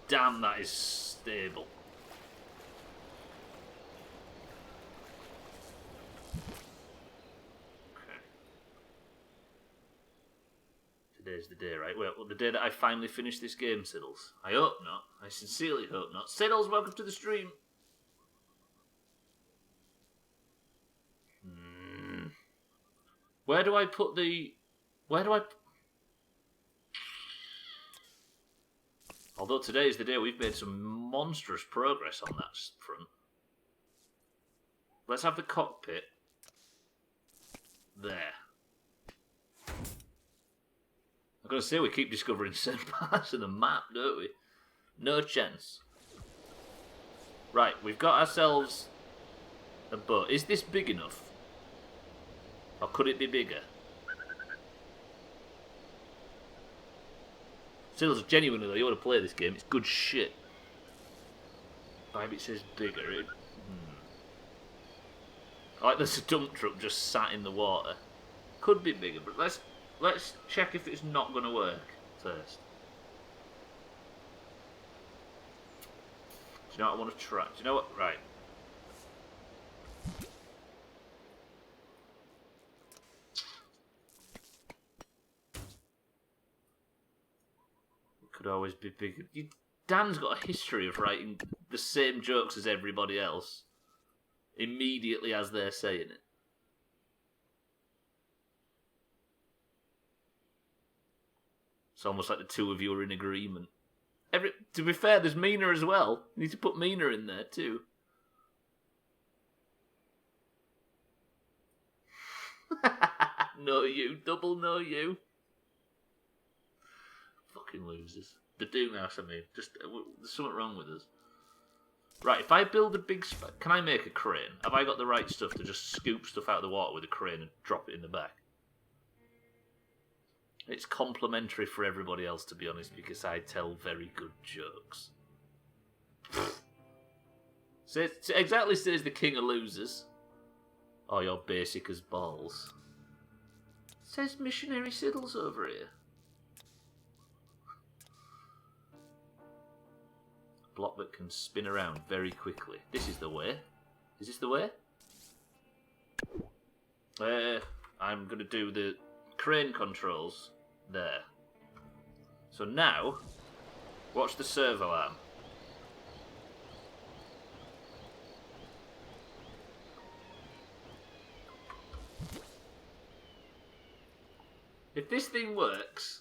Damn, that is stable. Okay. Today's the day, right? Well, the day that I finally finish this game, Siddles. I hope not. I sincerely hope not. Siddles, welcome to the stream. Where do I put the... Where do I... Although today is the day we've made some monstrous progress on that front. Let's have the cockpit there. I've got to say, we keep discovering certain parts of the map, don't we? No chance. Right, we've got ourselves a boat. Is this big enough? Or could it be bigger? Still, genuinely though, you want to play this game, it's good shit. Maybe it says bigger. Like there's a dump truck just sat in the water. Could be bigger, but let's check if it's not going to work first. Do you know what I want to try? Do you know what? Right. Could always be bigger. Dan's got a history of writing the same jokes as everybody else immediately as they're saying it. It's almost like the two of you are in agreement. To be fair, there's Mina as well. You need to put Mina in there too. No you, double no you. Fucking losers. The Doomhaus, I mean. Just, there's something wrong with us. Right, if I build a big... Can I make a crane? Have I got the right stuff to just scoop stuff out of the water with a crane and drop it in the back? It's complimentary for everybody else, to be honest, because I tell very good jokes. Exactly says the king of losers. Oh, you're basic as balls. Says missionary Siddles over here. Block that can spin around very quickly. This is the way. Is this the way? I'm going to do the crane controls there. So now, watch the servo arm. If this thing works...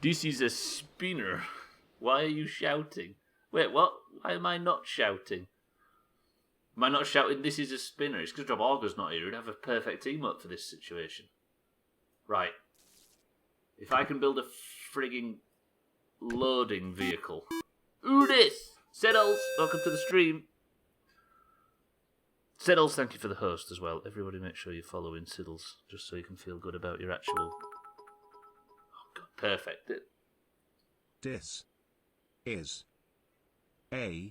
This is a spinner. Why are you shouting? Wait, what? Why am I not shouting? Am I not shouting, this is a spinner? It's because Job Auger's not here. We'd have a perfect team up for this situation. Right. If I can build a frigging loading vehicle. Ooh, this! Siddles, welcome to the stream. Siddles, thank you for the host as well. Everybody make sure you're following Siddles, just so you can feel good about your actual... Perfect. This is a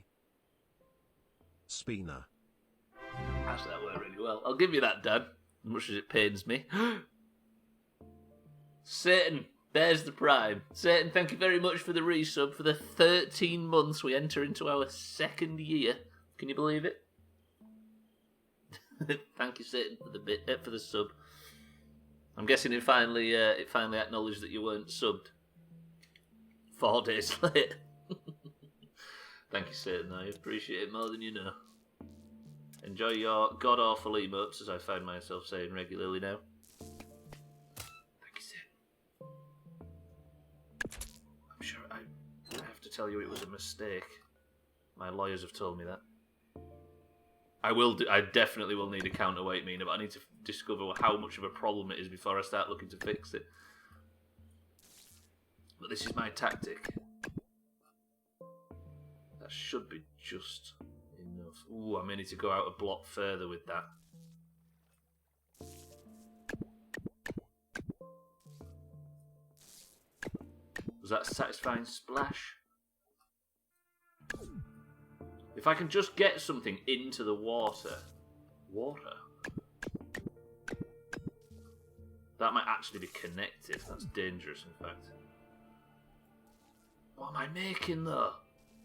spinner. Actually, that worked really well. I'll give you that, Dad, as much as it pains me. Satan, there's the prime. Satan, thank you very much for the resub. For the 13 months we enter into our second year. Can you believe it? Thank you, Satan, for the sub. I'm guessing it finally acknowledged that you weren't subbed 4 days later. Thank you, Satan. I appreciate it more than you know. Enjoy your god-awful emotes, as I find myself saying regularly now. Thank you, Satan. I'm sure I have to tell you it was a mistake. My lawyers have told me that. I definitely will need a counterweight Mina, but I need to discover how much of a problem it is before I start looking to fix it. But this is my tactic. That should be just enough. Ooh, I may need to go out a block further with that. Was that a satisfying splash? If I can just get something into the water. Water? That might actually be connected. That's dangerous, in fact. What am I making, though?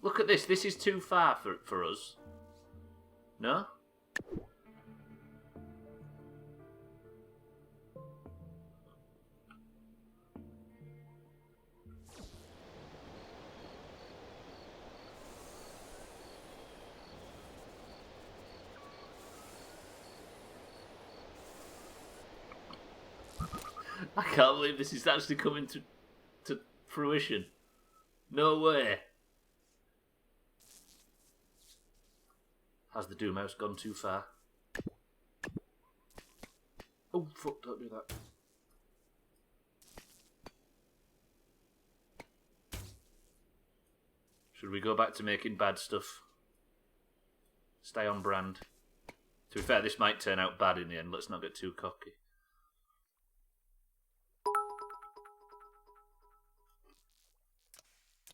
Look at this. This is too far for us. No? I can't believe this is actually coming to fruition. No way. Has the Doomhaus gone too far? Oh, fuck, don't do that. Should we go back to making bad stuff? Stay on brand. To be fair, this might turn out bad in the end. Let's not get too cocky.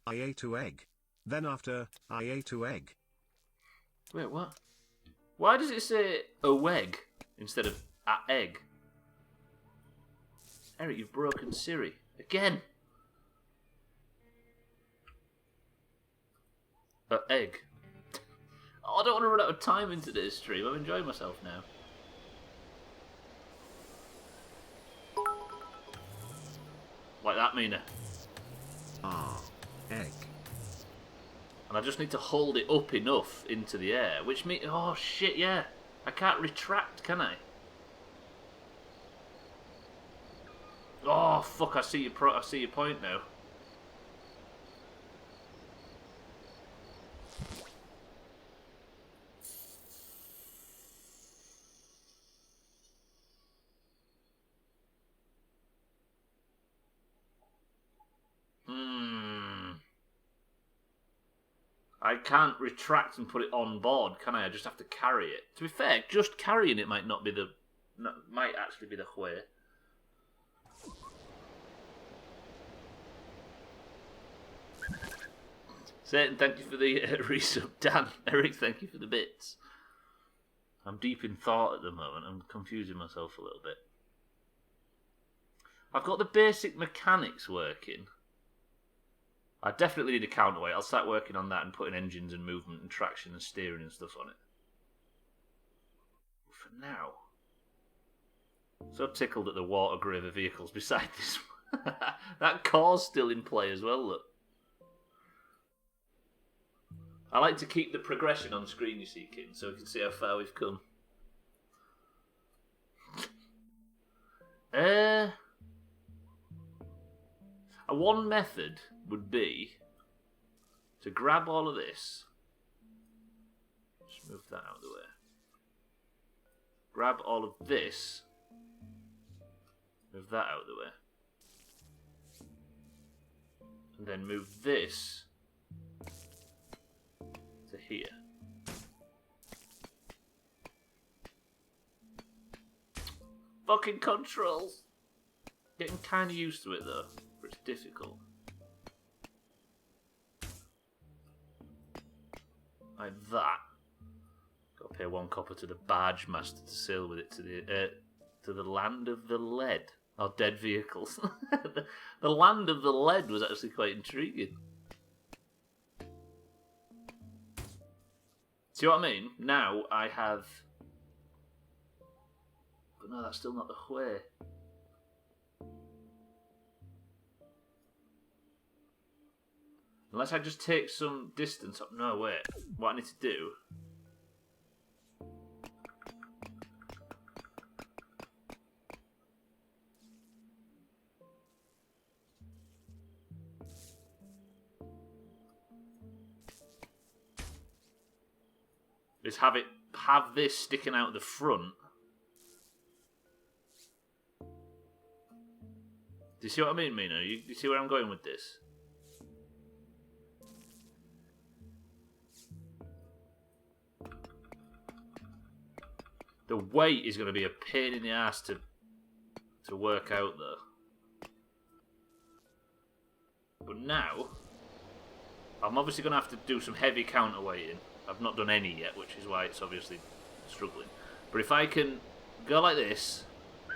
I ate a egg. Then after, I ate a egg. Wait, what? Why does it say a weg instead of a egg? Eric, you've broken Siri. Again! A egg. Oh, I don't want to run out of time in today's stream. I'm enjoying myself now. Like that, Mina. Ah. Egg. And I just need to hold it up enough into the air, which means... Oh, shit, yeah. I can't retract, can I? Oh, fuck, I see your point now. I can't retract and put it on board, can I? I just have to carry it. To be fair, just carrying it might not be the... might actually be the way. Satan, thank you for the resub. Dan, Eric, thank you for the bits. I'm deep in thought at the moment. I'm confusing myself a little bit. I've got the basic mechanics working. I definitely need a counterweight. I'll start working on that and putting engines and movement and traction and steering and stuff on it. For now. So tickled at the water graver vehicles beside this one. That car's still in play as well, look. I like to keep the progression on screen, you see, King, so we can see how far we've come. One method would be to grab all of this. Just move that out of the way. Grab all of this. Move that out of the way. And then move this to here. Fucking controls! Getting kind of used to it though, but it's difficult. Like that. Got to pay 1 copper to the barge master to sail with it to the land of the lead. Or dead vehicles. The land of the lead was actually quite intriguing. See what I mean? Now I have... But no, that's still not the way. Unless I just take some distance up. No, wait. What I need to do... is have this sticking out the front. Do you see what I mean, Mina? You see where I'm going with this? The weight is going to be a pain in the ass to work out, though. But now, I'm obviously going to have to do some heavy counterweighting. I've not done any yet, which is why it's obviously struggling. But if I can go like this,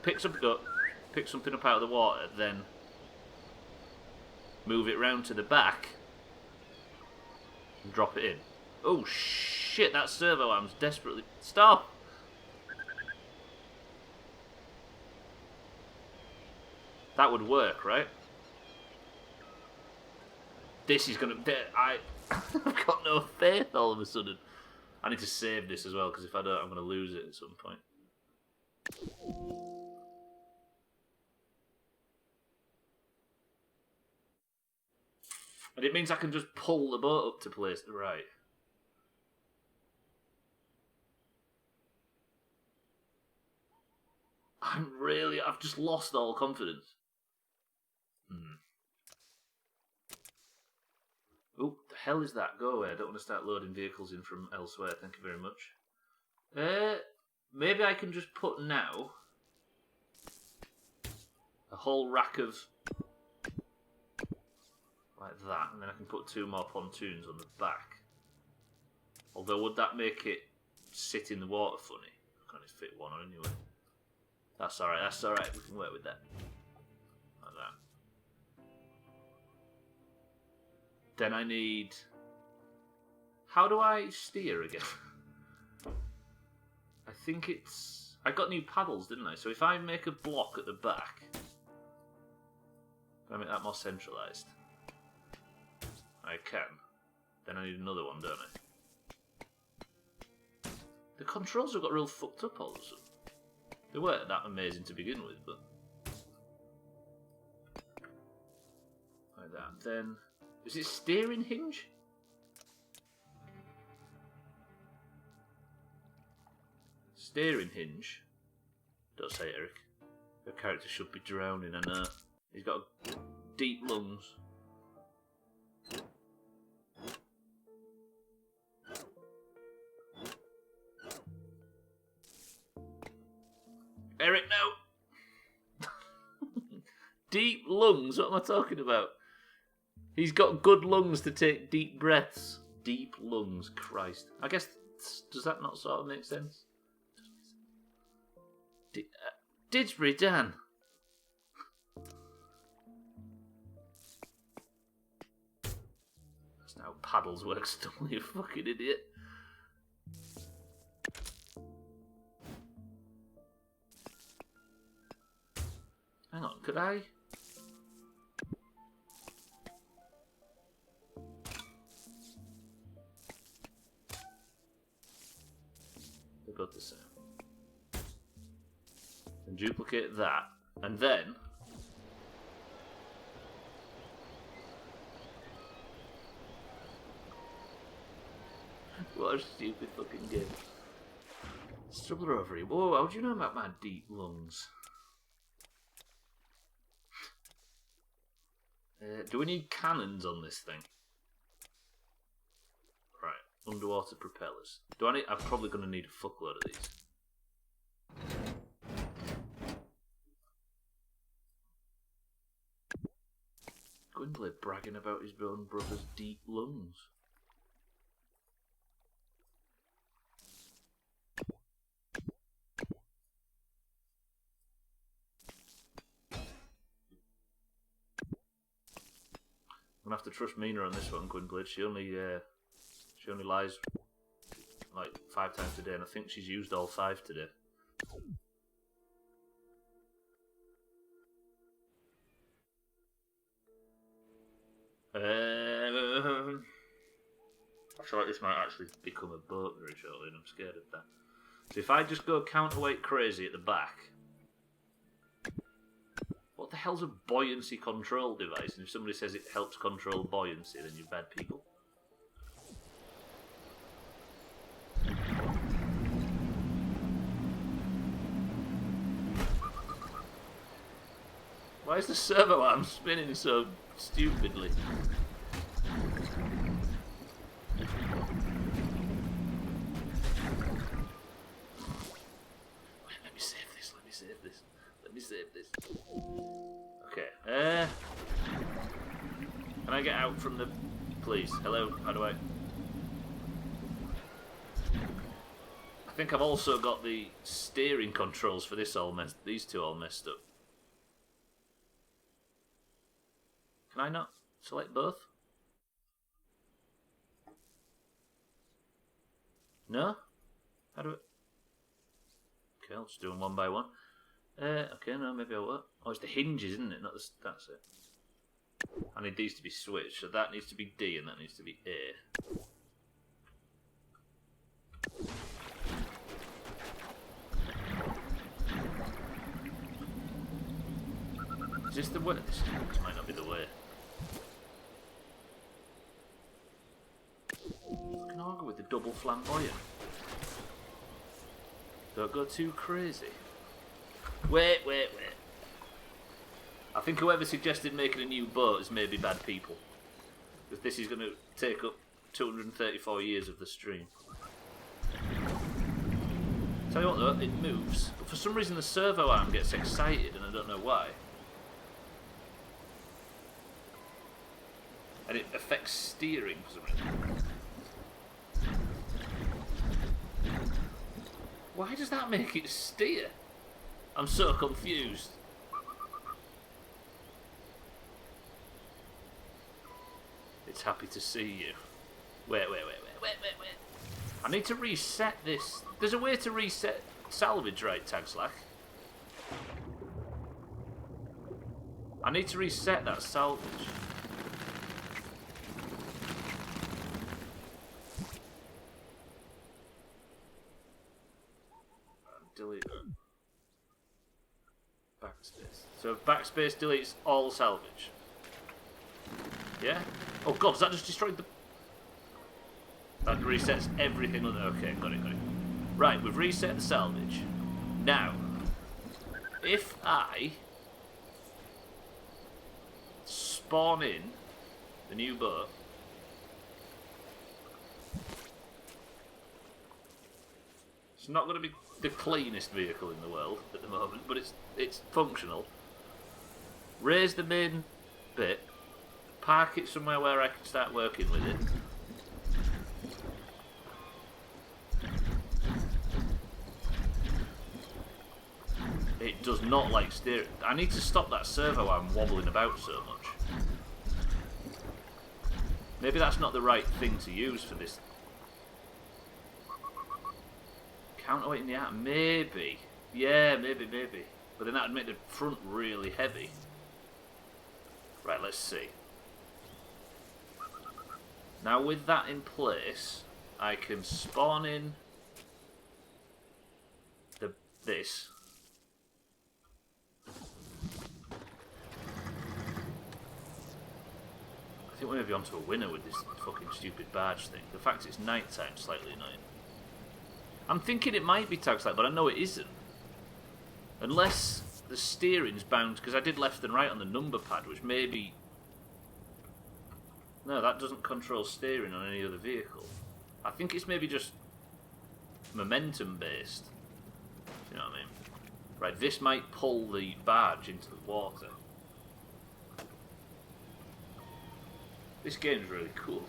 pick something up out of the water, then move it round to the back and drop it in. Oh shit, that servo arm's desperately... Stop! That would work, right? This is gonna... I've got no faith all of a sudden. I need to save this as well, because if I don't, I'm gonna lose it at some point. And it means I can just pull the boat up to place the right. I've just lost all confidence. Oh, the hell is that? Go away. I don't want to start loading vehicles in from elsewhere. Thank you very much. Maybe I can just put now a whole rack of like that, and then I can put 2 more pontoons on the back. Although, would that make it sit in the water funny? I can't fit one on anyway. That's alright, we can work with that. Like that. Then I need... How do I steer again? I think it's... I got new paddles, didn't I? So if I make a block at the back... Can I make that more centralised? I can. Then I need another one, don't I? The controls have got real fucked up all of a sudden. They weren't that amazing to begin with, but... Like that. Then... Is it steering hinge? Steering hinge? Don't say it, Eric. Your character should be drowning, I know. He's got deep lungs. Eric, no! Deep lungs? What am I talking about? He's got good lungs to take deep breaths. Deep lungs, Christ. I guess, does that not sort of make sense? Didsbury Dan. That's not how paddles work, Stubbler, you fucking idiot. Hang on, could I? They're both the same. And duplicate that, and then what a stupid fucking game. Stubbler over here. Whoa, how do you know about my deep lungs? Do we need cannons on this thing? Right, underwater propellers. Do I need? I'm probably going to need a fuckload of these. Gwynplaine bragging about his own brother's deep lungs. I'm gonna have to trust Mina on this one, Gwynplaine. She only lies like 5 times a day, and I think she's used all 5 today. I feel like this might actually become a boat very shortly, and I'm scared of that. So if I just go counterweight crazy at the back. What the hell's a buoyancy control device? And if somebody says it helps control buoyancy, then you're bad people. Why is the servo arm spinning so stupidly? I get out from the... Please, hello, how do I... I think I've also got the steering controls for this all messed... These two all messed up. Can I not select both? No? How do I... Okay, I'll just do them one by one. Okay, no, maybe I won't. Oh, it's the hinges, isn't it? Not the... That's it. I need these to be switched, so that needs to be D and that needs to be A. Is this the way? This might not be the way. I can argue with the double flamboyant. Don't go too crazy. Wait. I think whoever suggested making a new boat is maybe bad people. Because this is going to take up 234 years of the stream. Tell you what though, it moves. But for some reason the servo arm gets excited and I don't know why. And it affects steering for some reason. Why does that make it steer? I'm so confused. It's happy to see you. Wait. I need to reset this. There's a way to reset salvage, right, Tagslack? I need to reset that salvage. Delete that. Backspace. So backspace deletes all salvage. Yeah? Oh god, has that just destroyed the... That resets everything. Okay, got it. Right, we've reset the salvage. Now, if I spawn in the new boat, it's not going to be the cleanest vehicle in the world at the moment, but it's functional. Raise the main bit, park it somewhere where I can start working with it. It does not like steering. I need to stop that servo arm wobbling about so much. Maybe that's not the right thing to use for this. Counterweight in the atom, maybe. Yeah, maybe. But then that would make the front really heavy. Right, let's see. Now with that in place, I can spawn in this. I think we may be onto a winner with this fucking stupid barge thing. The fact it's night time is slightly annoying. I'm thinking it might be Tagslack, but I know it isn't. Unless the steering's bound, because I did left and right on the number pad, which maybe... No, that doesn't control steering on any other vehicle. I think it's maybe just momentum based. You know what I mean? Right, this might pull the barge into the water. This game's really cool.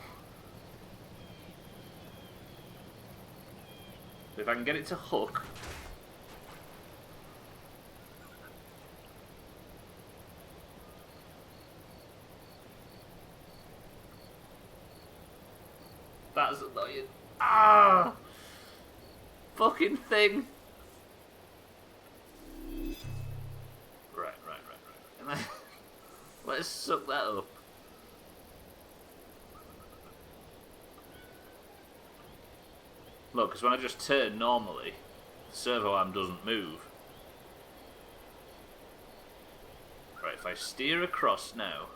If I can get it to hook. That's annoying. Ah! Fucking thing. Right. And then, let's suck that up. Look, because when I just turn normally, the servo arm doesn't move. Right, if I steer across now...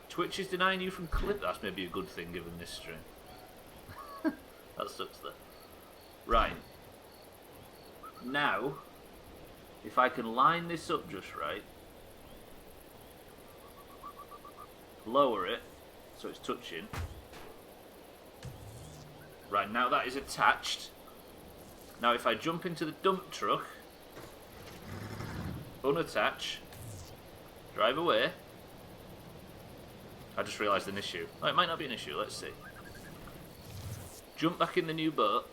Twitch is denying you from clip. That's maybe a good thing given this stream. That sucks there. Right. Now, if I can line this up just right, lower it so it's touching. Right, now that is attached. Now if I jump into the dump truck, unattach, drive away, I just realised an issue. Oh, it might not be an issue, let's see. Jump back in the new boat.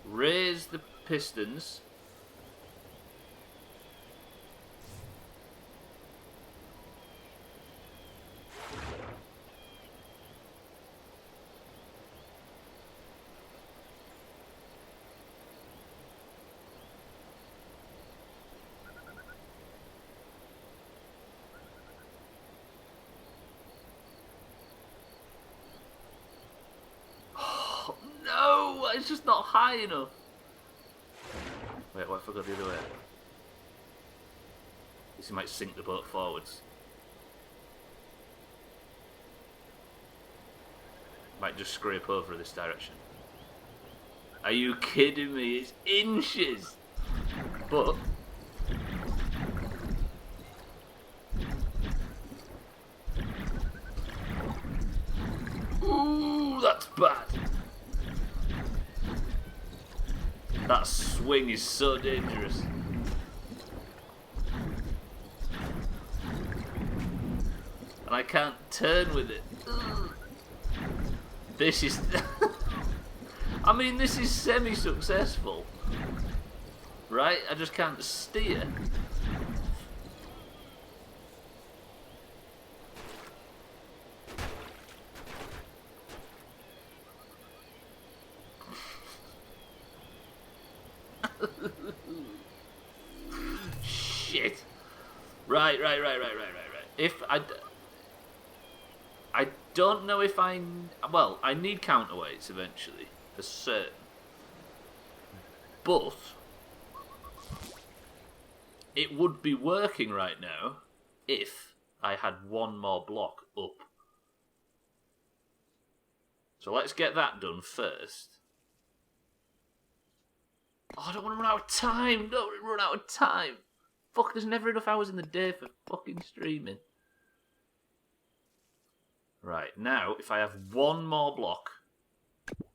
Raise the pistons. No, it's just not high enough. Wait, what if I go the other way? This might sink the boat forwards. Might just scrape over this direction. Are you kidding me? It's inches! But... ooh, that's bad. That swing is so dangerous. And I can't turn with it. This is... I mean, this is semi-successful. Right? I just can't steer. Shit. Right. If I don't know if well, I need counterweights eventually, for certain. But it would be working right now if I had one more block up. So let's get that done first. Oh, I don't want to run out of time. Don't run out of time. Fuck, there's never enough hours in the day for fucking streaming. Right, now, if I have one more block... 1,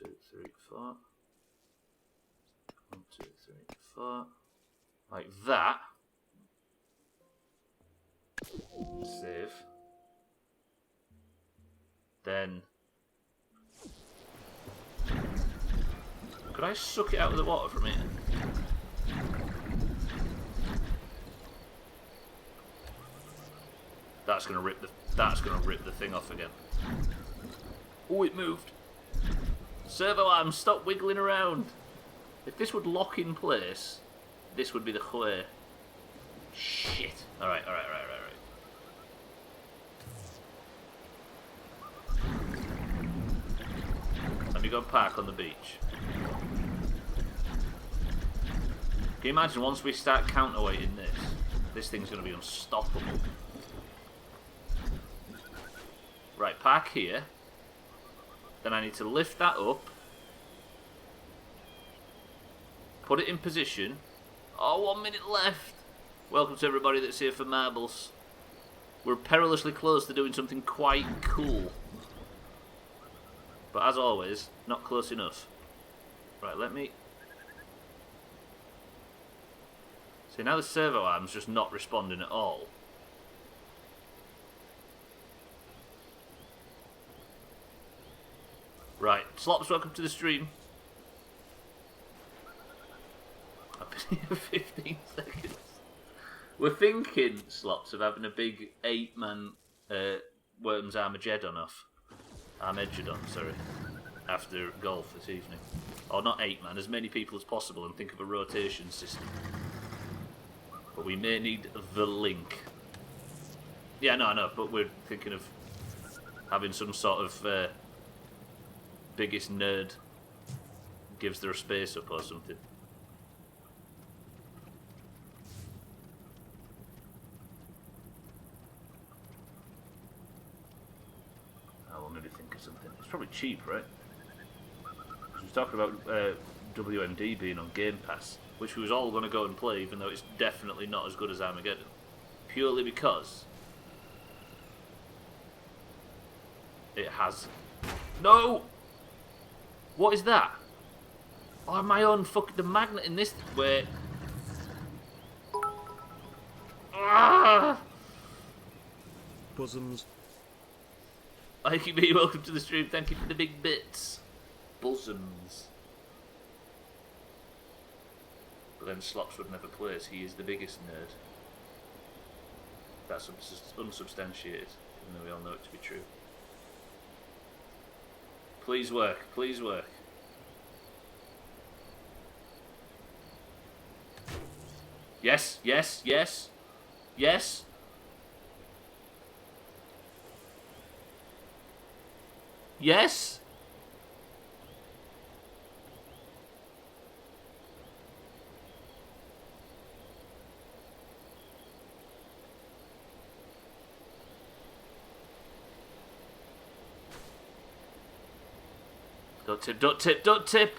2, 3, 4. 1, 2, 3, 4. Like that. Save. Then... could I suck it out of the water from here? That's gonna rip the thing off again. Oh, it moved. Servo arms, stop wiggling around. If this would lock in place, this would be the way. Shit. Alright. Let me go park on the beach. Can you imagine once we start counterweighting this thing's going to be unstoppable. Right, park here. Then I need to lift that up. Put it in position. Oh, 1 minute left. Welcome to everybody that's here for marbles. We're perilously close to doing something quite cool. But as always, not close enough. Right, let me... see, now the servo arm's just not responding at all. Right, Slops, welcome to the stream. I've been here 15 seconds. We're thinking, Slops, of having a big 8-man Worms Armageddon off. Armageddon, sorry. After golf this evening. Or not 8-man, as many people as possible, and think of a rotation system. But we may need the link. Yeah, no, I know, but we're thinking of having some sort of biggest nerd gives their space up or something. I will maybe think of something. It's probably cheap, right? Because we're talking about WMD being on Game Pass, which we was all going to go and play, even though it's definitely not as good as Armageddon. Purely because it has... No! What is that? Oh, my own fucking... the magnet in this... Wait. bosoms. Mikey B, welcome to the stream. Thank you for the big bits. Bosoms. But then Slops would never play as he is the biggest nerd. That's unsubstantiated, even though we all know it to be true. Please work, please work. Yes, yes, yes, yes. Yes. Don't tip, don't tip, don't tip.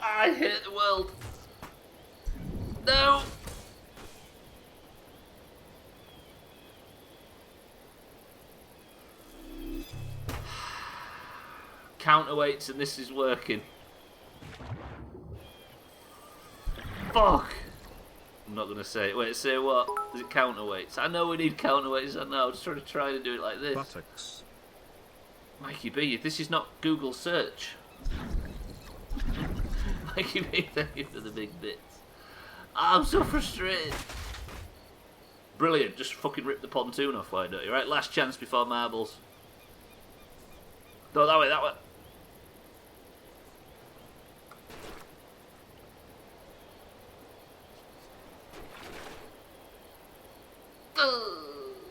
I hate the world. No. Counterweights and this is working. Fuck. I'm not gonna say it. Wait, say what? Is it counterweights? I know we need counterweights. I know. I'm just trying to do it like this. Buttocks. Mikey B, this is not Google search. Mikey B, thank you for the big bits. I'm so frustrated. Brilliant. Just fucking rip the pontoon off, why don't you? Right, last chance before marbles. No, that way, that way.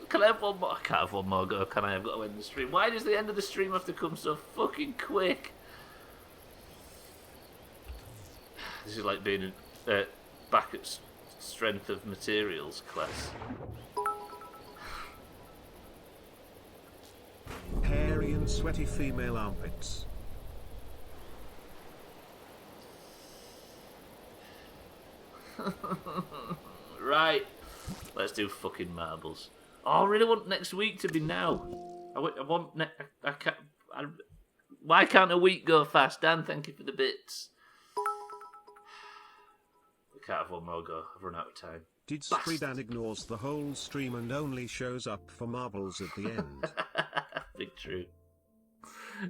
Can I have one more? I can't have one more go, can I? I've got to end the stream. Why does the end of the stream have to come so fucking quick? This is like being back at strength of materials class. Hairy and sweaty female armpits. Right, let's do fucking marbles. Oh, I really want next week to be now. I can't. Why can't a week go fast? Dan, thank you for the bits. We can't have one more go. I've run out of time. Did Spridan ignores the whole stream and only shows up for marbles at the end? Big true.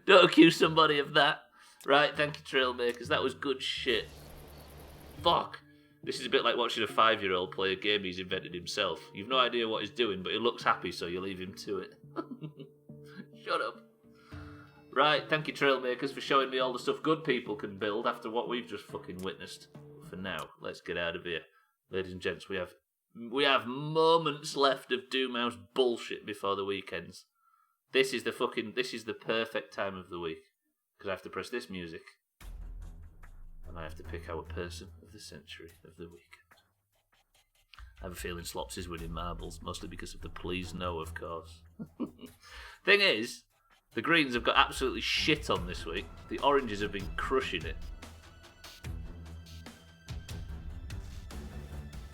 Don't accuse somebody of that. Right, thank you, Trailmakers. That was good shit. Fuck. This is a bit like watching a 5-year-old play a game he's invented himself. You've no idea what he's doing, but he looks happy, so you leave him to it. Shut up. Right, thank you, Trailmakers, for showing me all the stuff good people can build after what we've just fucking witnessed. For now, let's get out of here. Ladies and gents, we have moments left of Doomhaus bullshit before the weekends. This is the perfect time of the week. Because I have to press this music. And I have to pick our person of the century of the weekend. I have a feeling Slops is winning marbles, mostly because of the please no, of course. Thing is, the greens have got absolutely shit on this week. The oranges have been crushing it.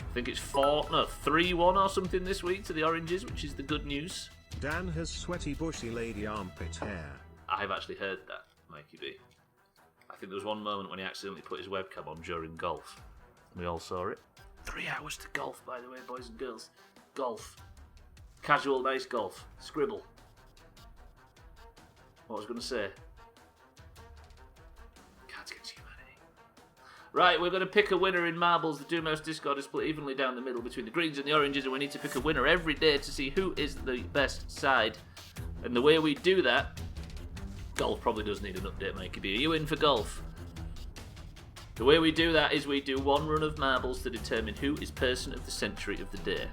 I think it's 3-1 or something this week to the oranges, which is the good news. Dan has sweaty bushy lady armpit hair. I've actually heard that, Mikey B. I think there was one moment when he accidentally put his webcam on during golf. We all saw it. 3 hours to golf, by the way, boys and girls. Golf. Casual, nice golf. Scribble. What was I going to say? Cards Against Humanity. Right, we're going to pick a winner in marbles. The Doomhaus Discord is split evenly down the middle between the greens and the oranges, and we need to pick a winner every day to see who is the best side. And the way we do that... Golf probably does need an update, Mikey B. Are you in for golf? The way we do that is we do one run of marbles to determine who is person of the century of the day.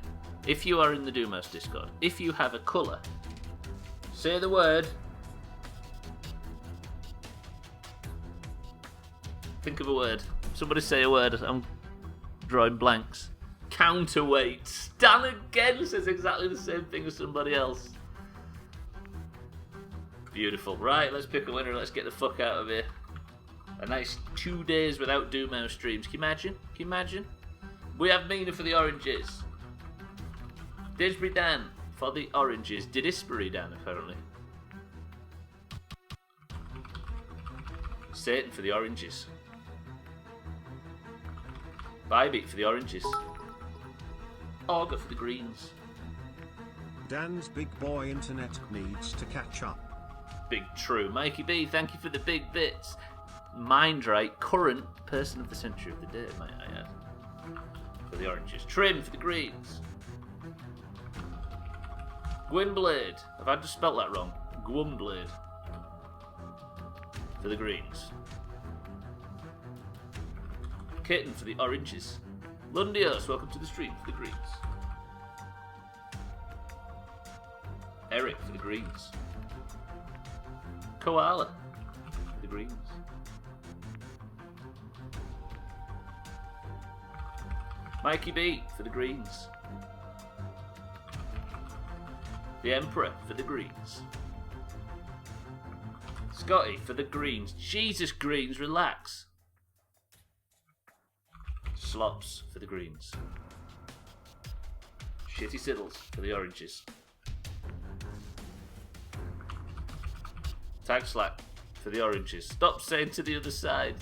If you are in the Doomhaus Discord, if you have a colour, say the word. Think of a word. Somebody say a word. I'm drawing blanks. Counterweight. Stan again says exactly the same thing as somebody else. Beautiful. Right, let's pick a winner. Let's get the fuck out of here. A nice 2 days without Doomhaus streams. Can you imagine? Can you imagine? We have Mina for the oranges. Disbury Dan for the oranges. Didisbury Dan, apparently. Satan for the oranges. Bybeat for the oranges. Augur for the greens. Dan's big boy internet needs to catch up. Big true. Mikey B, thank you for the big bits. Mindrate, current person of the century of the day, might I add. For the oranges. Trim for the greens. Gwynblade. Have I just spelt that wrong? Gwynblade. For the greens. Kitten for the oranges. Lundios, welcome to the stream for the greens. Eric for the greens. Koala for the greens. Mikey B for the greens. The Emperor for the greens. Scotty for the greens. Jesus, greens, relax. Slops for the greens. Shitty Siddles for the oranges. Tag Slack for the oranges. Stop saying to the other side.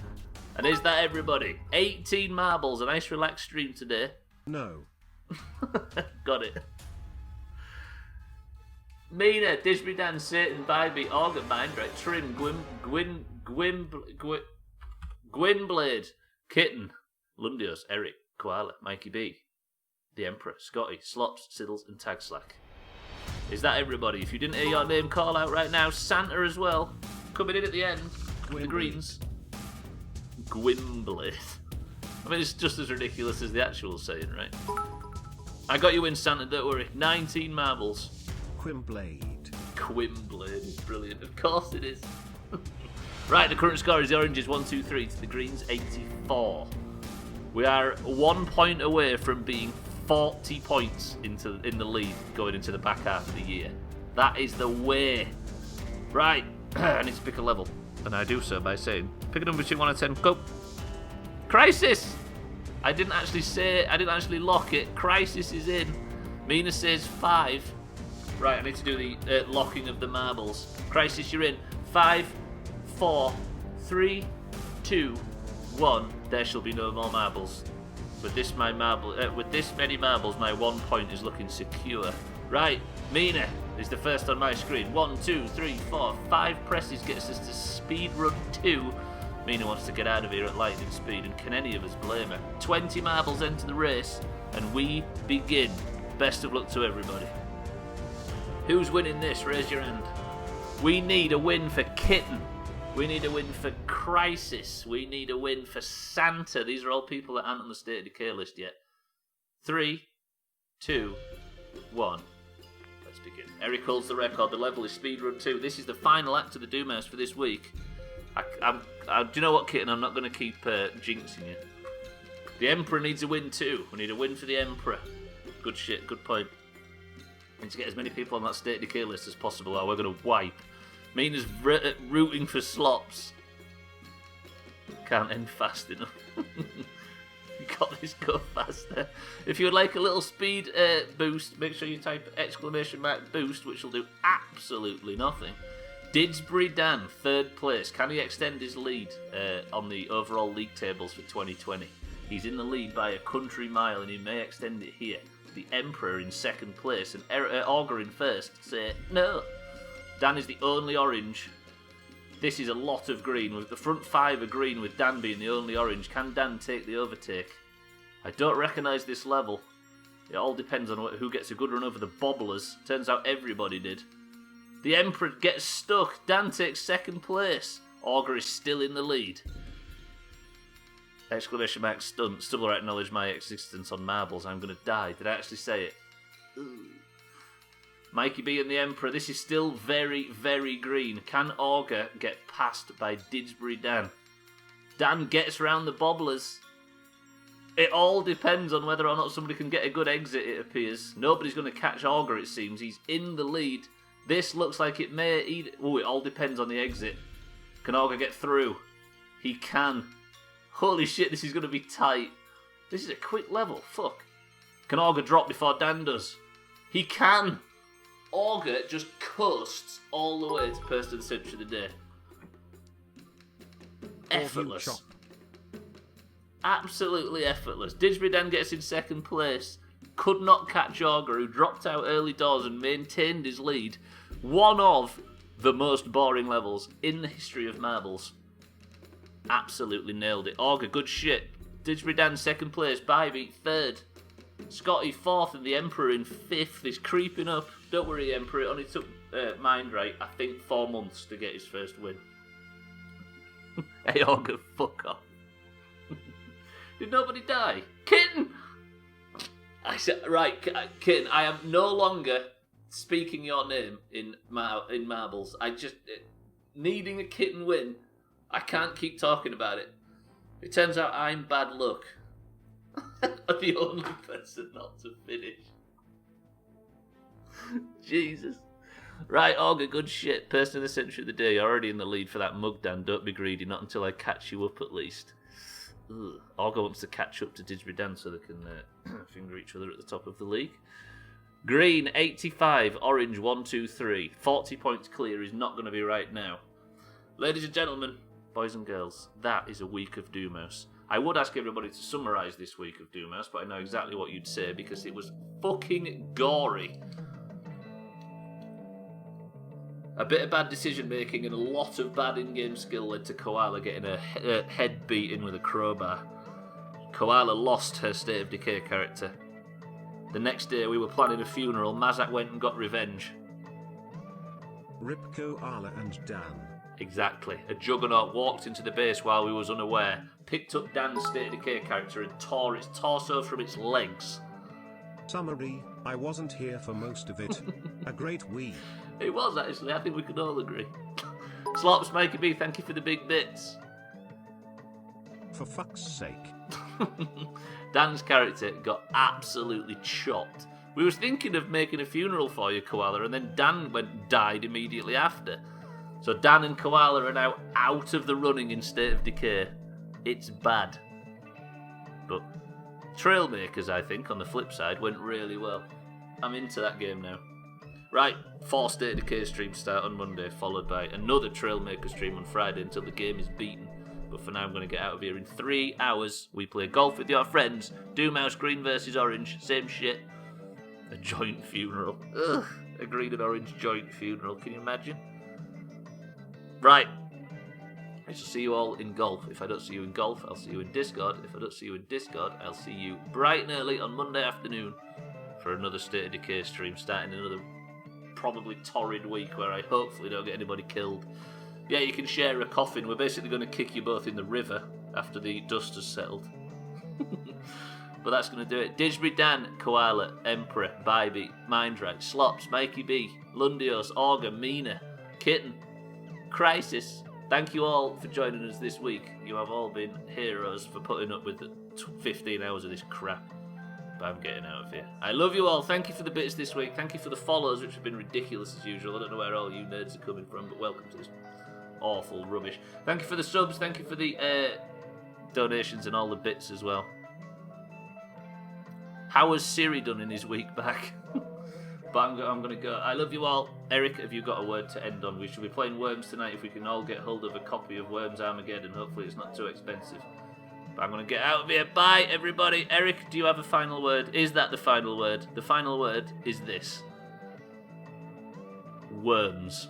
And is that everybody? 18 marbles, a nice relaxed stream today. No. Got it. Mina, Disbury Dan, Satan, Bybee, Augur, Mindrake, Trim, Gwynblade, Kitten, Lundios, Eric, Koala, Mikey B, The Emperor, Scotty, Slops, Siddles, and Tag Slack. Is that everybody? If you didn't hear your name call out right now, Santa as well. Coming in at the end. The greens. Gwynblade. I mean, it's just as ridiculous as the actual saying, right? I got you in, Santa, don't worry. 19 marbles. Gwynblade. Gwynblade is brilliant. Of course it is. Right, the current score is the oranges 1-2-3 to the greens 84. We are 1 point away from being 40 points in the lead going into the back half of the year. That is the way. Right, I need to pick a level, and I do so by saying, pick a number between 1 and 10, go. Crisis! I didn't actually lock it. Crisis is in. Mina says 5. Right, I need to do the locking of the marbles. Crisis, you're in. 5, 4, 3, 2, 1. There shall be no more marbles. With this many marbles, my 1 point is looking secure. Right, Mina is the first on my screen. 1, 2, 3, 4, 5 presses gets us to speed run 2. Mina wants to get out of here at lightning speed, and can any of us blame her? 20 marbles enter the race, and we begin. Best of luck to everybody. Who's winning this? Raise your hand. We need a win for Kitten. We need a win for Crisis. We need a win for Santa. These are all people that aren't on the State of Decay list yet. 3, 2, 1. Let's begin. Eric holds the record. The level is speedrun 2. This is the final act of the Doomhaus for this week. Do you know what, Kitten? I'm not going to keep jinxing you. The Emperor needs a win too. We need a win for the Emperor. Good shit. Good point. We need to get as many people on that State of Decay list as possible, or we're going to wipe. Mina's rooting for Slops. Can't end fast enough. You got this, go faster. If you would like a little speed boost, make sure you type !boost, which will do absolutely nothing. Didsbury Dan, 3rd place. Can he extend his lead on the overall league tables for 2020? He's in the lead by a country mile, and he may extend it here. The Emperor in 2nd place, and Augur in 1st say no. Dan is the only orange. This is a lot of green. With the front 5 are green, with Dan being the only orange. Can Dan take the overtake? I don't recognise this level. It all depends on who gets a good run over the bobblers. Turns out everybody did. The Emperor gets stuck. Dan takes 2nd place. Augur is still in the lead. Exclamation mark stunt. Stubbler acknowledge my existence on marbles. I'm going to die. Did I actually say it? Ooh. Mikey B and the Emperor. This is still very, very green. Can Augur get passed by Didsbury Dan? Dan gets round the bobblers. It all depends on whether or not somebody can get a good exit, it appears. Nobody's going to catch Augur, it seems. He's in the lead. This looks like it may... Oh, it all depends on the exit. Can Augur get through? He can. Holy shit, this is going to be tight. This is a quick level. Fuck. Can Augur drop before Dan does? He can. Augur just coasts all the way to Person of the Century of the Day. Effortless. Absolutely effortless. Didsbury Dan gets in 2nd place. could not catch Augur, who dropped out early doors and maintained his lead. One of the most boring levels in the history of marbles. Absolutely nailed it. Augur, good shit. Didgeridoo second place, Bybeat third. Scotty fourth and the Emperor in fifth is creeping up. Don't worry, Emperor, it only took Mindright, I think, 4 months to get his first win. Hey, Augur, fuck off. Did nobody die? Kitten! I said, right, Kitten, I am no longer speaking your name in marbles. I just, needing a kitten win, I can't keep talking about it. It turns out I'm bad luck. I'm the only person not to finish. Jesus. Right, Augur, good shit. Person of the century of the day. You're already in the lead for that mug, Dan. Don't be greedy. Not until I catch you up, at least. Ugh. Augur wants to catch up to Didgeridoo so they can finger each other at the top of the league. Green, 85. Orange, 1, 2, 3. 40 points clear is not going to be right now. Ladies and gentlemen, boys and girls, that is a week of Doomhaus. I would ask everybody to summarise this week of Doomhaus, but I know exactly what you'd say because it was fucking gory. A bit of bad decision making and a lot of bad in-game skill led to Koala getting a head beaten with a crowbar. Koala lost her State of Decay character. The next day we were planning a funeral. Mazak went and got revenge. Rip Koala and Dan. Exactly. A juggernaut walked into the base while we was unaware, picked up Dan's State of Decay character and tore its torso from its legs. Summary, I wasn't here for most of it. A great week. It was actually, I think we could all agree. Slops, Mikey B, thank you for the big bits. For fuck's sake. Dan's character got absolutely chopped. We was thinking of making a funeral for you, Koala, and then Dan went and died immediately after. So Dan and Koala are now out of the running in State of Decay. It's bad. But Trailmakers, I think, on the flip side, went really well. I'm into that game now. Right, 4 State of Decay streams start on Monday, followed by another Trailmaker stream on Friday until the game is beaten. But for now, I'm going to get out of here in 3 hours. We play golf with your friends. Doomhaus, green versus orange, same shit. A joint funeral. Ugh, a green and orange joint funeral, can you imagine? Right, I shall see you all in golf. If I don't see you in golf, I'll see you in Discord. If I don't see you in Discord, I'll see you bright and early on Monday afternoon for another State of Decay stream, starting another probably torrid week where I hopefully don't get anybody killed. Yeah, you can share a coffin. We're basically going to kick you both in the river after the dust has settled. But that's going to do it. Didgeridoo, Koala, Emperor, Bybeat, Mindright, Slops, Mikey B, Lundios, Augur, Mina, Kitten, Crisis. Thank you all for joining us this week. You have all been heroes for putting up with the 15 hours of this crap. But I'm getting out of here. I love you all. Thank you for the bits this week. Thank you for the follows, which have been ridiculous as usual. I don't know where all you nerds are coming from, but welcome to this awful rubbish. Thank you for the subs. Thank you for the donations and all the bits as well. How has Siri done in his week back? But I'm going to go. I love you all. Eric, have you got a word to end on? We should be playing Worms tonight if we can all get hold of a copy of Worms Armageddon. Hopefully it's not too expensive. But I'm going to get out of here. Bye, everybody. Eric, do you have a final word? Is that the final word? The final word is this. Worms.